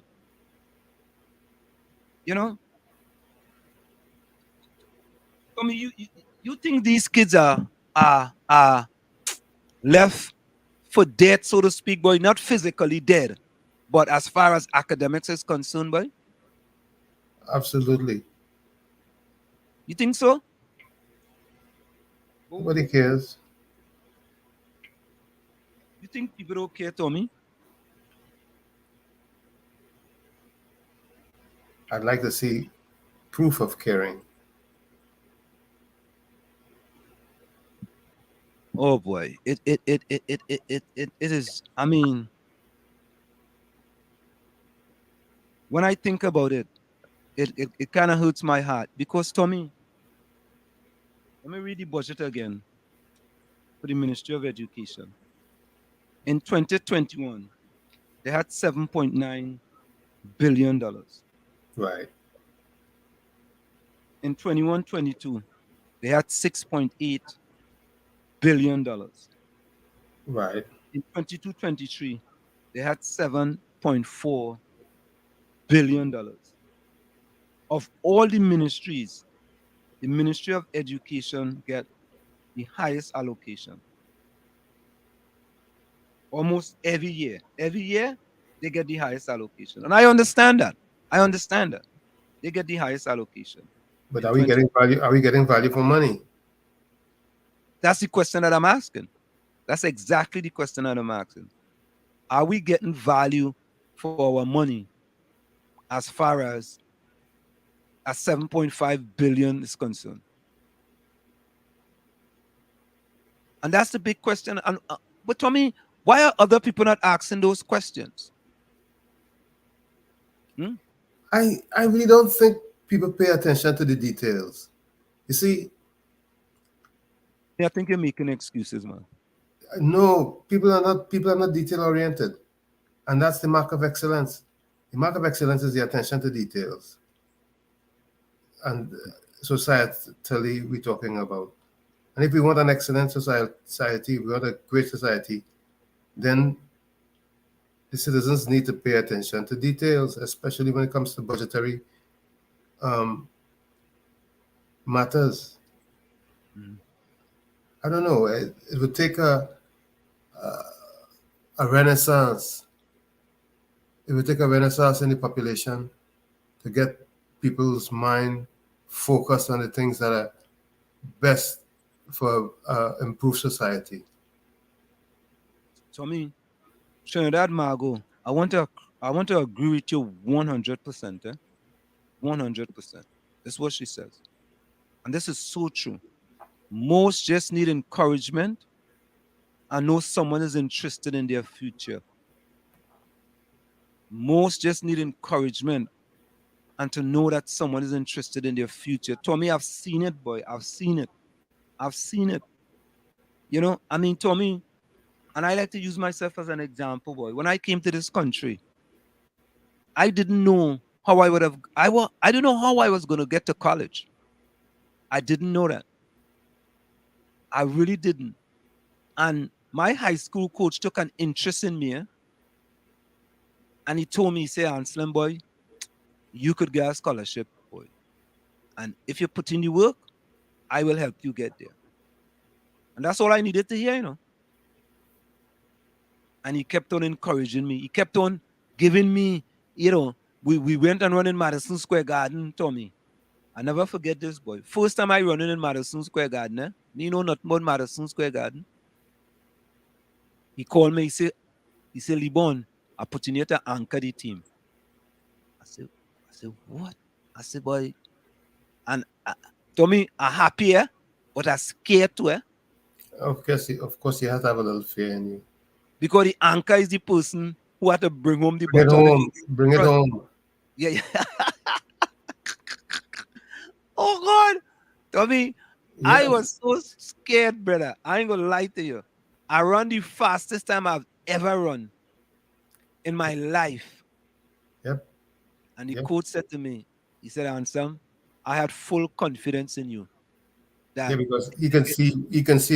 You know? I mean, you think these kids are left for dead, so to speak, boy, not physically dead, but as far as academics is concerned, boy? Absolutely. You think so? Nobody cares. You think people don't care, Tommy? I'd like to see proof of caring. Oh boy, it is. I mean, when I think about it, it kind of hurts my heart because, Tommy, let me read the budget again for the Ministry of Education. In 2021, they had $7.9 billion. Right. In 21-22, they had $6.8 billion. Right. In 22-23, they had $7.4 billion. Of all the ministries, the Ministry of Education get the highest allocation. Almost every year. Every year, they get the highest allocation. And I understand that. They get the highest allocation. But are we getting value? Are we getting value for money? That's the question that I'm asking. That's exactly the question that I'm asking. Are we getting value for our money as far as 7.5 billion is concerned? And that's the big question. And but Tommy, why are other people not asking those questions? I really don't think people pay attention to the details. You see, I think you're making excuses, man. no, people are not detail oriented, and that's the mark of excellence. The mark of excellence is the attention to details, and societally we're talking about. And if we want an excellent society, we want a great society, then the citizens need to pay attention to details, especially when it comes to budgetary matters. I don't know. It would take a renaissance. It would take a renaissance in the population to get people's mind focused on the things that are best for improved society. So I mean, Trinidad Margot, I want to agree with you 100%. 100%. This is what she says, and this is so true. Most just need encouragement and know someone is interested in their future. Most just need encouragement and to know that someone is interested in their future. Tommy, I've seen it, boy. I've seen it. You know, I mean, Tommy, and I like to use myself as an example, boy. When I came to this country, I didn't know how I didn't know how I was going to get to college. I didn't know that. I really didn't. And my high school coach took an interest in me. And he told me, he said, Anselm, boy, you could get a scholarship, boy. And if you put in the work, I will help you get there. And that's all I needed to hear, you know. And he kept on encouraging me. He kept on giving me, you know, we went and run in Madison Square Garden, Tommy. I never forget this, boy. First time I run in Madison Square Garden, you know nothing about Madison Square Garden. He called me, he said, Libon, I put in here to anchor the team. I said, what? I said, boy, and Tommy, I'm happy, but I'm scared too, Of course, you have to have a little fear in you. Because the anchor is the person who had to bring home the ball. Bring it home. Yeah. Oh, God. Tommy, yeah. I was so scared, brother. I ain't going to lie to you. I run the fastest time I've ever run in my life. Yep. And the coach said to me, he said, Anselm, I had full confidence in you. Yeah, because he can see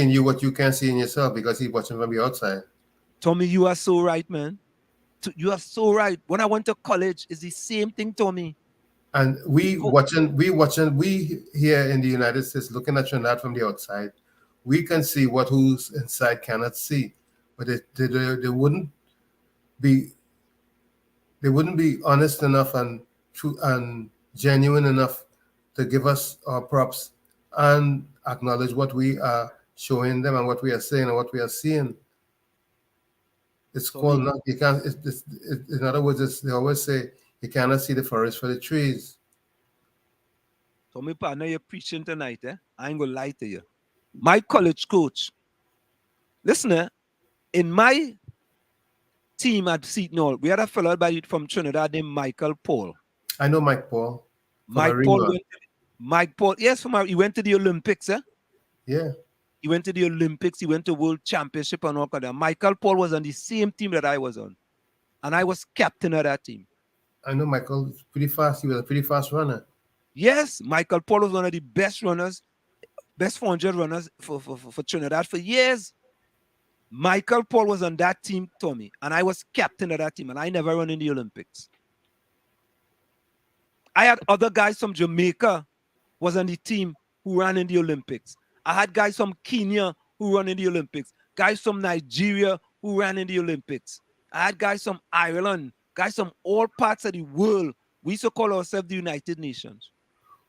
in you what you can't see in yourself because he's watching from the outside. Tommy, you are so right, man. You are so right. When I went to college, it's the same thing, Tommy. And we here in the United States, looking at Trinidad from the outside, we can see what who's inside cannot see. But they wouldn't be honest enough and true and genuine enough to give us our props and acknowledge what we are showing them and what we are saying and what we are seeing. It's called not, you can't, in other words, they always say you cannot see the forest for the trees. So my partner, you're preaching tonight, I ain't gonna lie to you. My college coach, listen, in my team at Seton Hall, we had a fellow from Trinidad named Michael Paul. I know Mike Paul. Mike Paul, yes, he went to the Olympics, Yeah. He went to the Olympics, he went to World Championship and all that. Michael Paul was on the same team that I was on. And I was captain of that team. I know Michael is pretty fast. He was a pretty fast runner. Yes, Michael Paul was one of the best runners, best 400 runners for Trinidad for years. Michael Paul was on that team, Tommy, and I was captain of that team, and I never run in the Olympics. I had other guys from Jamaica was on the team who ran in the Olympics. I had guys from Kenya who ran in the Olympics, guys from Nigeria who ran in the Olympics. I had guys from Ireland, guys from all parts of the world. We used to call ourselves the United Nations.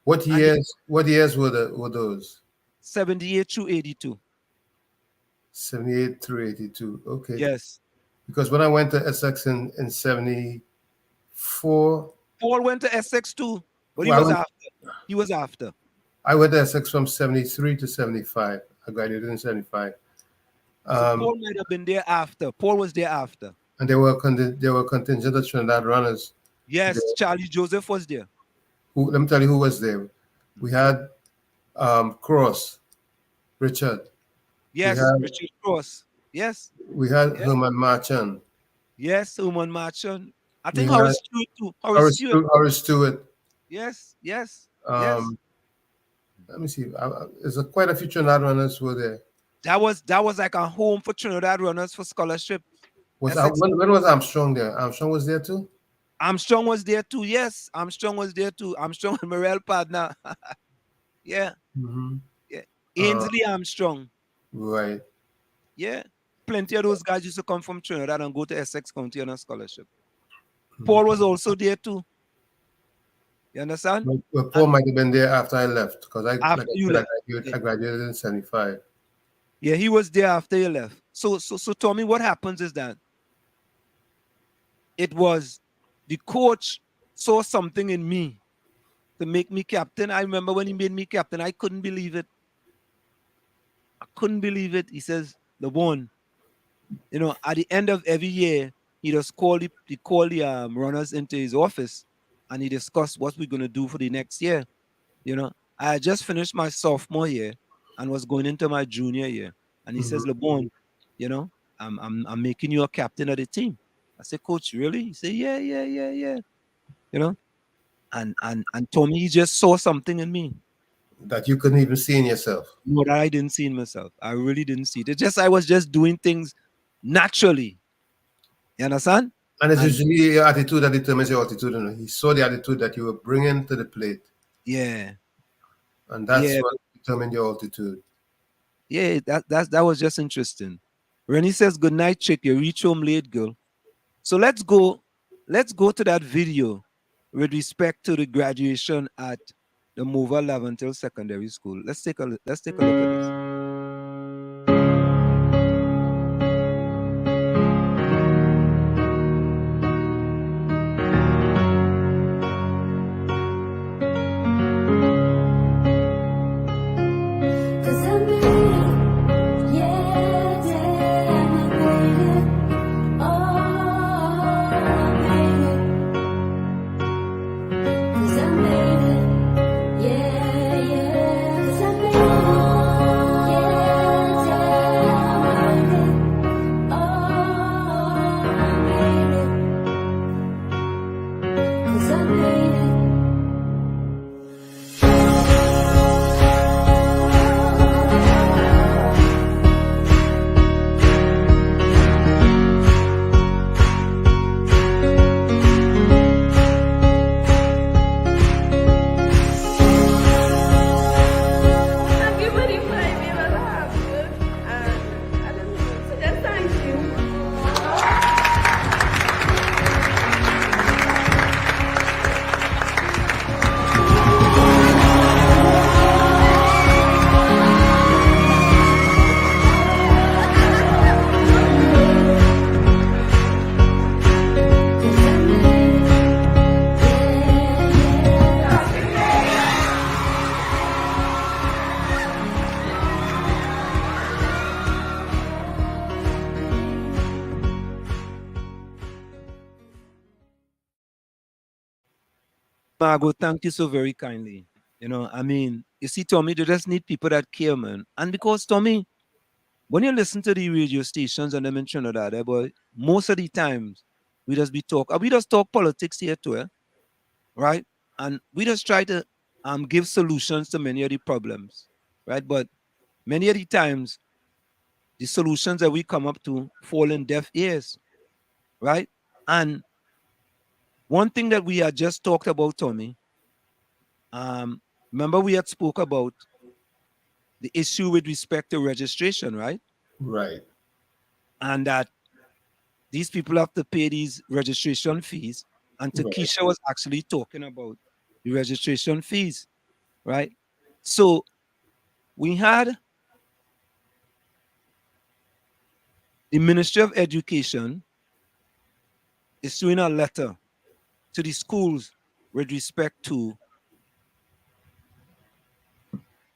What years were those? 78 through 82. 78 through 82. Okay. Yes. Because when I went to Essex in 74. Paul went to Essex too, but he was after. I went to Essex from 73 to 75. I graduated in 75. So Paul might have been there after. Paul was there after. And they were contingent of Trinidad runners. Yes, Charlie Joseph was there. Let me tell you who was there. We had Cross, Richard. Yes, Richard Cross. Yes. We had Herman Marchand. Yes, Herman Marchand. I think We Horace had Stewart too. Horace Stewart. Horace Stewart. Yes, yes, Let me see. There's quite a few Trinidad runners were there. That was like a home for Trinidad runners for scholarship. When was Armstrong there? Armstrong was there too? Armstrong was there too. Yes, Armstrong was there too. Armstrong and Morel partner. Yeah. Mm-hmm. Yeah. Ainsley Armstrong. Right. Yeah. Plenty of those guys used to come from Trinidad and go to Essex County on a scholarship. Paul was also there too. You understand? Well, Paul might have been there after I left because I graduated in 75. Yeah, he was there after you left. So Tommy, what happens is that it was the coach saw something in me to make me captain. I remember when he made me captain, I couldn't believe it. I couldn't believe it. He says, LeBron, you know, at the end of every year, he just call the runners into his office and he discussed what we're going to do for the next year. You know, I had just finished my sophomore year and was going into my junior year. And he says, LeBron, you know, I'm making you a captain of the team. I said, Coach, really? He said, yeah. You know, and Tommy, he just saw something in me that you couldn't even see in yourself. No, that I didn't see in myself. I really didn't see it. It's just I was just doing things naturally. You understand? And it's usually your attitude that determines your attitude. And he saw the attitude that you were bringing to the plate. Yeah. And that's what determined your altitude. Yeah, that was just interesting. Rennie says, good night, chick. You reach home late, girl. So let's go to that video with respect to the graduation at the Mova Laventel Secondary School. Let's take a look at this. Margot, thank you so very kindly. You know, I mean, you see, Tommy, they just need people that care, man. And because, Tommy, when you listen to the radio stations and them in Trinidad, boy, most of the times we just talk politics here too, right? And we just try to give solutions to many of the problems, right? But many of the times, the solutions that we come up to fall in deaf ears, right? And one thing that we had just talked about, Tommy, remember we had spoke about the issue with respect to registration, right? Right. And that these people have to pay these registration fees. And Takesha was actually talking about the registration fees, right? So we had the Ministry of Education issuing a letter to the schools with respect to,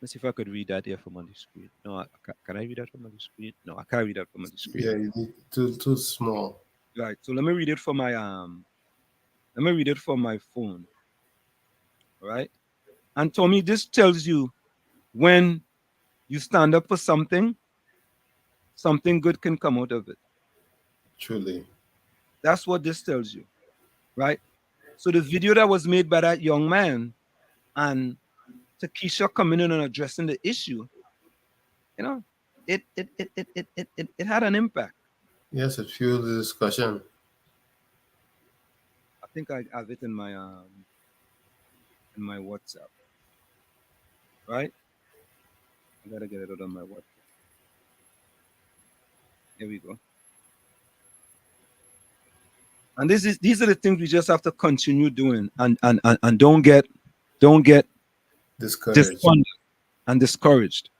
let's see if I could read that here from on the screen. No, can I read that from on the screen? No, I can't read that from on the screen. Yeah, you need too small. Right. So let me read it from my phone. right? And Tommy, this tells you when you stand up for something, something good can come out of it. Truly. That's what this tells you, right? So the video that was made by that young man and Takesha coming in and addressing the issue, you know, it had an impact. Yes, it fueled the discussion. I think I have it in my WhatsApp. Right? I gotta get it out on my WhatsApp. Here we go. And these are the things we just have to continue doing and don't get discouraged and discouraged.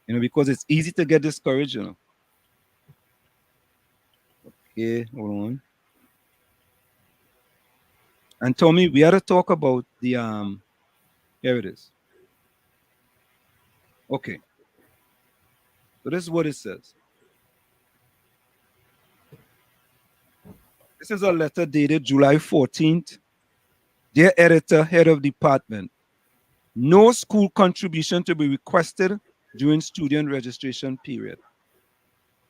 You know, because it's easy to get discouraged, you know. Okay, hold on. And Tommy, we had to talk about the here it is. Okay. So this is what it says. This is a letter dated July 14th. Dear editor, head of department, no school contribution to be requested during student registration period.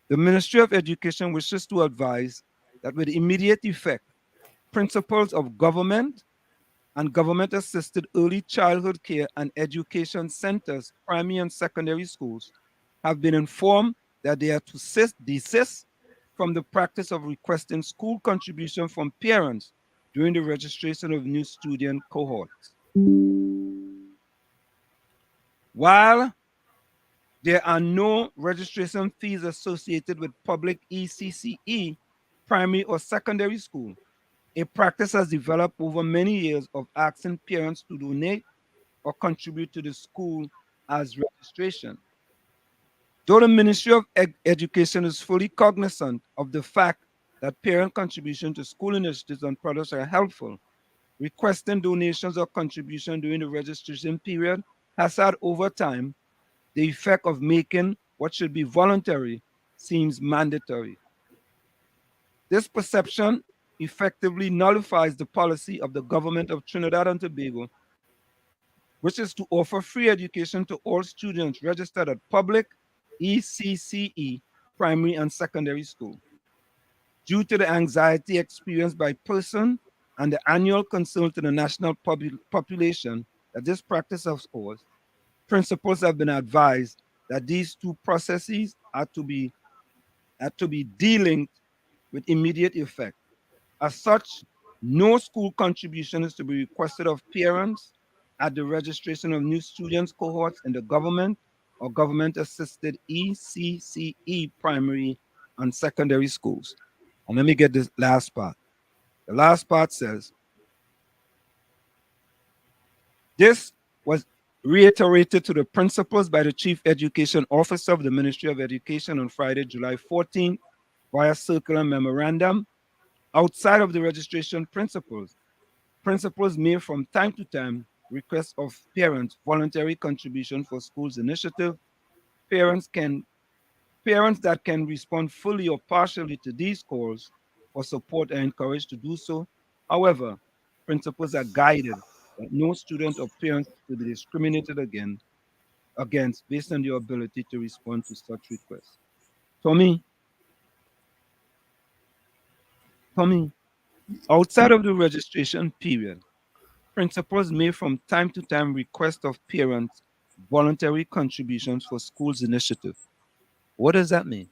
The Ministry of Education wishes to advise that with immediate effect, principals of government and government-assisted early childhood care and education centers, primary and secondary schools, have been informed that they are to desist from the practice of requesting school contribution from parents during the registration of new student cohorts. While there are no registration fees associated with public ECCE, primary or secondary school, a practice has developed over many years of asking parents to donate or contribute to the school as registration. Though the Ministry of Education is fully cognizant of the fact that parent contribution to school initiatives and products are helpful, requesting donations or contribution during the registration period has had over time the effect of making what should be voluntary seems mandatory. This perception effectively nullifies the policy of the government of Trinidad and Tobago, which is to offer free education to all students registered at public ECCE primary and secondary school. Due to the anxiety experienced by persons and the annual concern to the national population that this practice has caused, principals have been advised that these two processes are to be de-linked with immediate effect. As such, no school contribution is to be requested of parents at the registration of new students cohorts in the government or government-assisted ECCE primary and secondary schools. And let me get this last part. The last part says, this was reiterated to the principals by the Chief Education Officer of the Ministry of Education on Friday, July 14th, via circular memorandum. Outside of the registration principles may from time to time request of parents voluntary contribution for schools initiative. Parents that can respond fully or partially to these calls for support are encouraged to do so. However, principals are guided that no student or parent will be discriminated against based on their ability to respond to such requests. Tommy, outside of the registration period, principals may from time to time request of parents voluntary contributions for schools initiative. What does that mean?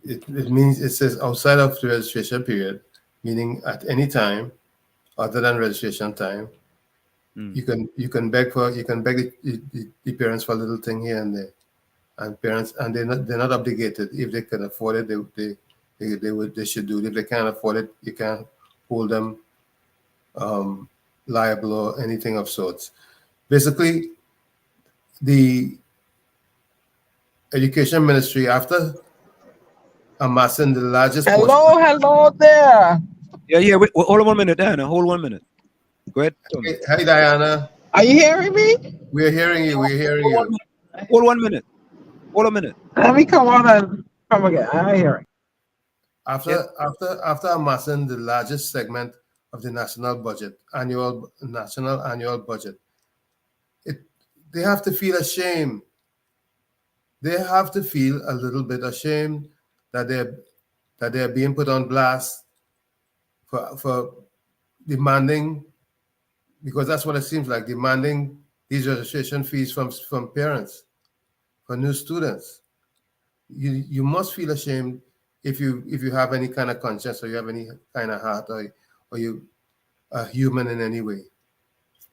It means, it says outside of the registration period, meaning at any time other than registration time, you can beg the parents for a little thing here and there, and parents, and they're not obligated. If they can afford it, they should do it. If they can't afford it, you can't hold them liable or anything of sorts. Basically, the Education Ministry, after amassing the largest Hello there. Yeah. Wait, hold on 1 minute, Diana. Hold 1 minute. Go ahead. Hey, hi, Diana. Are you hearing me? We're hearing you. We're hearing you. Hold 1 minute. Hold a minute. Let me come on and come again. I'm hearing. After amassing the largest segment of the national budget, national annual budget. They have to feel ashamed. They have to feel a little bit ashamed that they're being put on blast for demanding, because that's what it seems like, demanding these registration fees from parents for new students. You must feel ashamed if you have any kind of conscience, or you have any kind of heart, or you are human in any way.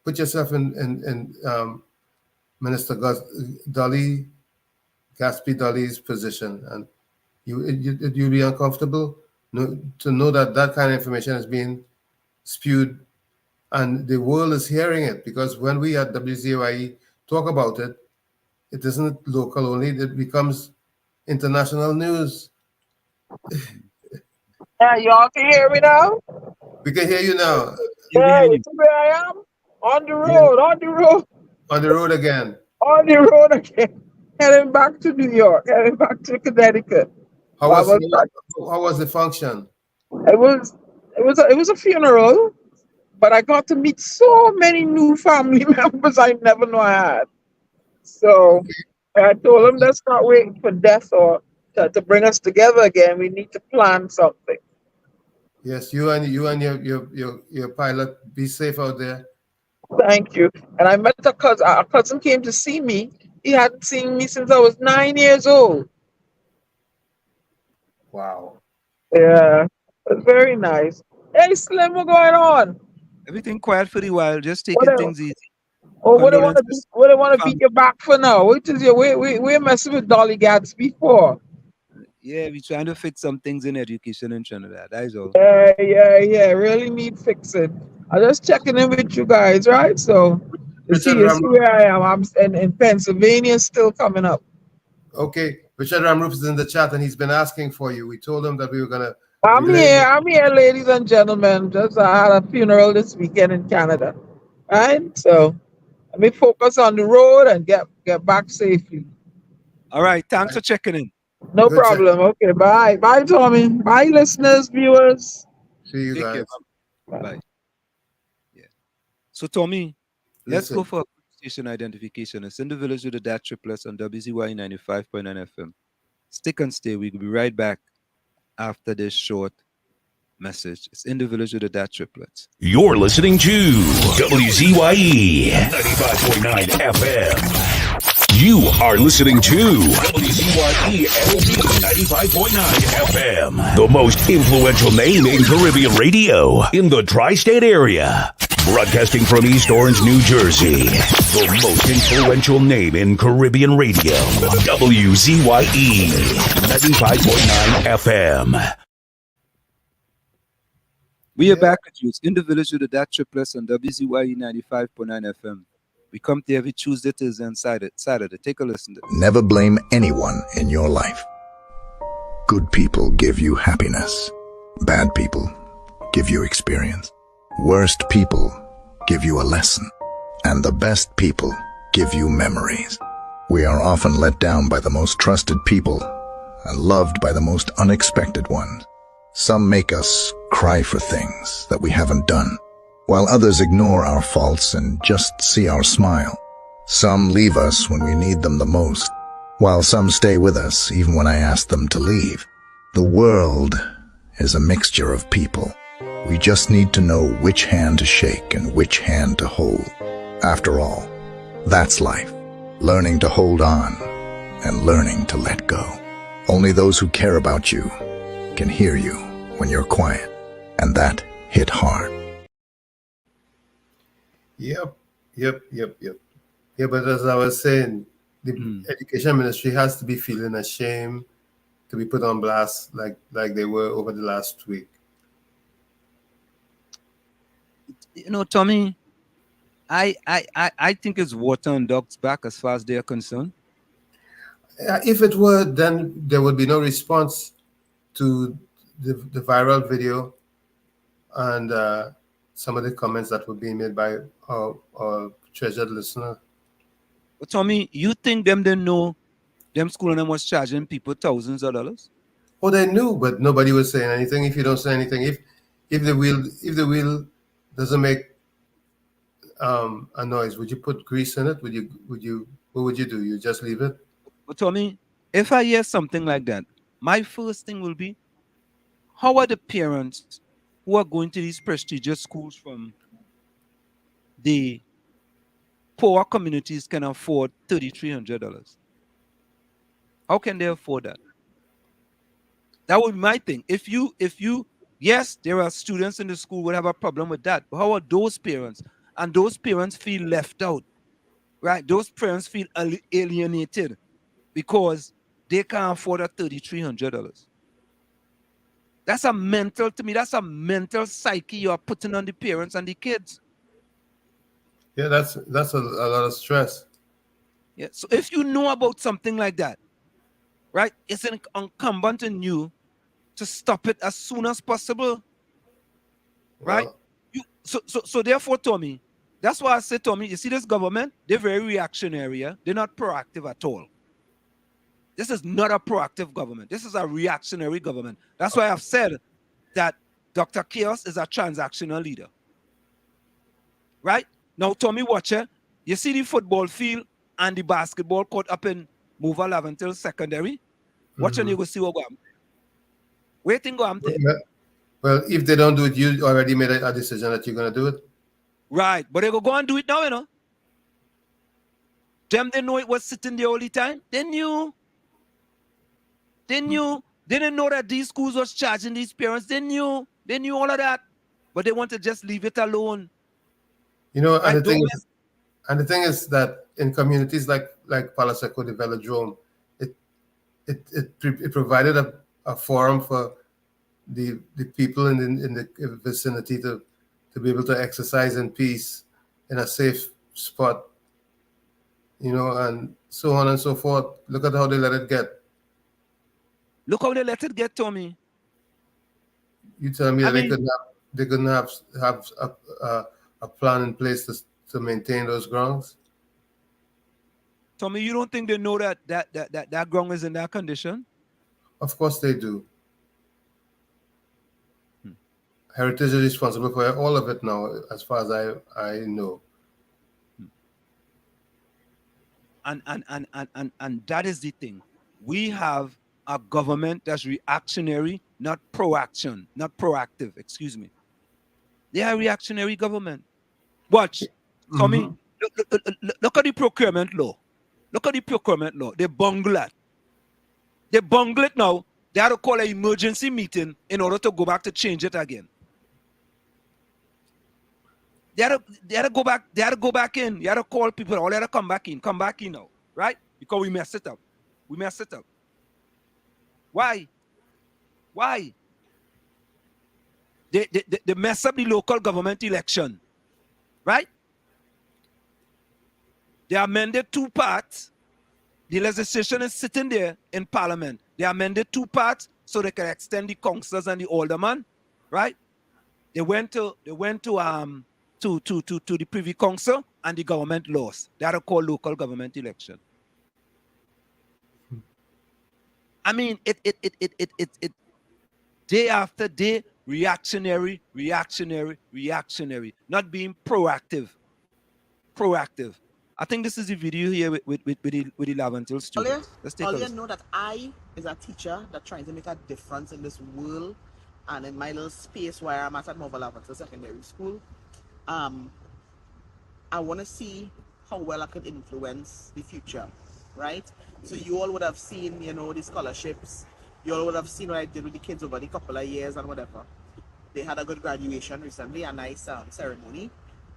Put yourself in Minister Gatsby Dolly's position, and you'll be uncomfortable to know that kind of information is being spewed, and the world is hearing it, because when we at WZYE talk about it, it isn't local only, it becomes international news. Yeah, y'all can hear me now? We can hear you now. Yeah, you see where I am? On the road, on the road. On the road again. On the road again. Heading back to New York, heading back to Connecticut. How was the function? It was a funeral, but I got to meet so many new family members I never knew I had. So I told them, let's not wait for death or to bring us together again. We need to plan something. Yes, you and your pilot, be safe out there. Thank you. And I met a cousin. A cousin came to see me. He hadn't seen me since I was 9 years old. Wow. Yeah, it was very nice. Hey, Slim, what's going on? Everything quiet for the while, just taking things easy. Oh, what do they want to beat you back for now? Which is your we're messing with Dolly Gatsby for? Yeah, we're trying to fix some things in education in Trinidad. That is all. Yeah. Really need fixing. I'm just checking in with you guys, right? So you see where I am. I'm in Pennsylvania, still coming up. Okay, Richard Ramroop is in the chat, and he's been asking for you. We told him that we were gonna. I'm here, ladies and gentlemen. Just I had a funeral this weekend in Canada, right? So let me focus on the road and get back safely. All right, thanks for checking in. No problem. Okay, bye. Bye, Tommy. Bye, listeners, viewers. See you guys. Bye. Yeah. So, Tommy, let's go for station identification. It's in the village with the DAT Triplets on WZYE 95.9 FM. Stick and stay. We'll be right back after this short message. It's in the village with the DAT Triplets. You're listening to WZYE 95.9 FM. You are listening to WZYE 95.9 FM, the most influential name in Caribbean radio in the tri-state area. Broadcasting from East Orange, New Jersey, the most influential name in Caribbean radio, WZYE 95.9 FM. We are back with you. It's in the village with the DAT Triplets on WZYE 95.9 FM. We come to every Tuesday, Thursday, and Saturday. Take a listen to this. Never blame anyone in your life. Good people give you happiness. Bad people give you experience. Worst people give you a lesson. And the best people give you memories. We are often let down by the most trusted people and loved by the most unexpected ones. Some make us cry for things that we haven't done, while others ignore our faults and just see our smile. Some leave us when we need them the most, while some stay with us even when I ask them to leave. The world is a mixture of people. We just need to know which hand to shake and which hand to hold. After all, that's life. Learning to hold on and learning to let go. Only those who care about you can hear you when you're quiet, and that hit hard. Yep. Yeah, but as I was saying, the education ministry has to be feeling ashamed to be put on blast like they were over the last week. You know, Tommy, I think it's water on ducks' back as far as they are concerned. If it were, then there would be no response to the viral video and some of the comments that were being made by our treasured listener. But Tommy, you think them didn't know them school and them was charging people thousands of dollars? Oh, they knew, but nobody was saying anything. If you don't say anything, if the wheel doesn't make a noise, would you put grease in it? What would you do? You just leave it? But Tommy, if I hear something like that, my first thing will be, how are the parents who are going to these prestigious schools from the poor communities can afford $3,300? How can they afford that? That would be my thing. If you, yes, there are students in the school who would have a problem with that. But how are those parents? And those parents feel left out, right? Those parents feel alienated because they can't afford $3,300. That's a mental, to me, that's a mental psyche you are putting on the parents and the kids. Yeah, that's a lot of stress. Yeah. So if you know about something like that, right, it's incumbent on you to stop it as soon as possible. Right? So therefore, Tommy, that's why I said, Tommy, you see this government, they're very reactionary. Yeah? They're not proactive at all. This is not a proactive government. This is a reactionary government. That's why I've said that Dr. Chaos is a transactional leader. Right? Now, Tommy, watch it. You see the football field and the basketball court up in Mova Laventil Secondary? Watch and you go see what go on. Waiting go on there. Well, if they don't do it, you already made a decision that you're going to do it. Right. But they go and do it now, you know. Them, they know it was sitting there all the time. They knew. They didn't know that these schools was charging these parents. They knew all of that. But they want to just leave it alone. You know, and the thing is that in communities like Palaseco, the velodrome, it provided a forum for the people in the vicinity to be able to exercise in peace in a safe spot, you know, and so on and so forth. Look at how they let it get. Look how they let it get, Tommy. You tell me that they couldn't have a plan in place to maintain those grounds? Tommy, you don't think they know that ground is in that condition? Of course they do. Heritage is responsible for all of it now, as far as I know. And that is the thing. We have a government that's reactionary, not proactive, excuse me. They are a reactionary government. Watch. Tommy, look at the procurement law. Look at the procurement law. They bungle it. They bungle it now. They had to call an emergency meeting in order to go back to change it again. They had to go back. They had to go back in. They had to call people. All they had to come back in now, right? Because we messed it up. Why? They mess up the local government election, right? They amended 2 parts. The legislation is sitting there in Parliament. They amended 2 parts so they can extend the councillors and the aldermen, right? They went to the Privy Council and the government lost. They had to call local government election. I mean, it day after day, reactionary, not being proactive. I think this is the video here with the Laventil students. Let's take a look. Know that I is a teacher that trying to make a difference in this world and in my little space where I'm at Mova Laventil Secondary School. I want to see how well I could influence the future, right? So you all would have seen, you know, the scholarships. You all would have seen what I did with the kids over the couple of years and whatever. They had a good graduation recently, a nice ceremony.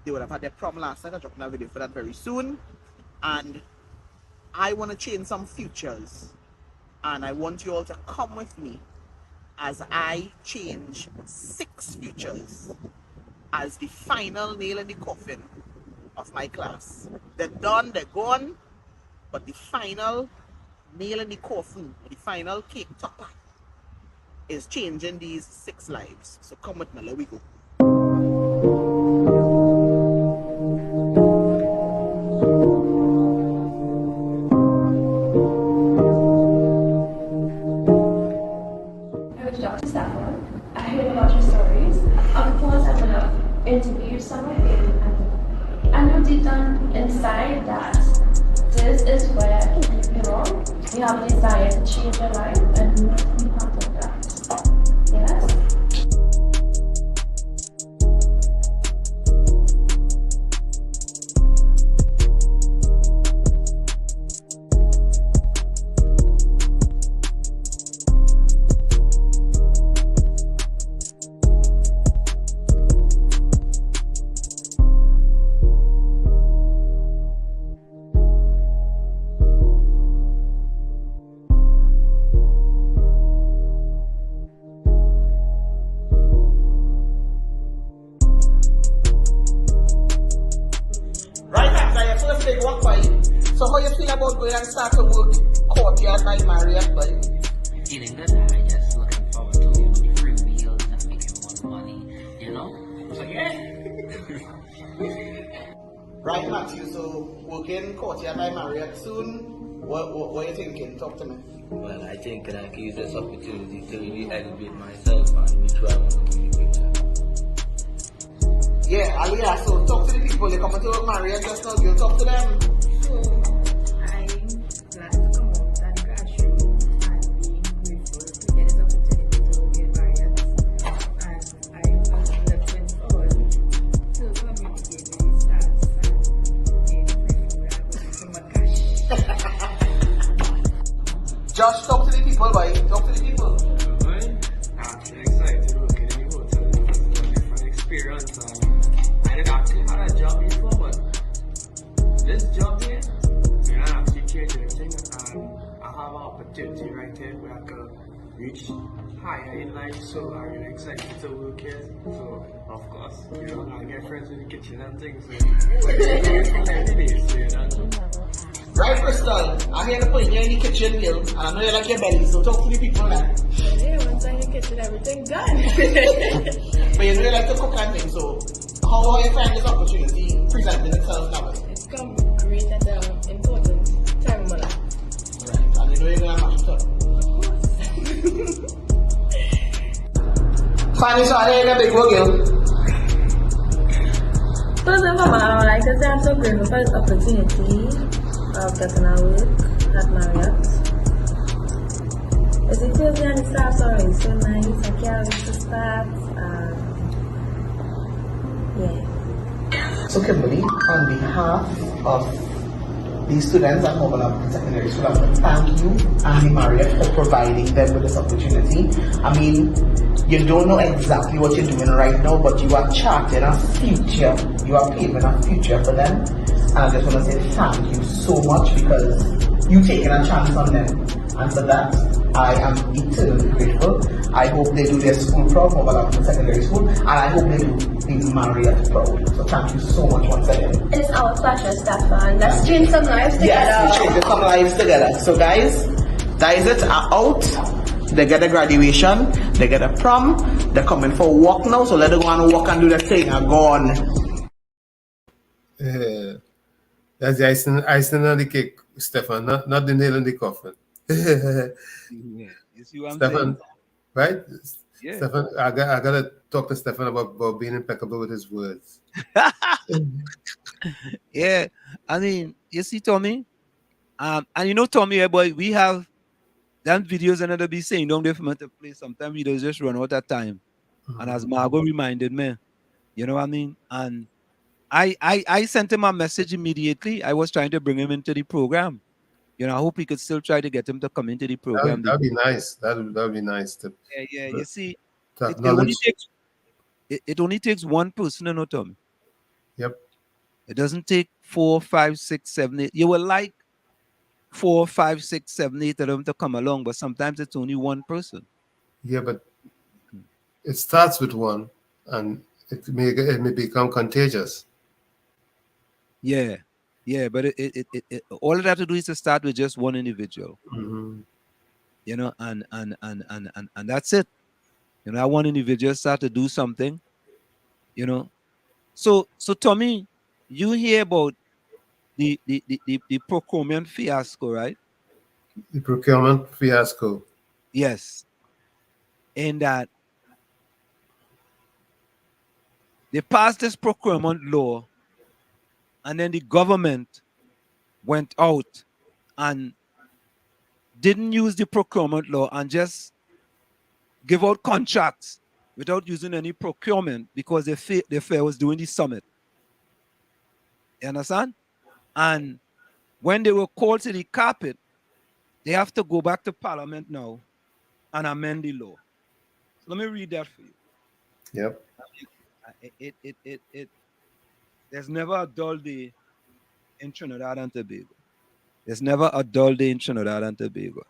They would have had their prom last night. I'm dropping a video for that very soon. And I want to change some futures. And I want you all to come with me as I change 6 futures as the final nail in the coffin of my class. They're done, they're gone, but the final nail in the coffin, the final cake topper, is changing these 6 lives. So come with me, let we go. I heard Dr. Stafford. I heard about your stories. Of course, I want to interview have a desire to change your life and you want to be part of that. Yes? So how you feel about going and start to work courtyard by Marriott, boy? Feeling good. I just looking forward to the free meals and making more money, So yeah. Right, Matthew. So working courtyard by Marriott soon. What are you thinking? Talk to me. Well, I think that I can use this opportunity to really elevate myself and reach where I want to be in the future. Yeah, Aliyah. So talk to the people. They come to Marriott just now. You talk to them. So, I'm glad to come out and graduate and being grateful to get this opportunity to be in Marriott. And I'm looking forward to community with the stars and being grateful that I'm getting so much cash. Josh, talk to the people, boy. Talk to the people. I'm actually excited working in the hotel because it's a different experience. And I didn't actually have a job before, but this job here, I actually changed everything, and I have an opportunity right here where I can reach higher in life. So I'm really excited to work here. So of course, I get friends with the kitchen and things. Right, Crystal. I'm here to put you in the kitchen, Gil, and I know you like your belly. So talk to the people now. Yeah, once I'm in the kitchen, everything done. But you know you like to cook and things. So how you find this opportunity presenting itself now? It's come great at the important time of my life. Right, and you know you're going to mash it up. Finally, so I didn't get a big work, Gil. First of all, I would like to say I'm so grateful for this opportunity of getting a work at Marriott. The situation and the staff's already so nice. I can't wait to start. Yeah. So Kimberly, on behalf of the students at Mobile Secondary School, I want to thank you and the Marriott for providing them with this opportunity. I mean, you don't know exactly what you're doing right now, but you are charting a future. You are paving a future for them. And I just want to say thank you so much because you taking a chance on them. And for that, I am eternally grateful. I hope they do their school proud, Mobile Secondary School, and I hope they do the Marriott proud. So thank you so much once again. It's our pleasure, Stefan. Let's change some lives together. Yes, we change some lives together. So guys, that is it. I'm out. They get a graduation, they get a prom, they're coming for a walk now, so let them go and walk and do their thing and go on. That's the icing on the cake, Stefan, not the nail in the coffin. Yeah. You see what I'm Stefan, saying? right? Yeah. Stefan, I gotta talk to Stefan about being impeccable with his words. Yeah, I mean, you see, Tommy, and you know, Tommy, boy, we have them videos and they'll be saying down there for me to play. Sometimes videos just run out of time. And as Margot reminded me, you know what I mean? And I sent him a message immediately. I was trying to bring him into the program. You know, I hope we could still try to get him to come into the program. That'd be nice. That'd be nice. Yeah. You see, it only takes one person, you know, Tommy. Yep. It doesn't take 4, 5, 6, 7, 8. You will like 4, 5, 6, 7, 8 of them to come along, but sometimes it's only one person. Yeah, but it starts with one, and it may become contagious. Yeah, but it all it have to do is to start with just one individual. Mm-hmm. You know, and that's it. You know, that one individual start to do something. You know, so Tommy, you hear about the procurement fiasco, right? The procurement fiasco. Yes. And that they passed this procurement law, and then the government went out and didn't use the procurement law and just give out contracts without using any procurement because they felt was doing the summit. You understand? And when they were called to the carpet, they have to go back to Parliament now and amend the law. So let me read that for you. Yep. There's never a dull day in Trinidad and Tobago. There's never a dull day in Trinidad and Tobago.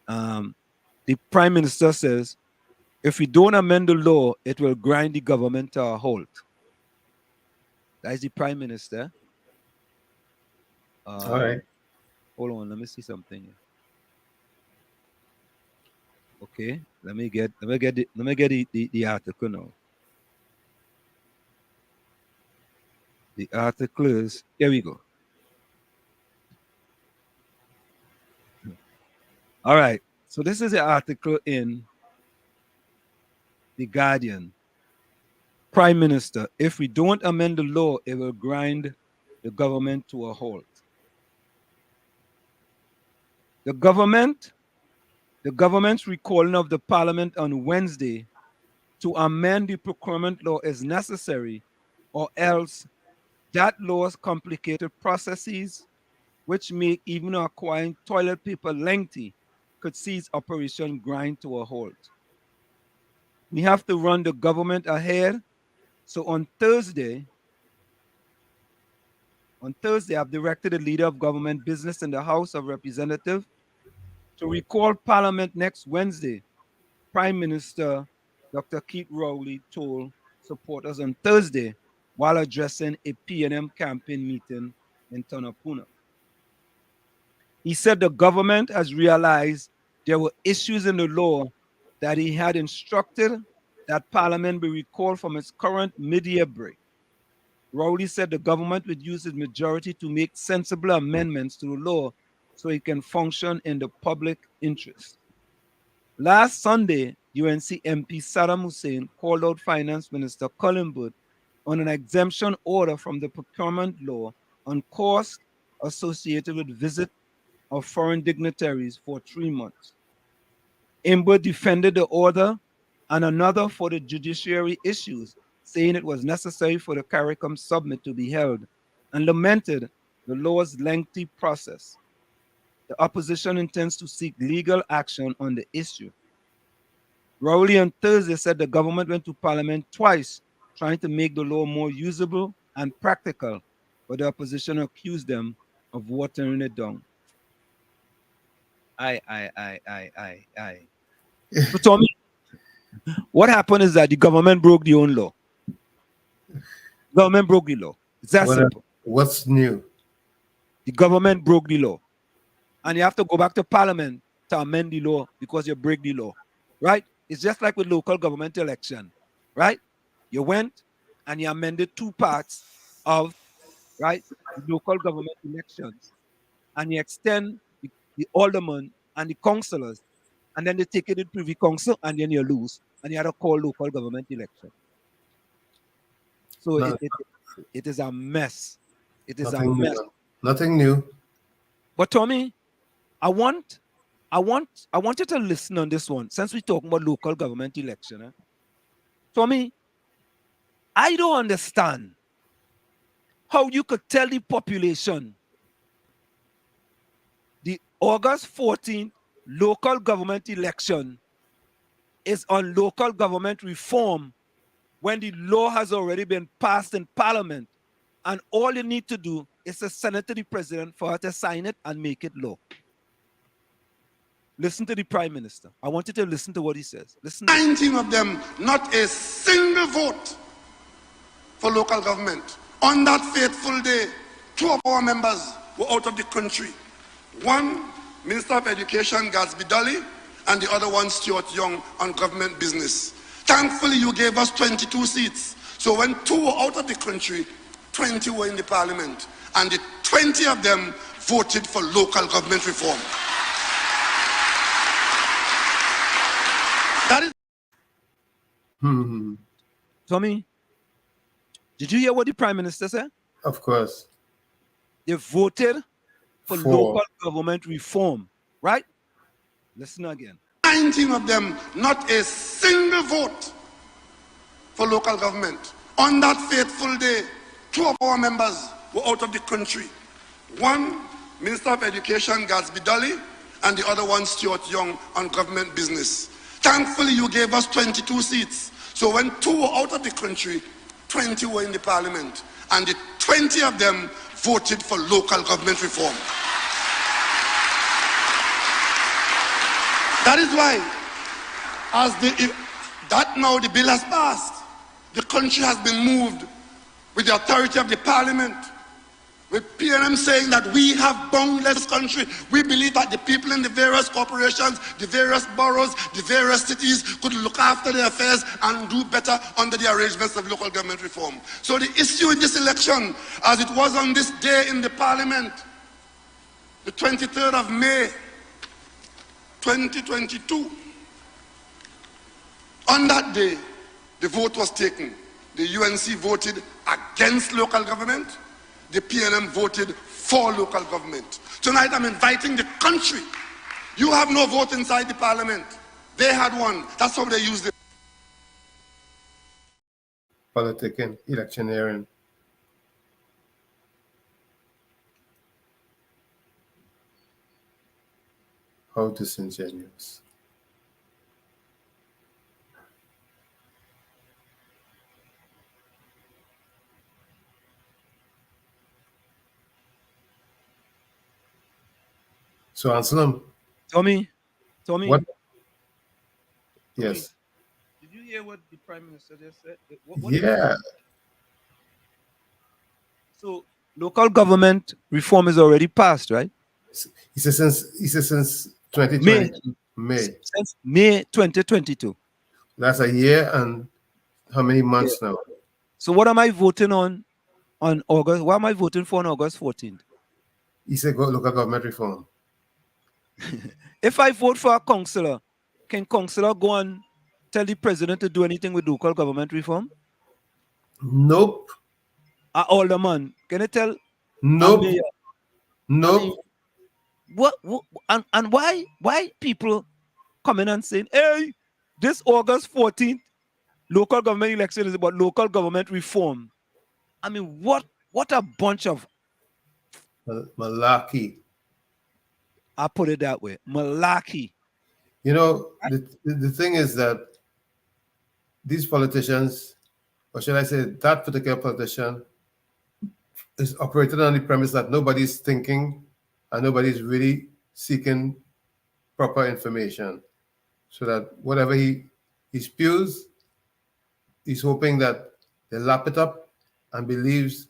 The Prime Minister says, if we don't amend the law, it will grind the government to a halt. That is the Prime Minister. All right. Hold on, let me see something here. Okay, let me get the article now. The article is, here we go. All right, so this is the article in The Guardian. Prime Minister, if we don't amend the law, it will grind the government to a halt. The government's recalling of the Parliament on Wednesday to amend the procurement law is necessary, or else that law's complicated processes, which make even acquiring toilet paper lengthy, could see its operation grind to a halt. We have to run the government ahead. So on Thursday, I've directed the leader of government business in the House of Representatives to recall Parliament next Wednesday. Prime Minister Dr. Keith Rowley told supporters on Thursday while addressing a PNM campaign meeting in Tonapuna. He said the government has realized there were issues in the law that he had instructed that Parliament be recalled from its current mid-year break. Rowley said the government would use its majority to make sensible amendments to the law so it can function in the public interest. Last Sunday, UNC MP Saddam Hussein called out Finance Minister Colin Bud on an exemption order from the procurement law on costs associated with visit of foreign dignitaries for 3 months. Imber defended the order and another for the judiciary issues, saying it was necessary for the CARICOM summit to be held, and lamented the law's lengthy process. The opposition intends to seek legal action on the issue. Rowley on Thursday said the government went to Parliament twice trying to make the law more usable and practical, but the opposition accused them of watering it down. So Tommy, what happened is that the government broke the own law. Government broke the law. It's that simple. What's new? The government broke the law. And you have to go back to Parliament to amend the law because you break the law. Right? It's just like with local government election. Right? You went and you amended 2 parts of, right, the local government elections. And you extend the aldermen and the councillors. And then they take it to Privy Council and then you lose. And you have to call local government election. So it is a mess. It is a mess. Nothing new. But Tommy, I want you to listen on this one, since we're talking about local government election. Tommy, I don't understand how you could tell the population the August 14th local government election is on local government reform when the law has already been passed in Parliament, and all you need to do is to send it to the president for her to sign it and make it law. Listen to the Prime Minister. I want you to listen to what he says. Listen. 19 of them, not a single vote for local government. On that fateful day, 2 of our members were out of the country. One, Minister of Education, Gatsby Dolly, and the other one, Stuart Young, on government business. Thankfully, you gave us 22 seats. So when 2 were out of the country, 20 were in the Parliament. And the 20 of them voted for local government reform. That is... Tommy, did you hear what the Prime Minister said? Of course. They voted for local government reform, right? Listen again. 19 of them, not a single vote for local government. On that fateful day, 2 of our members were out of the country. One, Minister of Education, Gatsby Dolly, and the other one, Stuart Young, on government business. Thankfully, you gave us 22 seats. So when 2 were out of the country, 20 were in the parliament. And the 20 of them voted for local government reform. That is why, now the bill has passed, the country has been moved with the authority of the parliament, with PNM saying that we have boundless country. We believe that the people in the various corporations, the various boroughs, the various cities could look after their affairs and do better under the arrangements of local government reform. So the issue in this election, as it was on this day in the parliament, the 23rd of May, 2022, on that day, the vote was taken. The UNC voted against local government. The PNM voted for local government. Tonight I'm inviting the country. You have no vote inside the parliament. They had one. That's how they used it. Politicking, electioneering. How disingenuous. So Anselm. Tommy. What? Yes. Did you hear what the Prime Minister just said? Yeah. So local government reform is already passed, right? He says since 2020. May. Since May 2022. That's a year and how many months now? So what am I voting on August? What am I voting for on August 14th? He said local government reform. If I vote for a councillor, can councillor go and tell the president to do anything with local government reform? Nope. An alderman, can you tell? Nope. Nope. I mean, and why people coming and saying, hey, this August 14th local government election is about local government reform? I mean, what a bunch of malarkey. I put it that way, malarkey. You know, the thing is that these politicians, or should I say that particular politician, is operated on the premise that nobody's thinking and nobody's really seeking proper information. So that whatever he spews, he's hoping that they lap it up and believes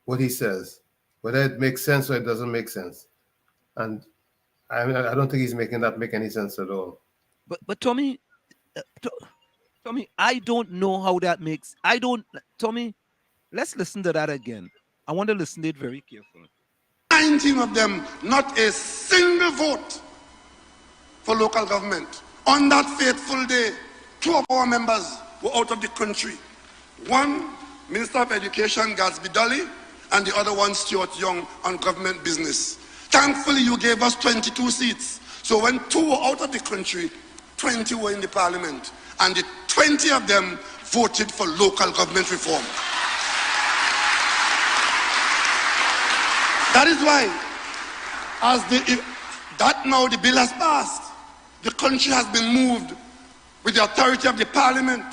what he says, whether it makes sense or it doesn't make sense. And I don't think he's making that make any sense at all. But Tommy, I don't know how that makes. Tommy, let's listen to that again. I want to listen to it very carefully. 19 of them, not a single vote for local government. On that fateful day, 2 of our members were out of the country. One, Minister of Education, Gatsby Dolly, and the other one, Stuart Young, on government business. Thankfully, you gave us 22 seats. So when 2 were out of the country, 20 were in the parliament. And the 20 of them voted for local government reform. That is why, now the bill has passed, the country has been moved with the authority of the parliament,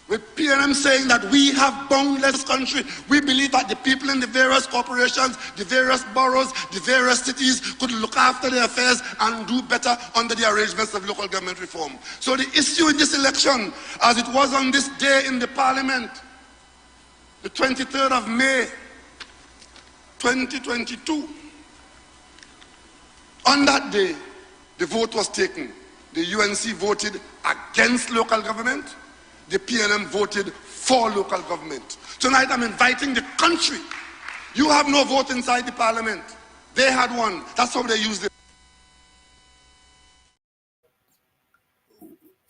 with PNM saying that we have boundless country. We believe that the people in the various corporations, the various boroughs, the various cities could look after their affairs and do better under the arrangements of local government reform. So the issue in this election, as it was on this day in the parliament, the 23rd of May, 2022, on that day, the vote was taken. The UNC voted against local government. The PNM voted for local government. Tonight I'm inviting the country. You have no vote inside the parliament. They had one. That's how they used it.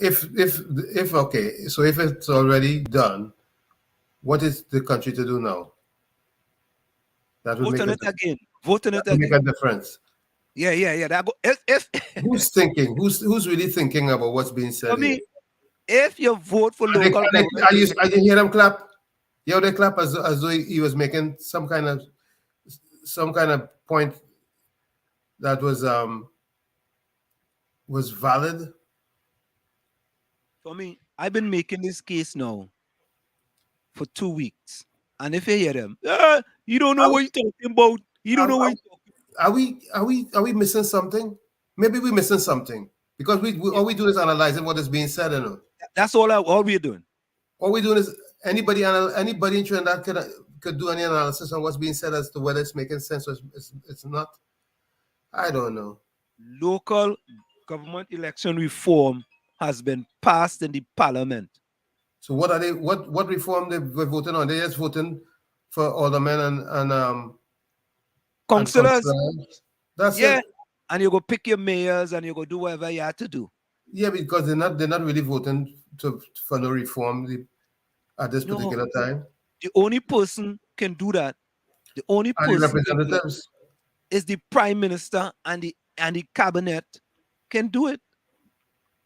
Okay, so if it's already done, what is the country to do now? That would vote make on it again. voting it That make again. a difference. Yeah. That go, if Who's thinking? Who's really thinking about what's being said for here? me, if you vote for local government, I didn't hear them clap. Yeah, they clap as though he was making some kind of point that was valid. For me, I've been making this case now for 2 weeks, and if you hear them, you don't know what you're talking about. You don't know what you're talking. Are we missing something? Maybe we're missing something because all we do is analyzing what is being said. You know, that's all we're doing. All we're doing is anybody in Trinidad could do any analysis on what's being said as to whether it's making sense or it's not. I don't know. Local government election reform has been passed in the parliament. So what are they? What reform they're voting on? They're just voting for aldermen and councillors. That's it. And you go pick your mayors and you go do whatever you have to do. Yeah, because they're not really voting for no reform at this particular time. The only person can do that. The only person representatives is the prime minister and the cabinet can do it.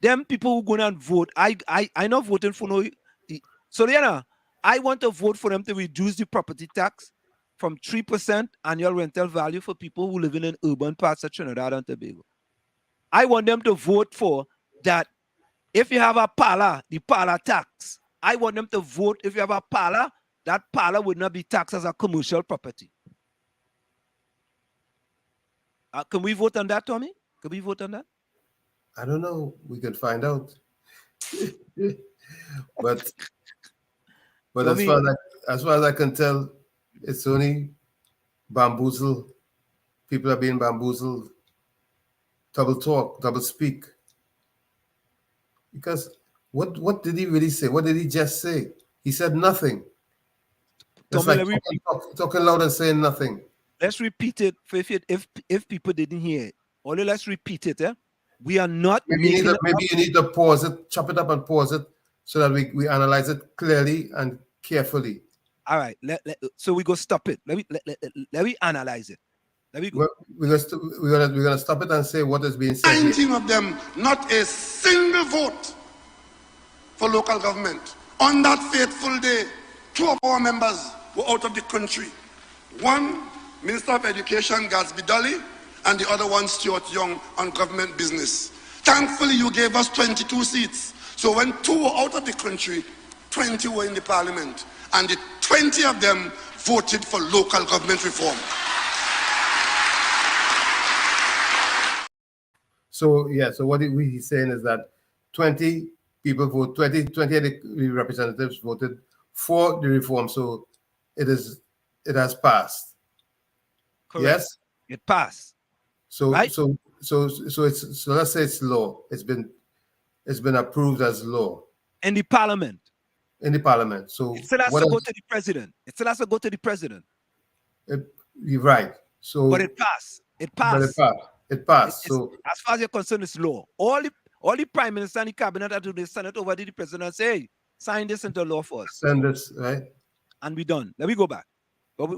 Them people who go and vote, I not voting for no. So I want to vote for them to reduce the property tax from 3% annual rental value for people who live in urban parts of Trinidad and Tobago. I want them to vote for that. If you have a parlor, the parlor tax. I want them to vote if you have a parlor, that parlor would not be taxed as a commercial property. Can we vote on that, Tommy? Can we vote on that? I don't know. We can find out. but as far as I can tell, it's only bamboozle. People are being bamboozled. Double talk, double speak. Because what did he really say? What did he just say? He said nothing. It's like talking loud and saying nothing. Let's repeat it for if people didn't hear it. Only let's repeat it. We are not. Maybe you need to pause it, chop it up and pause it so that we analyze it clearly and carefully. All right. So we go stop it. Let me analyze it. Let me go. We're gonna stop it and say what is being said. 19 of them, not a single vote for local government. On that fateful day, 2 of our members were out of the country. One, Minister of Education Gatsby Dolly, and the other one, Stuart Young, on government business. Thankfully, you gave us 22 seats. So when 2 were out of the country, 20 were in the parliament. And the 20 of them voted for local government reform. So what he's saying is that 20 people vote, 20 of the representatives voted for the reform. So it has passed. Correct. Yes? It passed. So right? so let's say it's law. It's been approved as law. In the parliament. In the parliament. So it still has to go to the president. It still has to go to the president. You're right. So but it passed. It passed. It passed. So as far as you're concerned, it's law. All the prime minister and the cabinet have to do is send it over to the president and say, hey, sign this into law for us. Send this, right? And we're done. Let me go back. But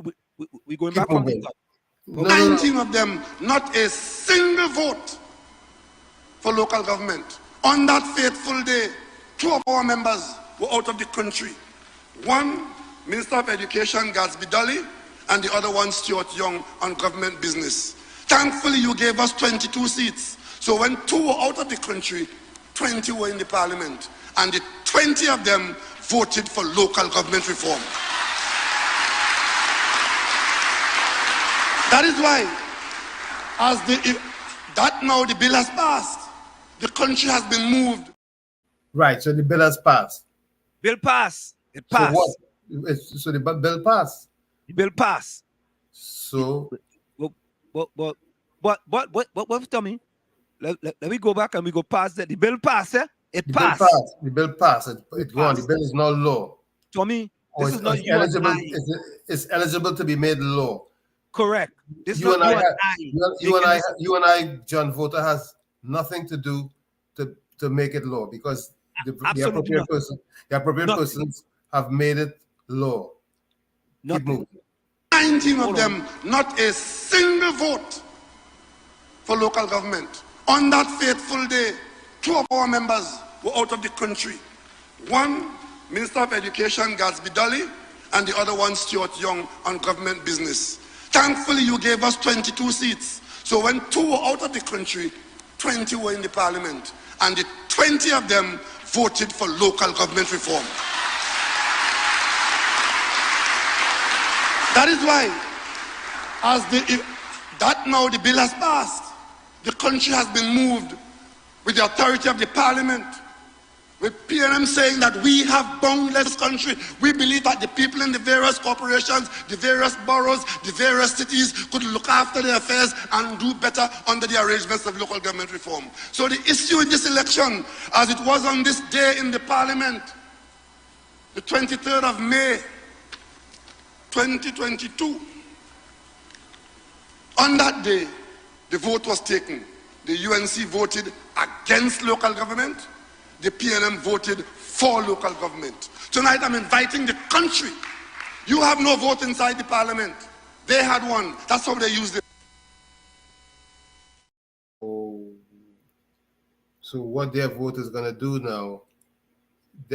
we're going back from the top. 19 of them, not a single vote for local government. On that fateful day, 2 of our members were out of the country. One, Minister of Education Gatsby Dolly, and the other one, Stuart Young, on government business. Thankfully, you gave us 22 seats. So when 2 were out of the country, 20 were in the parliament. And the 20 of them voted for local government reform. That is why, now the bill has passed. The country has been moved. Right, so the bill has passed. Bill passed. It passed. So what? So the bill passed. The bill passed. So what tell me? Let me go back and we go past that. The bill passed, eh? It passed. The bill passed. It gone. The bill is now law. Tommy, this is not you eligible. and I. It's eligible to be made law. Correct. This you is not you and I, John Voter, has nothing to do to make it law because the appropriate persons have made it law. Nothing. 19 of them, not a single vote for local government. On that fateful day, 2 of our members were out of the country. One, Minister of Education Gatsby Dolly, and the other one, Stuart Young, on government business. Thankfully, you gave us 22 seats. So when 2 were out of the country, 20 were in the parliament. And the 20 of them voted for local government reform. That is why, now the bill has passed. The country has been moved with the authority of the parliament, with PRM saying that we have boundless country. We believe that the people in the various corporations, the various boroughs, the various cities could look after their affairs and do better under the arrangements of local government reform. So the issue in this election, as it was on this day in the parliament, the 23rd of May, 2022, on that day, the vote was taken. The UNC voted against local government. The PNM voted for local government. Tonight I'm inviting the country. You have no vote inside the parliament. They had one. That's how they used it. So what their vote is going to do now,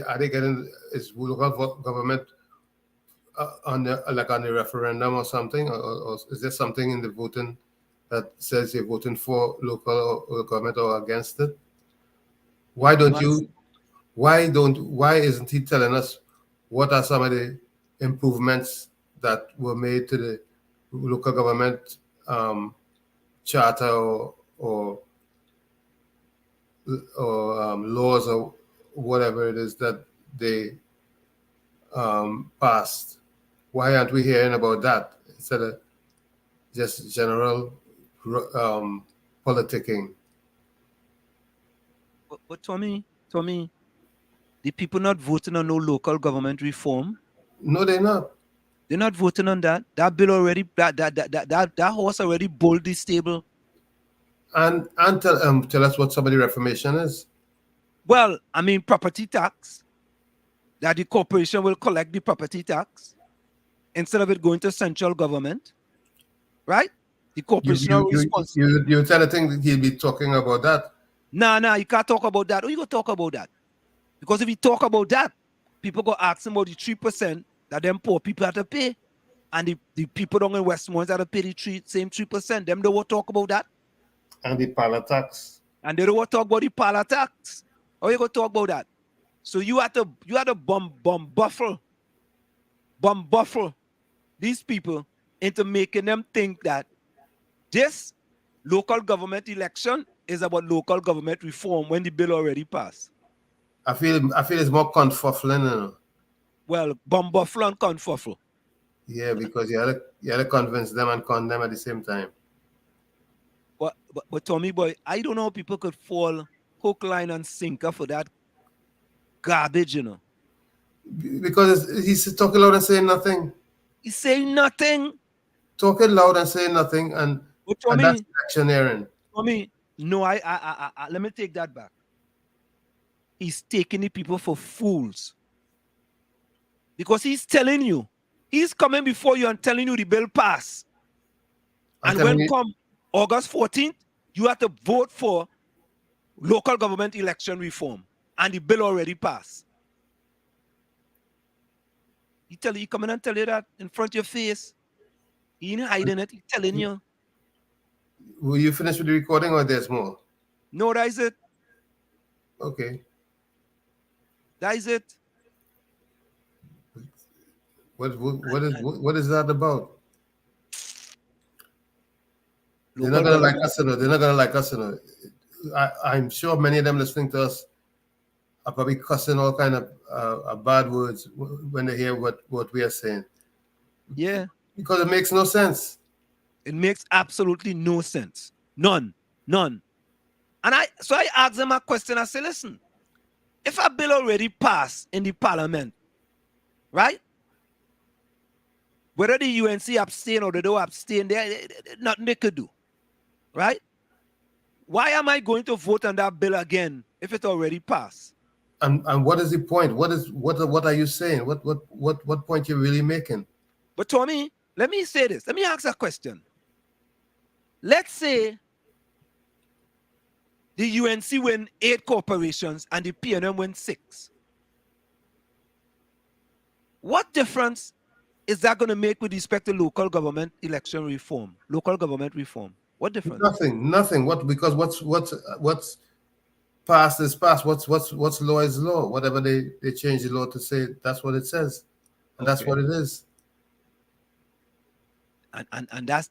are they getting, is local government on the referendum or something? Or is there something in the voting that says you're voting for local government or against it? Why isn't he telling us what are some of the improvements that were made to the local government charter or laws or whatever it is that they passed? Why aren't we hearing about that instead of just general politicking? But Tommy, the people not voting on no local government reform. No, they're not. They're not voting on that. That bill already, that horse already bowled the stable. And tell us what some of the reformation is. Well, I mean, property tax. That the corporation will collect the property tax instead of it going to central government, right? The corporation are responsible. You tell the thing that he'll be talking about that. Nah, you can't talk about that. Who you gonna talk about that? Because if you talk about that, people go ask him about the 3% that them poor people have to pay. And the people down in Westmoreland have to pay the same 3%. Them don't want to talk about that. And the pala tax. And they don't want to talk about the pala tax. How you gonna talk about that? So you had to buffle these people into making them think that this local government election is about local government reform when the bill already passed. I feel it's more confuffling, you know. Well, buffle and confuffle. Yeah, because you had to convince them and con them at the same time. But Tommy boy, I don't know how people could fall hook, line, and sinker for that garbage, you know. Because he's talking loud and saying nothing. He's saying nothing. Talking loud and saying nothing, and that's electioneering. Tommy, no, I let me take that back. He's taking the people for fools. Because he's telling you, he's coming before you and telling you the bill passed. And when come August 14th, you have to vote for local government election reform. And the bill already passed. He coming and tell you that in front of your face. He ain't hiding it. He's telling you. Will you finish with the recording or there's more? No, that is it. Okay. That is it. What is that about? They're not gonna like us, you know. They're not gonna like us, you know. I'm sure many of them listening to us are probably cussing all kind of bad words when they hear what we are saying. Yeah. Because it makes no sense. It makes absolutely no sense. None. And so I asked them a question. I said, listen, if a bill already passed in the parliament, right? Whether the UNC abstain or they don't abstain, nothing they could do, right? Why am I going to vote on that bill again if it already passed? And what is the point? What are you saying? What point you're really making? But Tommy, let me say this. Let me ask a question. Let's say the UNC win 8 corporations and the PNM win 6. What difference is that going to make with respect to local government election reform, local government reform? What difference? Nothing. Because what's past is past. What's law is law. Whatever they change the law to say, that's what it says, and that's what it is. And that's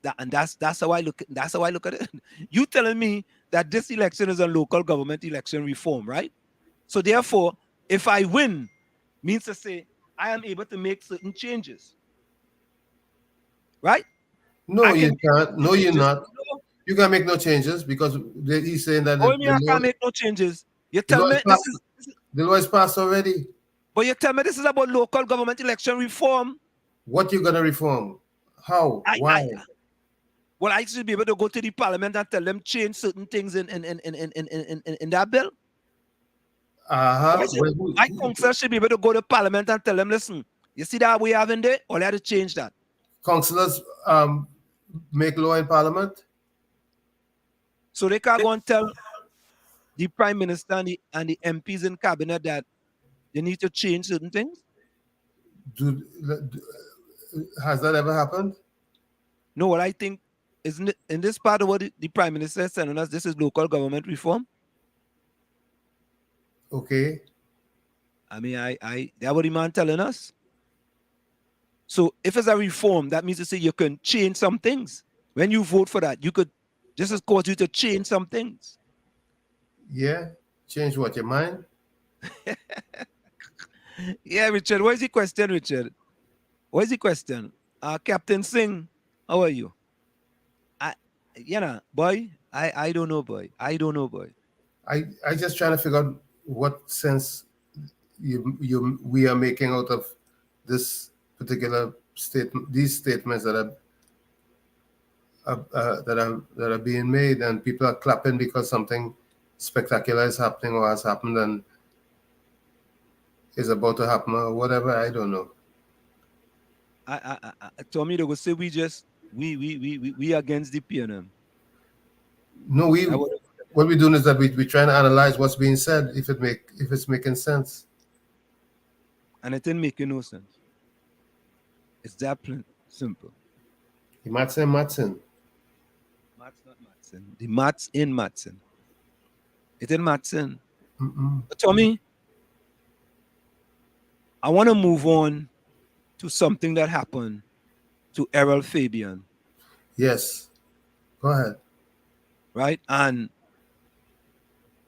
how I look. That's how I look at it. You telling me that this election is a local government election reform, right? So therefore, if I win, means to say I am able to make certain changes, right? No, you can't. No, you're not. You can't make no changes because he's saying that. Oh, I can't make no changes. You tell me the law is passed already. But you tell me this is about local government election reform. What you gonna reform? How? Why? Well, I should be able to go to the parliament and tell them change certain things in that bill. My councillor should be able to go to parliament and tell them, listen, you see that we have in there, or they have to change that. Councillors make law in parliament? So they can't go and tell the prime minister and the MPs in cabinet that they need to change certain things? Has that ever happened? No, what I think isn't it in this part of what the prime minister is telling us, this is local government reform. Okay. I mean, that's what the man telling us. So if it's a reform, that means to say you can change some things. When you vote for that, you could, this has caused you to change some things. Yeah, change what, your mind? Yeah, Richard, what is the question, Richard? What is the question? Captain Singh, how are you? Boy, I don't know, boy. I don't know, boy. I just trying to figure out what sense we are making out of this particular statement, these statements that are being made, and people are clapping because something spectacular is happening or has happened and is about to happen or whatever. I don't know. Told me they would say we against the PNM. No, what we're doing is that we're trying to analyze what's being said, if it's making sense. And it didn't make no sense. It's that plain simple. The maths in Matson. Maths not Matson. The maths in Matson. It in Matson. But Tommy, I want to move on to something that happened to Errol Fabian. Yes. Go ahead. Right? And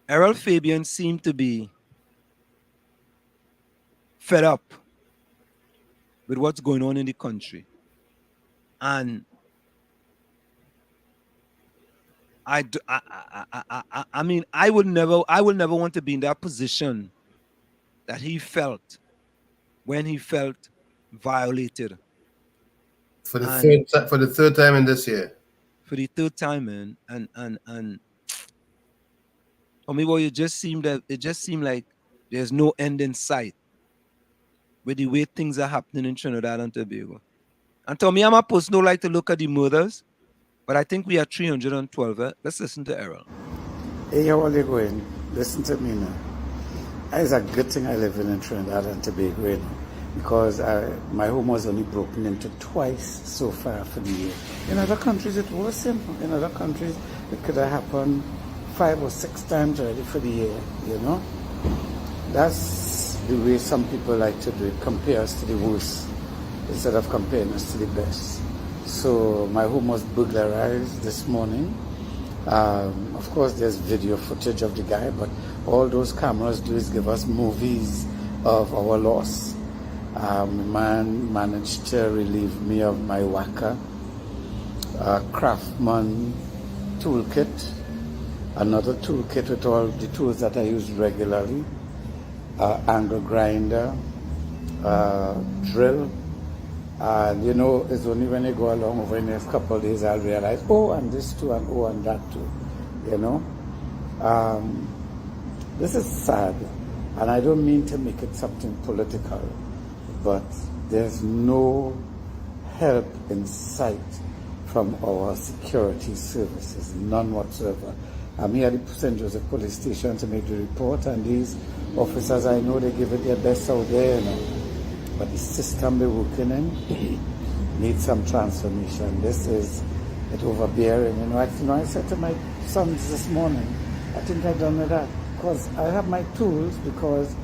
Errol Fabian seemed to be fed up with what's going on in the country. And I mean, I will never want to be in that position that he felt when he felt violated. For the third time in this year. For the third time, man. And I mean, well, it just seemed like there's no end in sight with the way things are happening in Trinidad and Tobago. And to me, I'm a person who like to look at the murders, but I think we are 312. Let's listen to Errol. Hey, how are you going? Listen to me now. It's a good thing I live in Trinidad and Tobago, you know, because my home was only broken into twice so far for the year. In other countries, it was simple. In other countries, it could have happened 5 or 6 times already for the year, you know. That's the way some people like to do it, compare us to the worst instead of comparing us to the best. So my home was burglarized this morning. Of course, there's video footage of the guy, but all those cameras do is give us movies of our loss. The man managed to relieve me of my whacker, Craftsman toolkit, another toolkit with all the tools that I use regularly, angle grinder, drill. And you know, it's only when you go along over the next couple of days I'll realize, oh, and this too, and oh, and that too, you know. This is sad, and I don't mean to make it something political, but there's no help in sight from our security services, none whatsoever. I'm here at the St. Joseph Police Station to make the report, and these officers, I know they give it their best out there, you know. But the system they're working in needs some transformation. This is it overbearing. I said to my sons this morning, I think I've done with that. Because I have my tools, because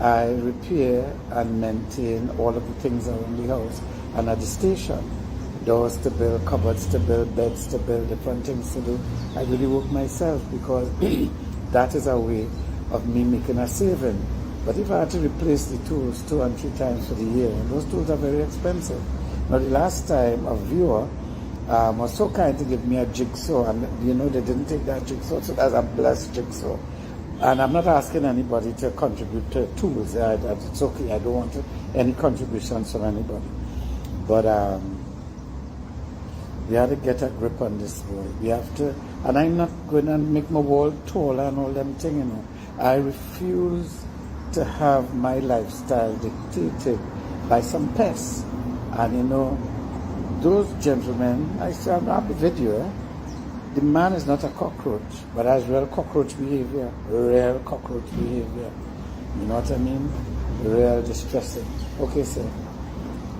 I repair and maintain all of the things around the house and at the station. Doors to build, cupboards to build, beds to build, different things to do. I really work myself because that is a way of me making a saving. But if I had to replace the tools 2 and 3 times for the year, and those tools are very expensive. Now the last time a viewer was so kind to give me a jigsaw, and they didn't take that jigsaw, so that's a blessed jigsaw. And I'm not asking anybody to contribute to tools. It's okay, I don't want any contributions from anybody. But we have to get a grip on this boy. We have to, and I'm not going to make my wall taller and all them things, I refuse to have my lifestyle dictated by some pests. And those gentlemen, I saw the video, the man is not a cockroach, but has real cockroach behavior. Real cockroach behavior. You know what I mean? Real distressing. Okay, sir.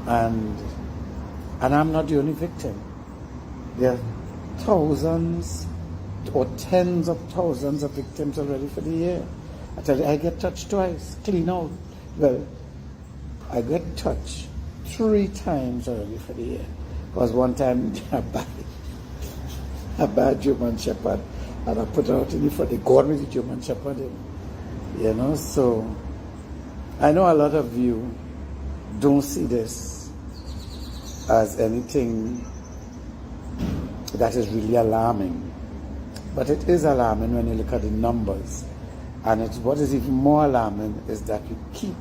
And I'm not the only victim. There are thousands or tens of thousands of victims already for the year. I tell you, I get touched twice, clean out. Well, I get touched 3 times already for the year. Because one time a bad German Shepherd, and I put out in for the God with the German Shepherd. So I know a lot of you don't see this as anything that is really alarming. But it is alarming when you look at the numbers. And what is even more alarming is that you keep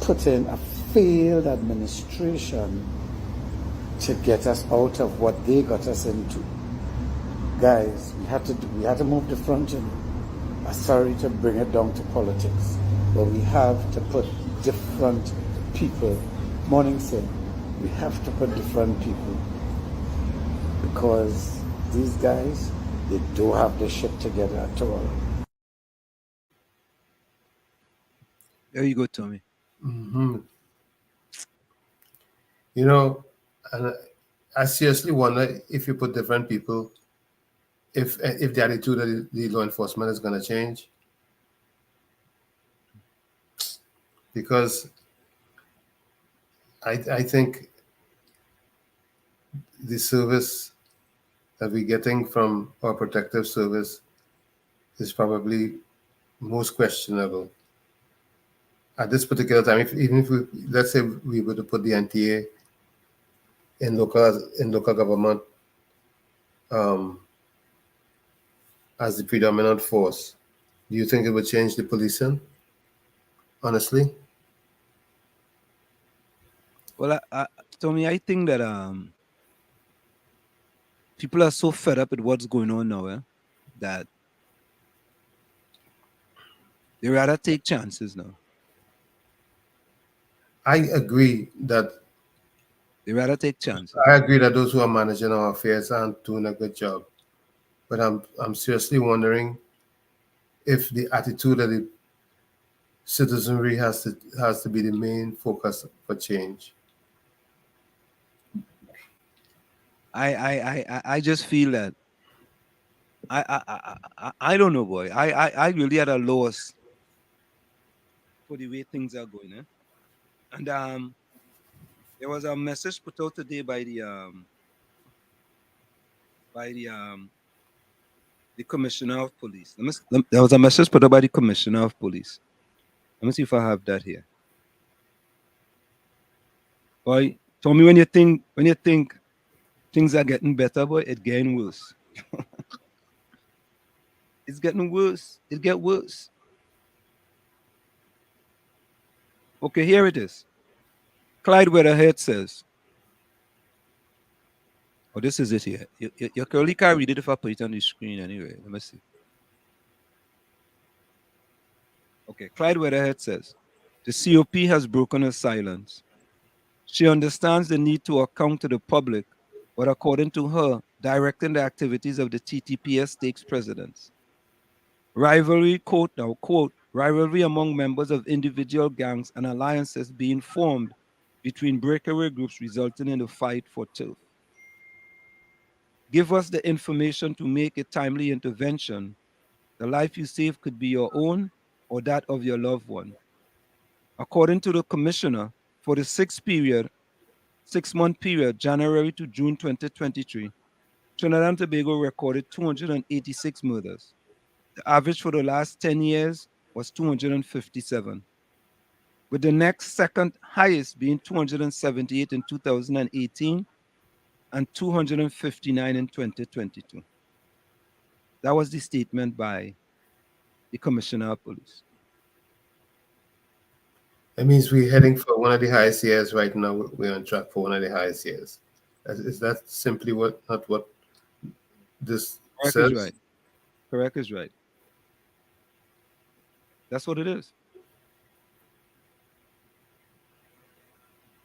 putting a failed administration to get us out of what they got us into. Guys, we had to move the front. I'm sorry to bring it down to politics, but we have to put different people. Morning, sir. We have to put different people, because these guys, they don't have the shit together at all. There you go, Tommy. Mm-hmm. And I seriously wonder if you put different people, if the attitude of the law enforcement is going to change. Because I think the service that we're getting from our protective service is probably most questionable at this particular time. Even if let's say we were to put the NTA in local government as the predominant force, do you think it would change the policing? Honestly? Well, Tommy, I think that people are so fed up with what's going on now, that they rather take chances now. I agree that they rather take chances. I agree that those who are managing our affairs aren't doing a good job. But I'm seriously wondering if the attitude of the citizenry has to be the main focus for change. I just feel that I don't know, boy. I really at a loss for the way things are going, And there was a message put out today by the commissioner of police. There was a message put out by the commissioner of police. Let me see if I have that here. Boy, tell me when you think things are getting better, boy, it's getting worse. It's getting worse. It get worse. Okay, here it is. Clyde Weatherhead says, oh, this is it here. You curly can't read it if I put it on the screen anyway. Let me see. Okay, Clyde Weatherhead says, the COP has broken her silence. She understands the need to account to the public, but according to her, directing the activities of the TTPS stakes presidents. Rivalry, quote now, quote, rivalry among members of individual gangs and alliances being formed between breakaway groups resulting in a fight for turf. Give us the information to make a timely intervention. The life you save could be your own or that of your loved one. According to the commissioner, for the 6-month period, January to June 2023, Trinidad and Tobago recorded 286 murders. The average for the last 10 years was 257, with the next second highest being 278 in 2018 and 259 in 2022. That was the statement by the Commissioner of Police. That means we're heading for one of the highest years right now. We're on track for one of the highest years. Is that simply not what this Correct says? is right. Correct is right. That's what it is.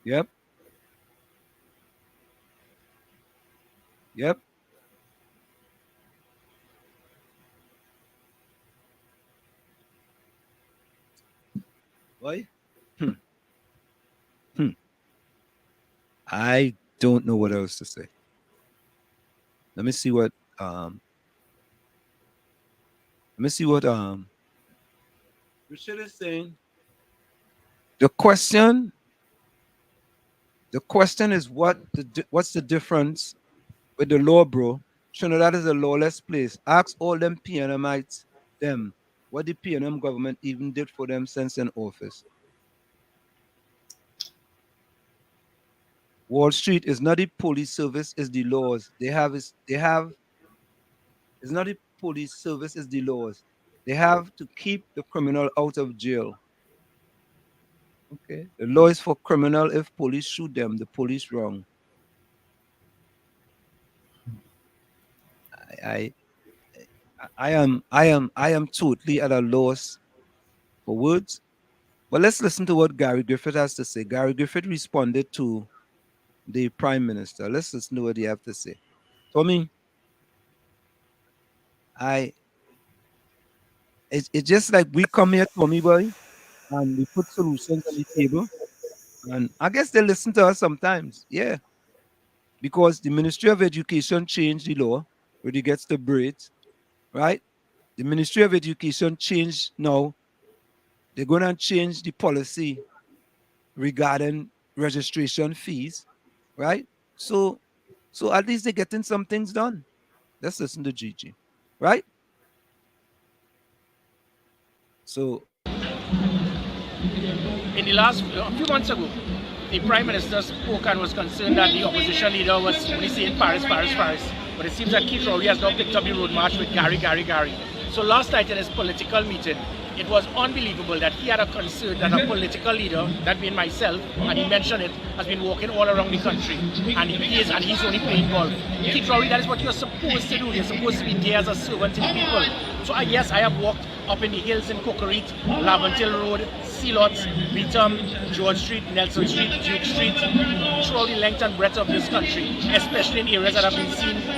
Yep. Yep. Why? I don't know what else to say. Let me see what Richard is saying. The question is what's the difference with the law, bro? Trinidad is a lawless place. Ask all them PNMites them what the PNM government even did for them since in office. Wall Street is not the police service, it's the laws. It's not the police service, it's the laws. They have to keep the criminal out of jail. Okay. The law is for criminal. If police shoot them, the police wrong. I am totally at a loss for words. But let's listen to what Gary Griffith has to say. Gary Griffith responded to the Prime Minister. Let's listen to what he have to say. Tommy, it's just like we come here, Tommy boy, and we put solutions on the table. And I guess they listen to us sometimes. Yeah. Because the Ministry of Education changed the law when it gets the braids, right? The Ministry of Education changed now. They're going to change the policy regarding registration fees, right? So at least they're getting some things done. Let's listen to Gigi, right? So in the last a few months ago, the Prime Minister spoke and was concerned that the opposition leader was only saying Paris. But it seems that Keith Rowley has now picked up the road march with Gary. So last night in his political meeting, it was unbelievable that he had a concern that a political leader, that being myself, and he mentioned it, has been walking all around the country, and he's only playing golf. Keith Rowley, that is what you're supposed to do. You're supposed to be there as a servant to the people. So yes, I have walked up in the hills in Cocorite, Laventille Road, Sealots, Beetham, George Street, Nelson Street, Duke Street, throughout the length and breadth of this country, especially in areas that have been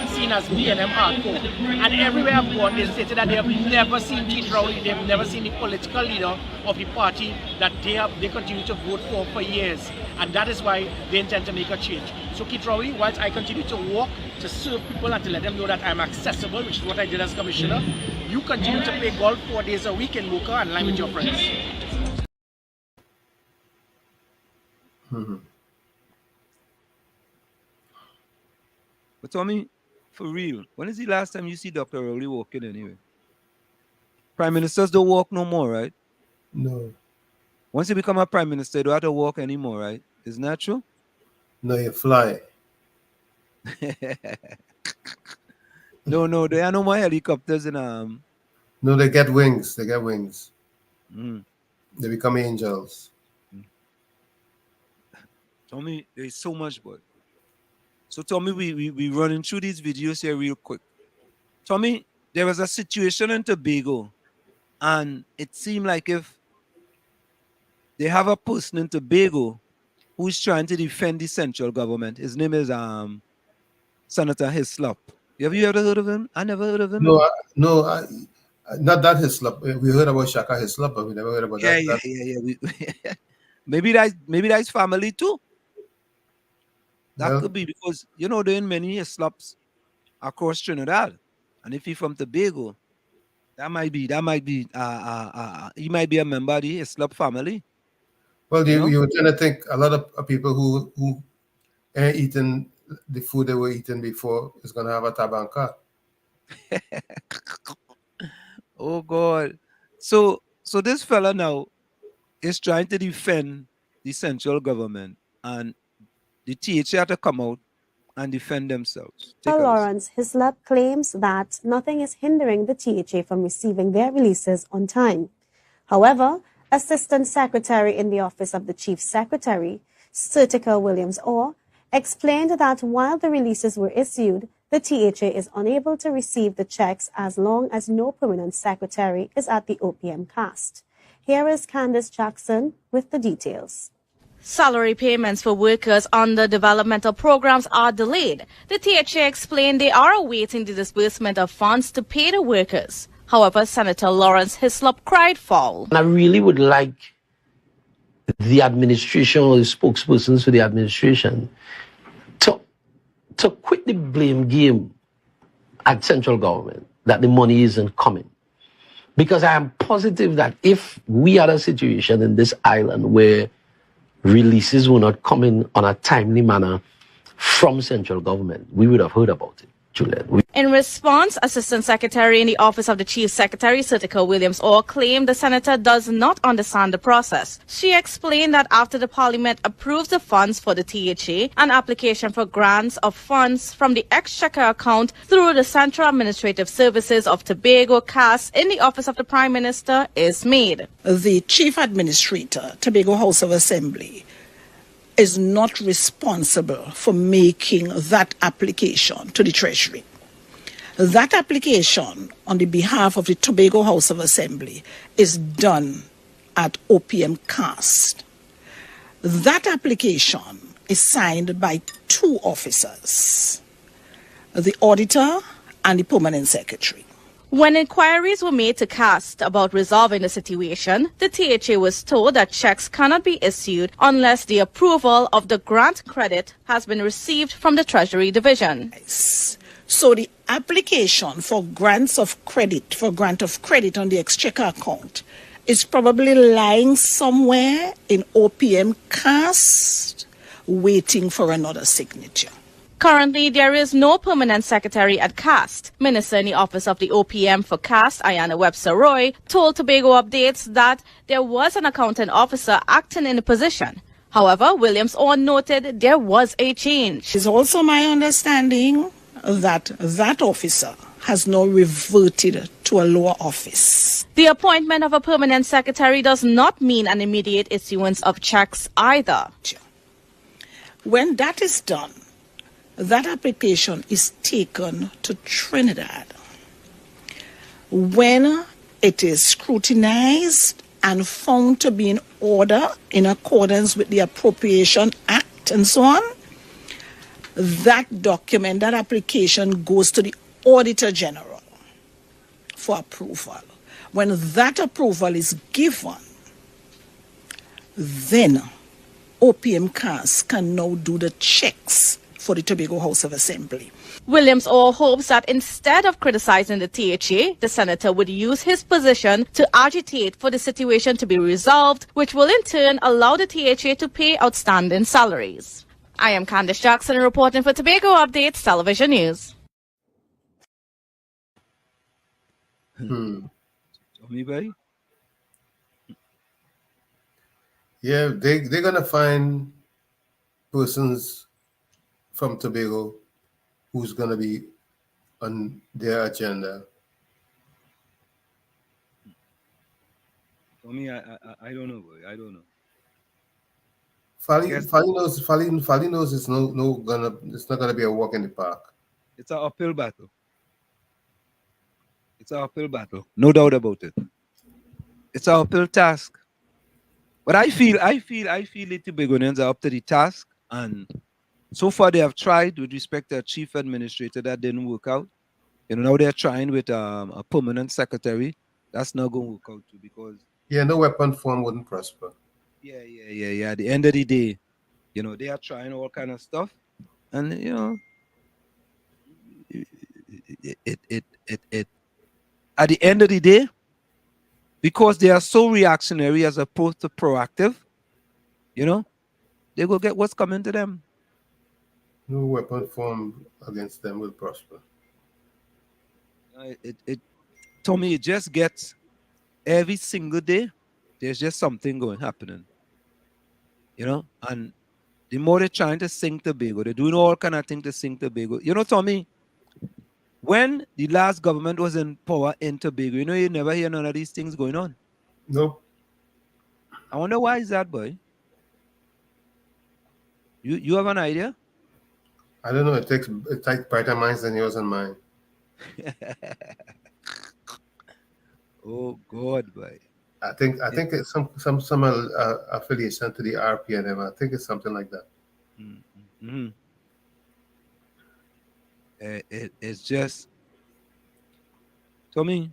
seen as PNM hardcore. And everywhere I've gone, they stated that they have never seen Keith Rowley, they have never seen the political leader of the party that they continue to vote for years. And that is why they intend to make a change. So Keith Rowley, whilst I continue to walk to serve people and to let them know that I'm accessible, which is what I did as commissioner, you continue to play golf 4 days a week in Mocha and line with your friends. But Tommy, for real, when is the last time you see Dr. Rowley walking anyway? Prime ministers don't walk no more, right? No. Once you become a prime minister, you don't have to walk anymore, right? Isn't that true? No, you fly. No, there are no more helicopters in No, they get wings. They get wings. Mm. They become angels. Tommy, there's so much, but so Tommy, we running through these videos here real quick. Tommy, there was a situation in Tobago, and it seemed like if they have a person in Tobago who's trying to defend the central government. His name is Senator Hislop. Have you ever heard of him? I never heard of him. Not that Hislop. We heard about Shaka Hislop, but we never heard about that. Yeah. maybe that's family too. That could be because there are many Hislops across Trinidad, and if he's from Tobago, that might be he might be a member of the Hislop family. Well, you would tend to think a lot of people who ain't eating the food they were eating before is going to have a tabanka. Oh God! So this fella now is trying to defend the central government, and the THA had to come out and defend themselves. Lawrence Hislop claims that nothing is hindering the THA from receiving their releases on time. However, Assistant Secretary in the Office of the Chief Secretary, Sertica Williams-Orr, explained that while the releases were issued, the THA is unable to receive the checks as long as no permanent secretary is at the OPM cast. Here is Candace Jackson with the details. Salary payments for workers under developmental programs are delayed. The THA explained they are awaiting the disbursement of funds to pay the workers. However, Senator Lawrence Hislop cried foul. I really would like the administration or the spokespersons for the administration to quit the blame game at central government that the money isn't coming. Because I am positive that if we had a situation in this island where releases were not coming on a timely manner from central government, we would have heard about it, Juliet. In response, Assistant Secretary in the Office of the Chief Secretary, Sertica Williams-Orr, claimed the senator does not understand the process. She explained that after the Parliament approves the funds for the THA, an application for grants of funds from the Exchequer account through the Central Administrative Services of Tobago CAS in the Office of the Prime Minister is made. The Chief Administrator, Tobago House of Assembly, is not responsible for making that application to the Treasury. That application on the behalf of the Tobago House of Assembly is done at OPM CAST. That application is signed by two officers, the auditor and the permanent secretary. When inquiries were made to CAST about resolving the situation, the THA was told that checks cannot be issued unless the approval of the grant credit has been received from the Treasury Division. So the application for grant of credit on the Exchequer account is probably lying somewhere in OPM CAST waiting for another signature. Currently, there is no permanent secretary at CAST. Minister in the Office of the OPM for CAST, Ayana Webster-Roy, told Tobago Updates that there was an accountant officer acting in the position. However, Williams-Orr noted there was a change. It's also my understanding that that officer has now reverted to a lower office. The appointment of a permanent secretary does not mean an immediate issuance of checks either. When that is done, that application is taken to Trinidad. When it is scrutinized and found to be in order in accordance with the Appropriation Act and so on, that document, that application goes to the Auditor General for approval. When that approval is given, then OPM CAS can now do the checks for the Tobago House of Assembly. Williams-Orr hopes that instead of criticizing the THA, the senator would use his position to agitate for the situation to be resolved, which will in turn allow the THA to pay outstanding salaries. I am Candace Jackson reporting for Tobago Updates Television News. Anybody? Yeah, they're gonna find persons from Tobago who's gonna be on their agenda. For me, I don't know, boy. I don't know. Fali knows it's not gonna be a walk in the park. It's an uphill battle. It's an uphill battle, no doubt about it. It's an uphill task. But I feel the Tobagonians are up to the task, and so far they have tried with respect to a chief administrator that didn't work out. Now they're trying with a permanent secretary. That's not going to work out too, because no weapon form wouldn't prosper. Yeah. At the end of the day, they are trying all kind of stuff, and it at the end of the day, because they are so reactionary as opposed to proactive, they go get what's coming to them. No weapon formed against them will prosper. Tommy, it just gets every single day. There's just something happening, and the more they're trying to sink Tobago, they're doing all kind of things to sink Tobago. Tommy, when the last government was in power in Tobago, you never hear none of these things going on. No. I wonder why is that, boy? You have an idea? I don't know. It takes brighter minds than yours and mine. Oh God, boy. I think it's some affiliation to the RPNM. I think it's something like that. Mm-hmm. It's just, Tommy,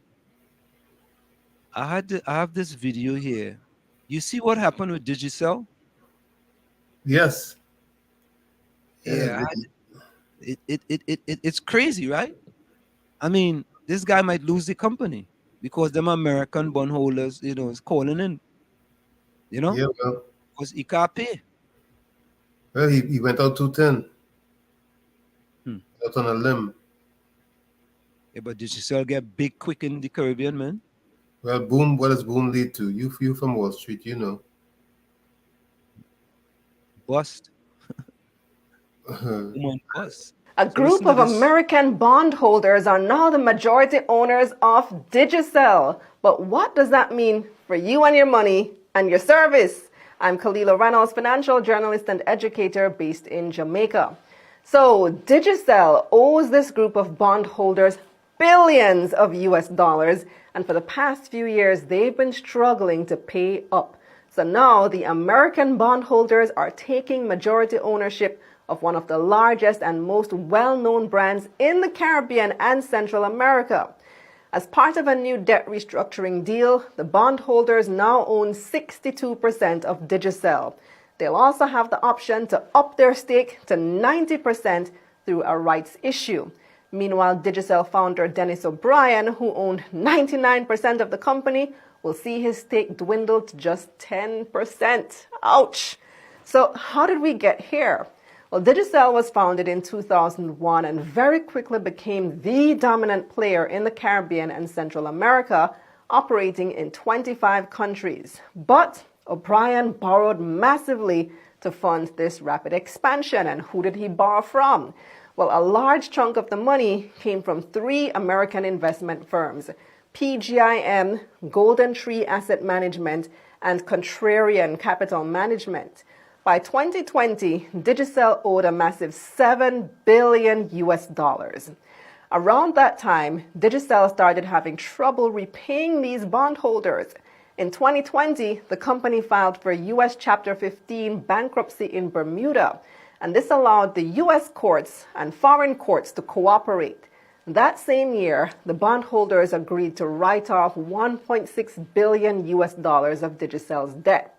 I have this video here. You see what happened with Digicel? Yes. Yeah. It's crazy, right? I mean, this guy might lose the company because them American bondholders, is calling in. Yeah, well. Because he can't pay. Well, he went out 210. Out on a limb. Yeah, but did you still get big quick in the Caribbean, man? Well, boom. What does boom lead to? You from Wall Street, Bust. Bust. A group of American bondholders are now the majority owners of Digicel. But what does that mean for you and your money and your service? I'm Kalila Reynolds, financial journalist and educator based in Jamaica. So Digicel owes this group of bondholders billions of US dollars, and for the past few years, they've been struggling to pay up. So now the American bondholders are taking majority ownership of one of the largest and most well-known brands in the Caribbean and Central America. As part of a new debt restructuring deal, the bondholders now own 62% of Digicel. They'll also have the option to up their stake to 90% through a rights issue. Meanwhile, Digicel founder Dennis O'Brien, who owned 99% of the company, will see his stake dwindle to just 10%. Ouch! So how did we get here? Well, Digicel was founded in 2001 and very quickly became the dominant player in the Caribbean and Central America, operating in 25 countries. But O'Brien borrowed massively to fund this rapid expansion. And who did he borrow from? Well, a large chunk of the money came from 3 American investment firms, PGIM, Golden Tree Asset Management, and Contrarian Capital Management. By 2020, Digicel owed a massive $7 billion US. Around that time, Digicel started having trouble repaying these bondholders. In 2020, the company filed for U.S. Chapter 15 bankruptcy in Bermuda, and this allowed the U.S. courts and foreign courts to cooperate. That same year, the bondholders agreed to write off $1.6 billion US of Digicel's debt.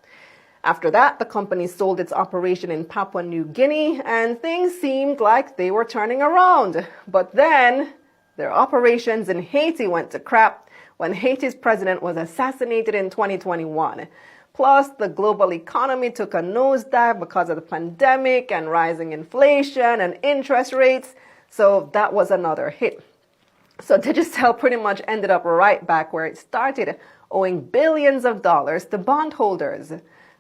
After that, the company sold its operation in Papua New Guinea, and things seemed like they were turning around. But then, their operations in Haiti went to crap when Haiti's president was assassinated in 2021. Plus, the global economy took a nosedive because of the pandemic and rising inflation and interest rates. So that was another hit. So Digicel pretty much ended up right back where it started, owing billions of dollars to bondholders.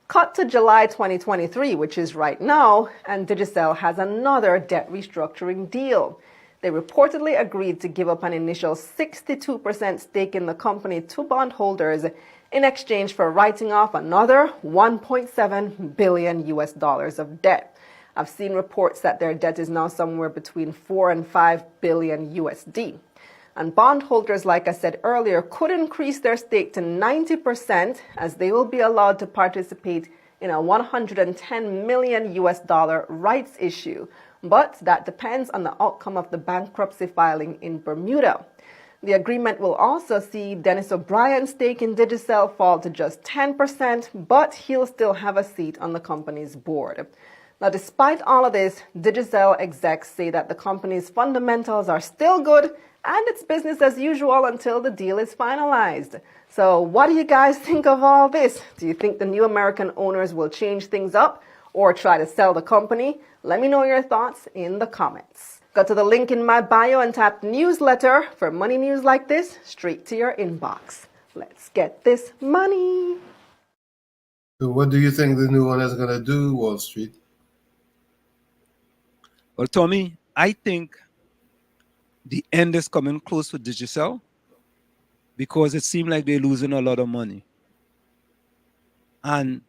Cut to July 2023, which is right now, and Digicel has another debt restructuring deal. They reportedly agreed to give up an initial 62% stake in the company to bondholders in exchange for writing off another $1.7 billion US of debt. I've seen reports that their debt is now somewhere between 4 and 5 billion USD. And bondholders, like I said earlier, could increase their stake to 90% as they will be allowed to participate in a $110 million rights issue. But that depends on the outcome of the bankruptcy filing in Bermuda. The agreement will also see Dennis O'Brien's stake in Digicel fall to just 10%, but he'll still have a seat on the company's board. Now, despite all of this, Digicel execs say that the company's fundamentals are still good and it's business as usual until the deal is finalized. So what do you guys think of all this? Do you think the new American owners will change things up or try to sell the company? Let me know your thoughts in the comments. Go to the link in my bio and tap newsletter for money news like this straight to your inbox. Let's get this money. So what do you think the new owners are going to do, Wall Street? Well, Tommy, I think the end is coming close for Digicel because it seems like they're losing a lot of money. And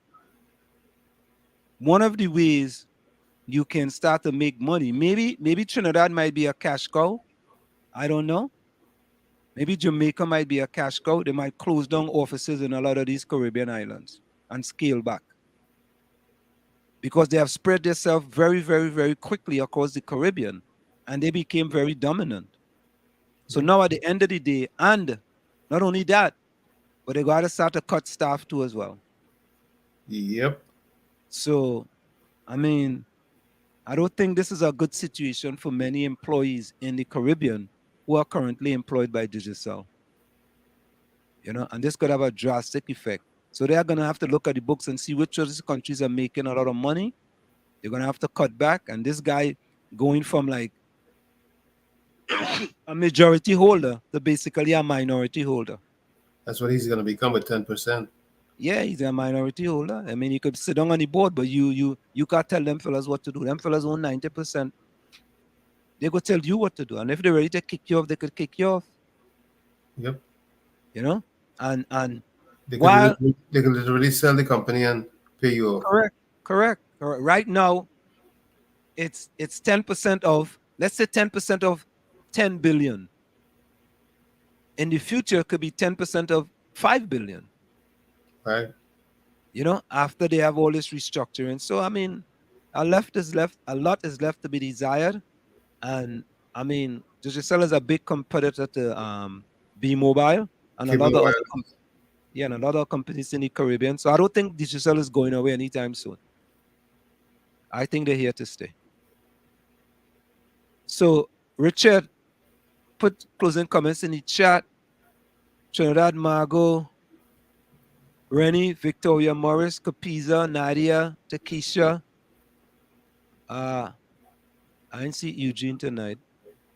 one of the ways you can start to make money, maybe Trinidad might be a cash cow. I don't know. Maybe Jamaica might be a cash cow. They might close down offices in a lot of these Caribbean islands and scale back, because they have spread themselves very, very, very quickly across the Caribbean, and they became very dominant. So now at the end of the day, and not only that, but they got to start to cut staff too as well. Yep. So, I mean, I don't think this is a good situation for many employees in the Caribbean who are currently employed by Digicel. And this could have a drastic effect. So they are going to have to look at the books and see which of these countries are making a lot of money. They're going to have to cut back. And this guy going from like a majority holder to basically a minority holder. That's what he's going to become with 10%. Yeah, he's a minority holder. I mean, you could sit down on the board, but you can't tell them fellas what to do. Them fellas own 90%. They go tell you what to do. And if they're ready to kick you off, they could kick you off. Yep. And they can literally sell the company and pay you off. Correct. Right now, it's 10% of, let's say 10% of 10 billion. In the future, it could be 10% of 5 billion. Right. After they have all this restructuring. So, I mean, a lot is left to be desired. And, I mean, Digicel is a big competitor to B-Mobile and a lot of other companies in the Caribbean. So I don't think Digicel is going away anytime soon. I think they're here to stay. So, Richard, put closing comments in the chat. Trinidad Margot, Rennie, Victoria Morris, Capiza, Nadia, Takesha. I didn't see Eugene tonight.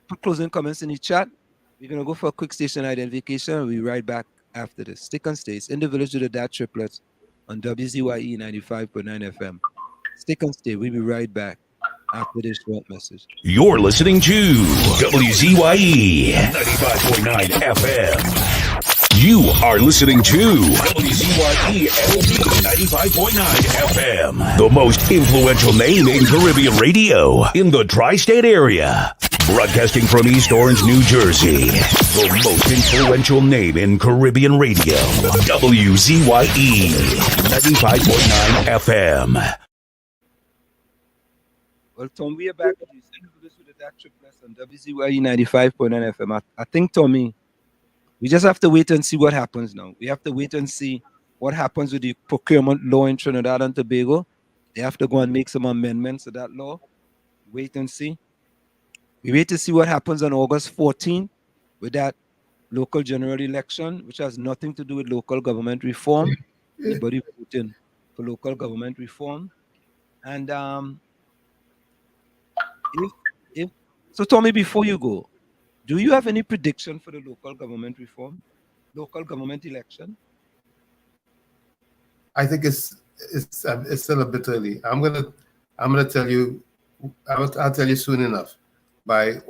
Put closing comments in the chat. We're going to go for a quick station identification and we'll be right back after this. Stick and stay. It's in the village with the DAT Triplets on WZYE 95.9 FM. Stick and stay. We'll be right back after this short message. You're listening to WZYE 95.9 FM. You are listening to WZYE 95.9 FM, the most influential name in Caribbean radio in the tri-state area. Broadcasting from East Orange, New Jersey, the most influential name in Caribbean radio, WZYE 95.9 FM. Well, Tom, we are back with you. With the DAT Triplets on WZYE 95.9 FM. I think, Tommy, we just have to wait and see what happens now. We have to wait and see what happens with the procurement law in Trinidad and Tobago. They have to go and make some amendments to that law. Wait and see. We wait to see what happens on August 14th with that local general election, which has nothing to do with local government reform. Anybody voting for local government reform. And so, Tommy, before you go, do you have any prediction for the local government reform, local government election? I think it's still a bit early. I'm gonna tell you. I'll tell you soon enough. By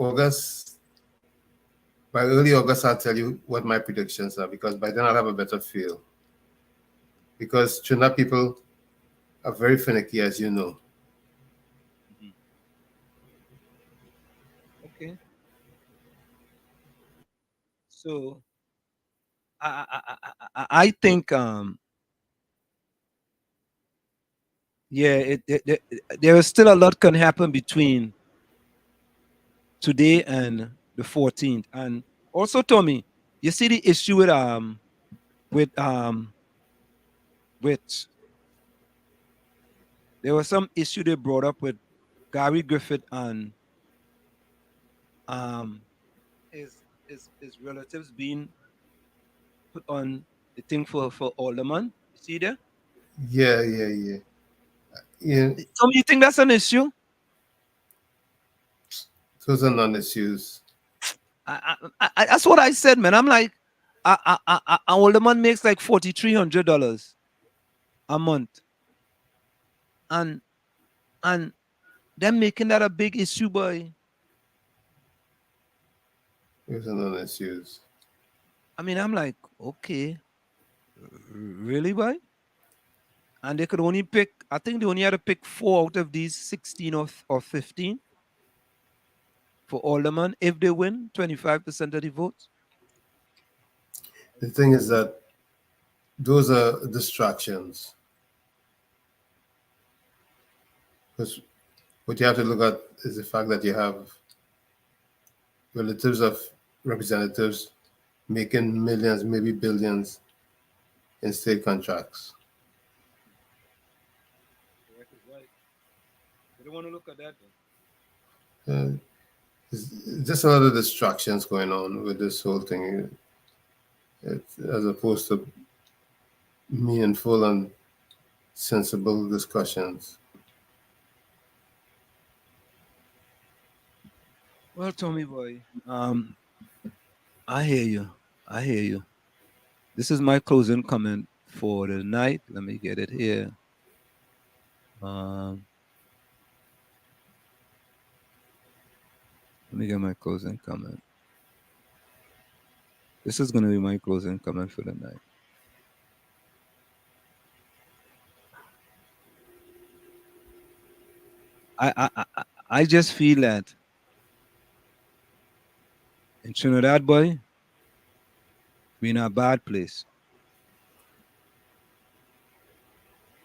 early August, I'll tell you what my predictions are, because by then I'll have a better feel. Because Trinidad people are very finicky, as you know. Okay. So I think yeah, there is still a lot can happen between today and the 14th. And also, Tommy, you see the issue with there was some issue they brought up with Gary Griffith and um his relatives being put on the thing for alderman. You see there? Yeah. Tommy, you think that's an issue? Those are non-issues. That's what I said, man. I'm like, an alderman makes like $4,300 a month, and them making that a big issue, boy. Those are non-issues. I mean, I'm like, okay, really, boy? And they could only pick, I think they only had to pick 4 out of these 16 or 15 for alderman if they win 25% of the votes. The thing is that those are distractions. Because what you have to look at is the fact that you have relatives of representatives making millions, maybe billions in state contracts. They don't want to look at that. There's just a lot of distractions going on with this whole thing, as opposed to meaningful and sensible discussions. Well, Tommy boy, I hear you. I hear you. This is my closing comment for the night. Let me get it here. Let me get my closing comment. This is going to be my closing comment for the night. I just feel that in Trinidad, boy, we're in a bad place.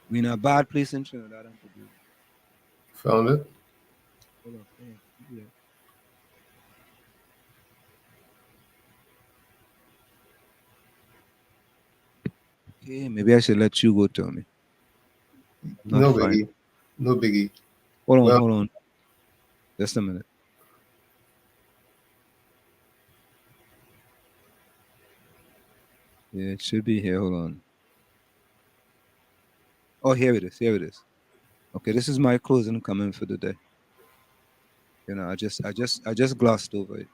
We're in a bad place in Trinidad and Tobago. Found it? Hold on. Yeah. Okay, maybe I should let you go, Tommy. No biggie. No biggie. Hold on. Just a minute. Yeah, it should be here. Hold on. Oh, here it is. Okay, this is my closing comment for the day. You know, I just glossed over it.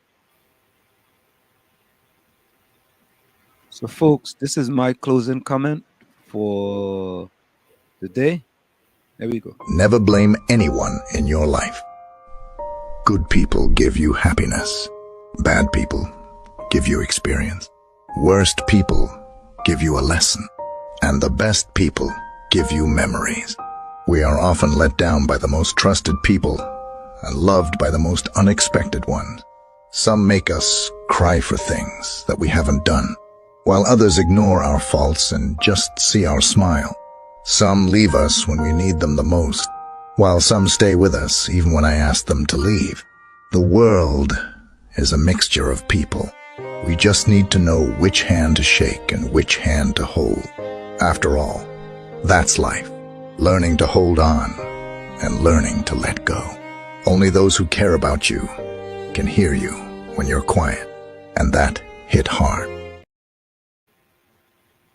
So, folks, this is my closing comment for the day. There we go. Never blame anyone in your life. Good people give you happiness. Bad people give you experience. Worst people give you a lesson. And the best people give you memories. We are often let down by the most trusted people and loved by the most unexpected ones. Some make us cry for things that we haven't done, while others ignore our faults and just see our smile. Some leave us when we need them the most, while some stay with us even when I ask them to leave. The world is a mixture of people. We just need to know which hand to shake and which hand to hold. After all, that's life. Learning to hold on and learning to let go. Only those who care about you can hear you when you're quiet, and that hit hard.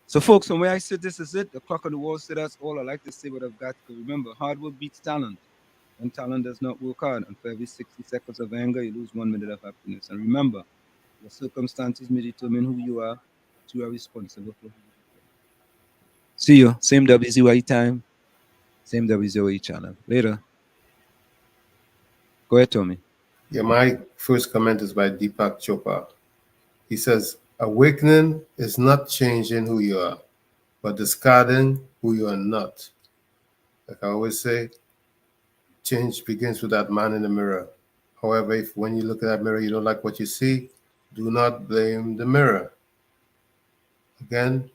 So, folks, from where I sit, this is it. The clock on the wall said that's all I like to say, what I've got to remember. Hard work beats talent, and talent does not work hard. And for every 60 seconds of anger, you lose 1 minute of happiness. And remember, your circumstances may determine who you are, but you are responsible for who you are. See you. Same WZYE time, same WZYE channel. Later. Go ahead, Tommy. Yeah, my first comment is by Deepak Chopra. He says, awakening is not changing who you are, but discarding who you are not. Like I always say, change begins with that man in the mirror. However, if when you look at that mirror, you don't like what you see, Do not blame the mirror. Again,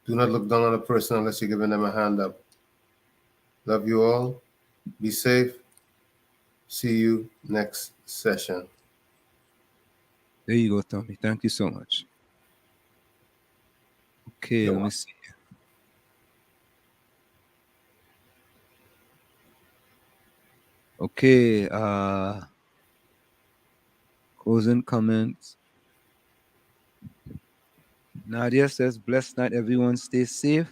do not look down on a person unless you're giving them a hand up. Love you all. Be safe. See you next session. There you go, Tommy. Thank you so much. Okay, let me see. Okay, closing comments. Nadia says, blessed night, everyone. Stay safe.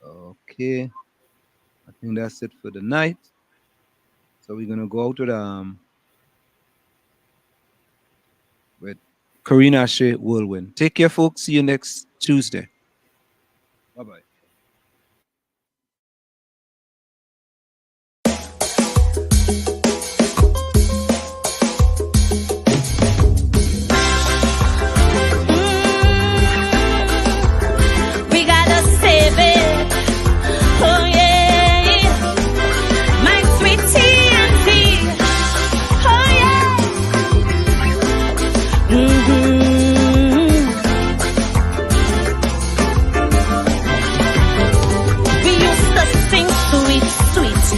Okay, I think that's it for the night. So we're gonna go out with Karina Shea Whirlwind. Take care, folks. See you next Tuesday. Bye-bye.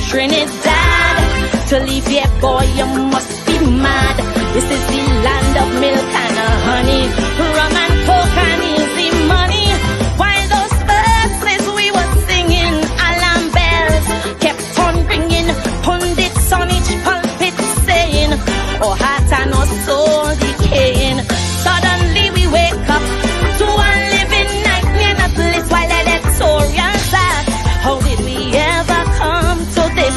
Trinidad, to leave here, boy, you must be mad. This is the land of milk and honey, rum and coke and easy money. While those verses we were singing, alarm bells kept on ringing. Pundits on each pulpit saying, oh heart and oh soul decaying. Suddenly we wake up to a living nightmare, not least while electorals act. How did we ever come to this?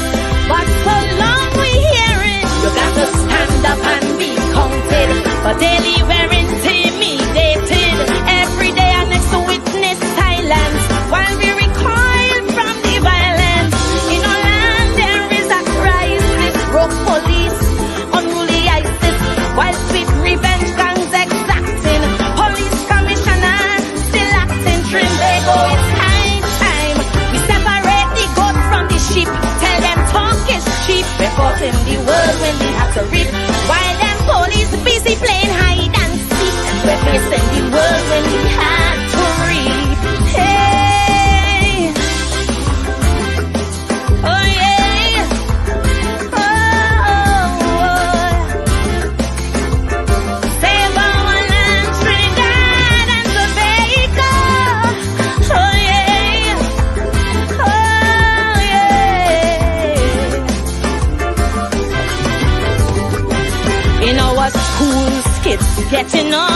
But so long we hear it, you got to stand up and be counted. But daily we're intimidated. Every day our next witness silence while we recoil from the violence. In our land there is a crisis, broke police, unruly ISIS, while sweet revenge gangs exacting. Police commissioner still acting trim. They go, it's high time we separate the goat from the sheep. Tell them talk is cheap. Reporting the world when we have to read. While them police busy playing hide and seek. We're facing the world when we had to read. Hey, oh yeah, save our land, Trinidad and Tobago. Oh yeah, in our schools, kids getting on.